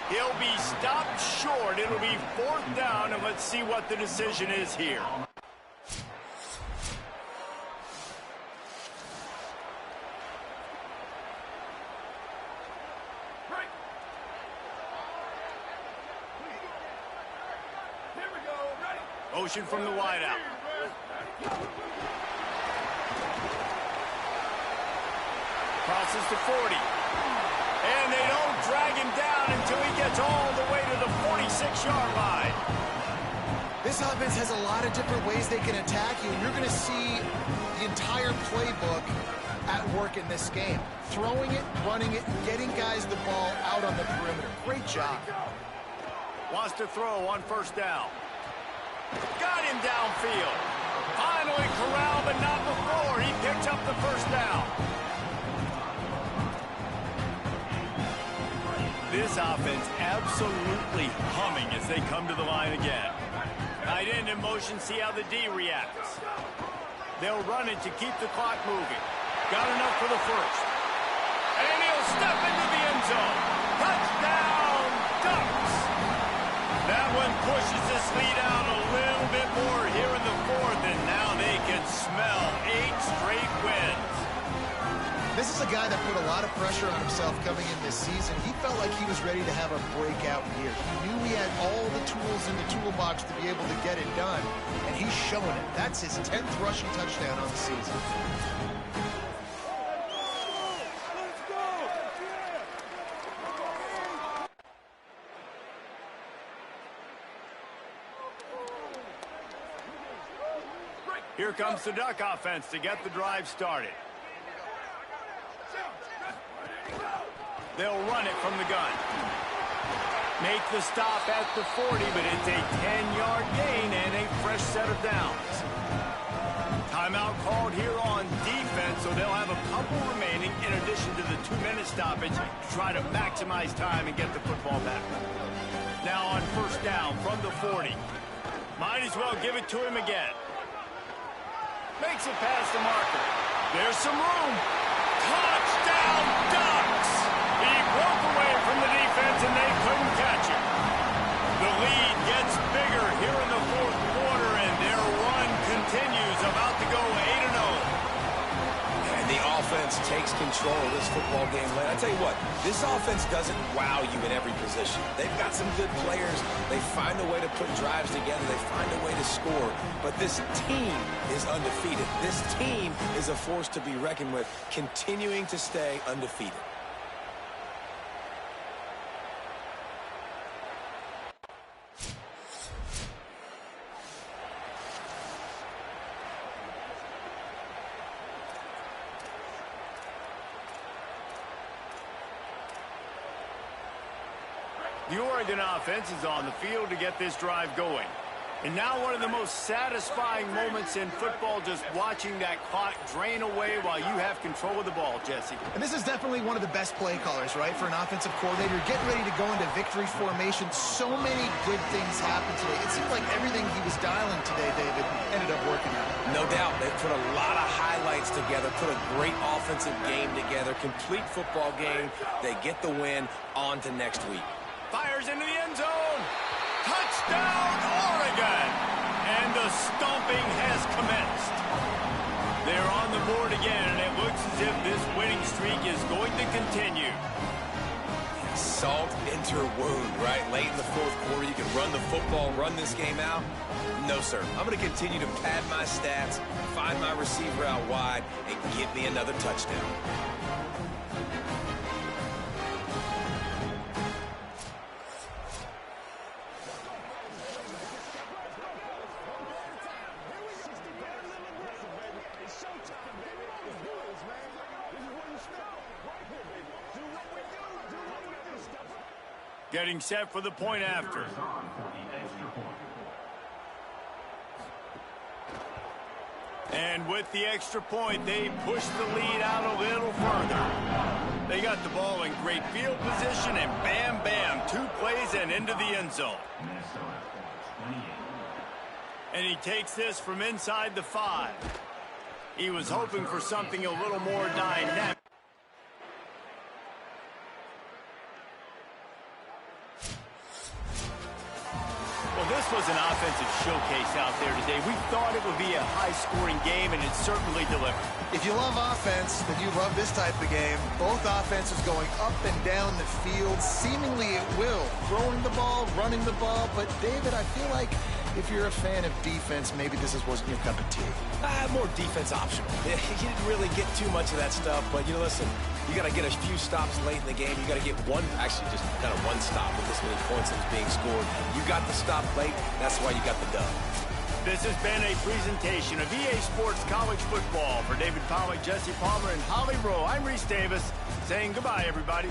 He'll be stopped short. It'll be 4th down, and let's see what the decision is here. Motion from the wideout. Crosses to 40. And they don't drag him down until he gets all the way to the 46-yard line. This offense has a lot of different ways they can attack you, and you're going to see the entire playbook at work in this game. Throwing it, running it, getting guys the ball out on the perimeter. Great job. Wants to throw on 1st down. Got him downfield. Finally corralled, but not before. He picks picks up the first down. This offense absolutely humming as they come to the line again. Tight end in motion, see how the D reacts. They'll run it to keep the clock moving. Got enough for the first. And he'll step into the end zone. Touchdown, Ducks! That one pushes this lead out a little bit more here in the fourth, and now they can smell 8 straight wins. This is a guy that put a lot of pressure on himself coming in this season. He felt like he was ready to have a breakout year. He knew he had all the tools in the toolbox to be able to get it done, and he's showing it. That's his 10th rushing touchdown on the season. Here comes the Duck offense to get the drive started. They'll run it from the gun. Make the stop at the 40, but it's a 10-yard gain and a fresh set of downs. Timeout called here on defense, so they'll have a couple remaining in addition to the 2-minute stoppage to try to maximize time and get the football back. Now on first down from the 40. Might as well give it to him again. Makes it past the marker. There's some room. Touchdown, Ducks! He broke away from the defense, and they couldn't catch him. The lead gets bigger here in the fourth quarter, and their run continues, about to go 8-0. And the offense takes control of this football game. I tell you what, this offense doesn't wow you in every position. They've got some good players. They find a way to put drives together. They find a way to score. But this team is undefeated. This team is a force to be reckoned with, continuing to stay undefeated. The Oregon offense is on the field to get this drive going. And now one of the most satisfying moments in football, just watching that clock drain away while you have control of the ball, Jesse. And this is definitely one of the best play callers, right, for an offensive coordinator. Getting ready to go into victory formation. So many good things happened today. It seemed like everything he was dialing today, David, ended up working out. No doubt. They put a lot of highlights together, put a great offensive game together, complete football game. They get the win. On to next week. Fires into the end zone. Touchdown, Oregon! And the stomping has commenced. They're on the board again, and it looks as if this winning streak is going to continue. Salt into her wound, right? Late in the fourth quarter, you can run the football, run this game out. No, sir. I'm going to continue to pad my stats, find my receiver out wide, and give me another touchdown. Getting set for the point after. And with the extra point, they push the lead out a little further. They got the ball in great field position, and bam, bam, 2 plays and into the end zone. And he takes this from inside the 5. He was hoping for something a little more dynamic. Well, this was an offensive showcase out there today. We thought it would be a high-scoring game, and it certainly delivered. If you love offense, then you love this type of game. Both offenses going up and down the field, seemingly at will. Throwing the ball, running the ball. But, David, I feel like if you're a fan of defense, maybe this wasn't your cup of tea. More defense optional. You didn't really get too much of that stuff, but, you know, listen, you got to get a few stops late in the game. You got to get actually just kind of one stop with this many points that's being scored. You got the stop late. That's why you got the dub. This has been a presentation of EA Sports College Football. For David Pollack, Jesse Palmer, and Holly Rowe, I'm Reese Davis, saying goodbye, everybody.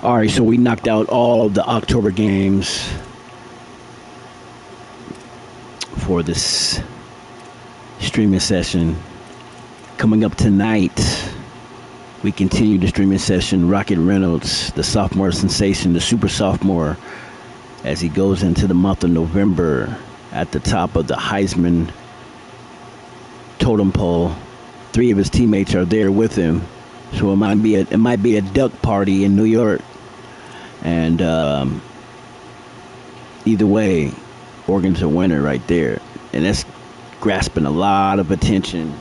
All right, so we knocked out all of the October games for this streaming session. Coming up tonight, we continue the streaming session. Rocket Reynolds, the sophomore sensation, the super sophomore, as he goes into the month of November at the top of the Heisman totem pole. 3 of his teammates are there with him, so it might be a duck party in New York. And either way, Oregon's a winner right there, and that's grasping a lot of attention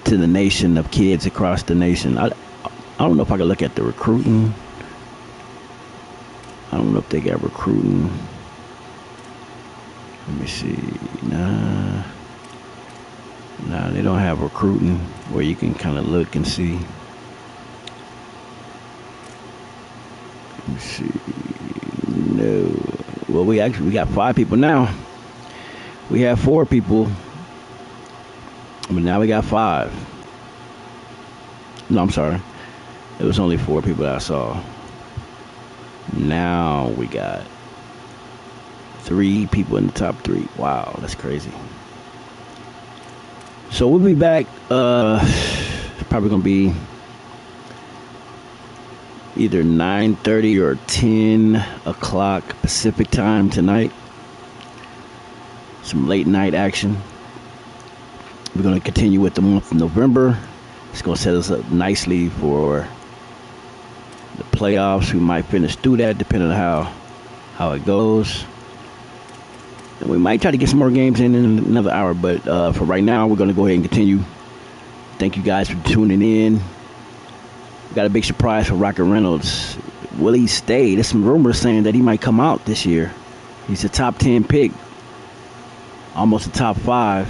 to the nation, of kids across the nation. I don't know if I can look at the recruiting. I don't know if they got recruiting. Let me see. Nah, they don't have recruiting where you can kind of look and see. Let me see. No. Well, we got 5 people now. We have 4 people, but now we got 5. No, I'm sorry. It was only 4 people that I saw. Now we got 3 people in the top 3. Wow, that's crazy. So we'll be back. It's probably gonna be either 9:30 or 10 o'clock Pacific time tonight. Some late night action. We're gonna continue with the month of November. It's gonna set us up nicely for the playoffs. We might finish through that depending on how it goes. And we might try to get some more games in another hour, but for right now, we're going to go ahead and continue. Thank you guys for tuning in. We got a big surprise for Rocket Reynolds. Will he stay? There's some rumors saying that he might come out this year. He's a top 10 pick, almost a top 5.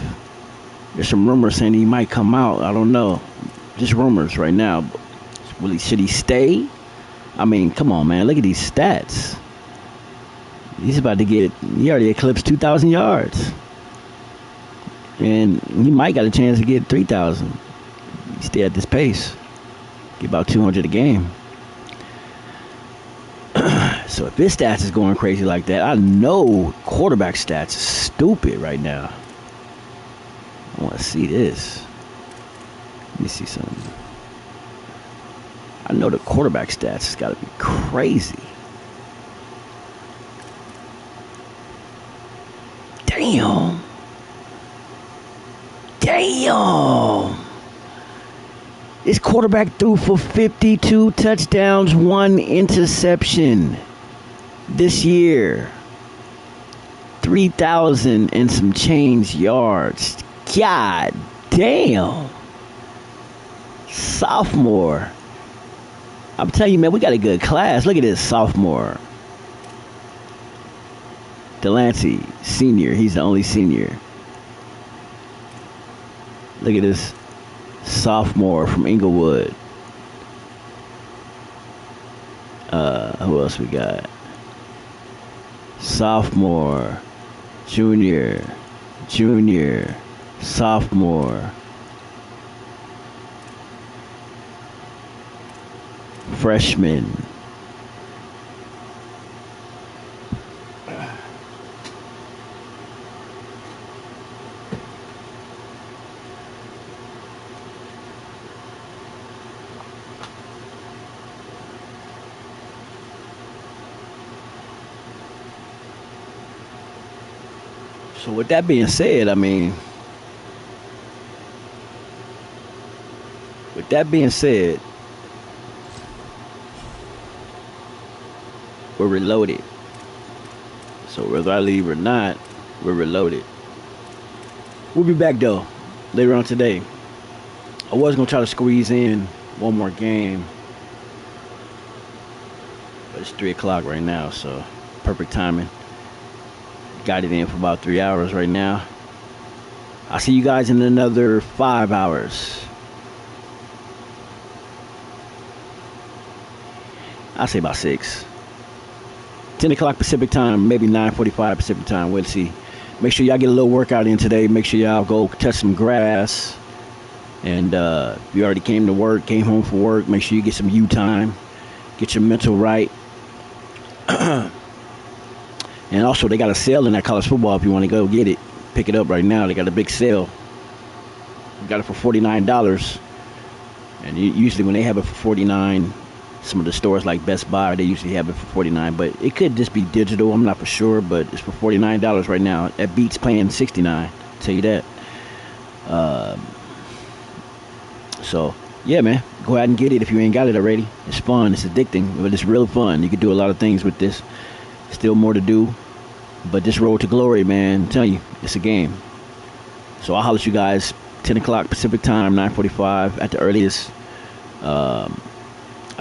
There's some rumors saying he might come out. I don't know. Just rumors right now. Should he stay? I mean, come on, man. Look at these stats. He already eclipsed 2,000 yards. And he might got a chance to get 3,000. He stay at this pace. Get about 200 a game. So if his stats is going crazy like that, I know quarterback stats is stupid right now. I want to see this. Let me see something. I know the quarterback stats has got to be crazy. Damn. This quarterback threw for 52 touchdowns, 1 interception this year. 3,000 and some change yards. God damn. Sophomore. I'm telling you, man, we got a good class. Look at this sophomore. Delancey, senior. He's the only senior. Look at this sophomore from Inglewood. Who else we got? Sophomore, junior, sophomore, freshman. So with that being said, we're reloaded. So whether I leave or not, we're reloaded. We'll be back though later on today. I was gonna try to squeeze in one more game, but it's 3 o'clock right now, so perfect timing. Got it in for about 3 hours right now. I'll see you guys in another 5 hours. I'll say about 6. 10 o'clock Pacific time, maybe 9:45 Pacific time. We'll see. Make sure y'all get a little workout in today. Make sure y'all go touch some grass. And if you already came home from work, make sure you get some U time. Get your mental right. And also, they got a sale in that college football if you want to go get it. Pick it up right now. They got a big sale. You got it for $49. And usually when they have it for $49, some of the stores like Best Buy, they usually have it for $49. But it could just be digital. I'm not for sure, but it's for $49 right now. That beats paying $69. I'll tell you that. So, yeah, man. Go ahead and get it if you ain't got it already. It's fun. It's addicting. But it's real fun. You can do a lot of things with this. Still more to do. But this road to glory, man, I'm telling you, it's a game. So I'll holler at you guys 10 o'clock Pacific time, 9:45 at the earliest. I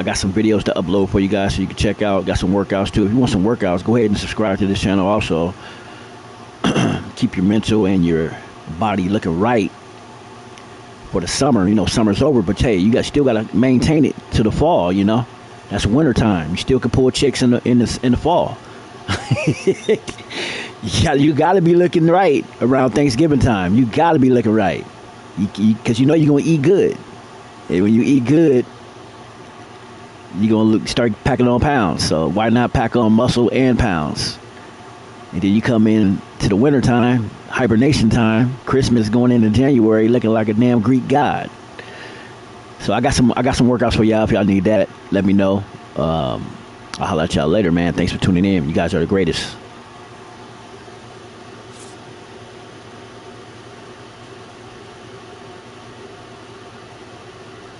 got some videos to upload for you guys so you can check out. Got some workouts too. If you want some workouts, go ahead and subscribe to this channel also. Keep your mental and your body looking right for the summer. You know, summer's over, but hey, you still got to maintain it to the fall, you know. That's winter time. You still can pull chicks in the fall. You got to be looking right around Thanksgiving time. You got to be looking right. Because you know you're going to eat good. And when you eat good, you're going to start packing on pounds. So why not pack on muscle and pounds? And then you come in to the winter time, hibernation time, Christmas going into January looking like a damn Greek god. So I got some workouts for y'all. If y'all need that, let me know. I'll holler at y'all later, man. Thanks for tuning in. You guys are the greatest.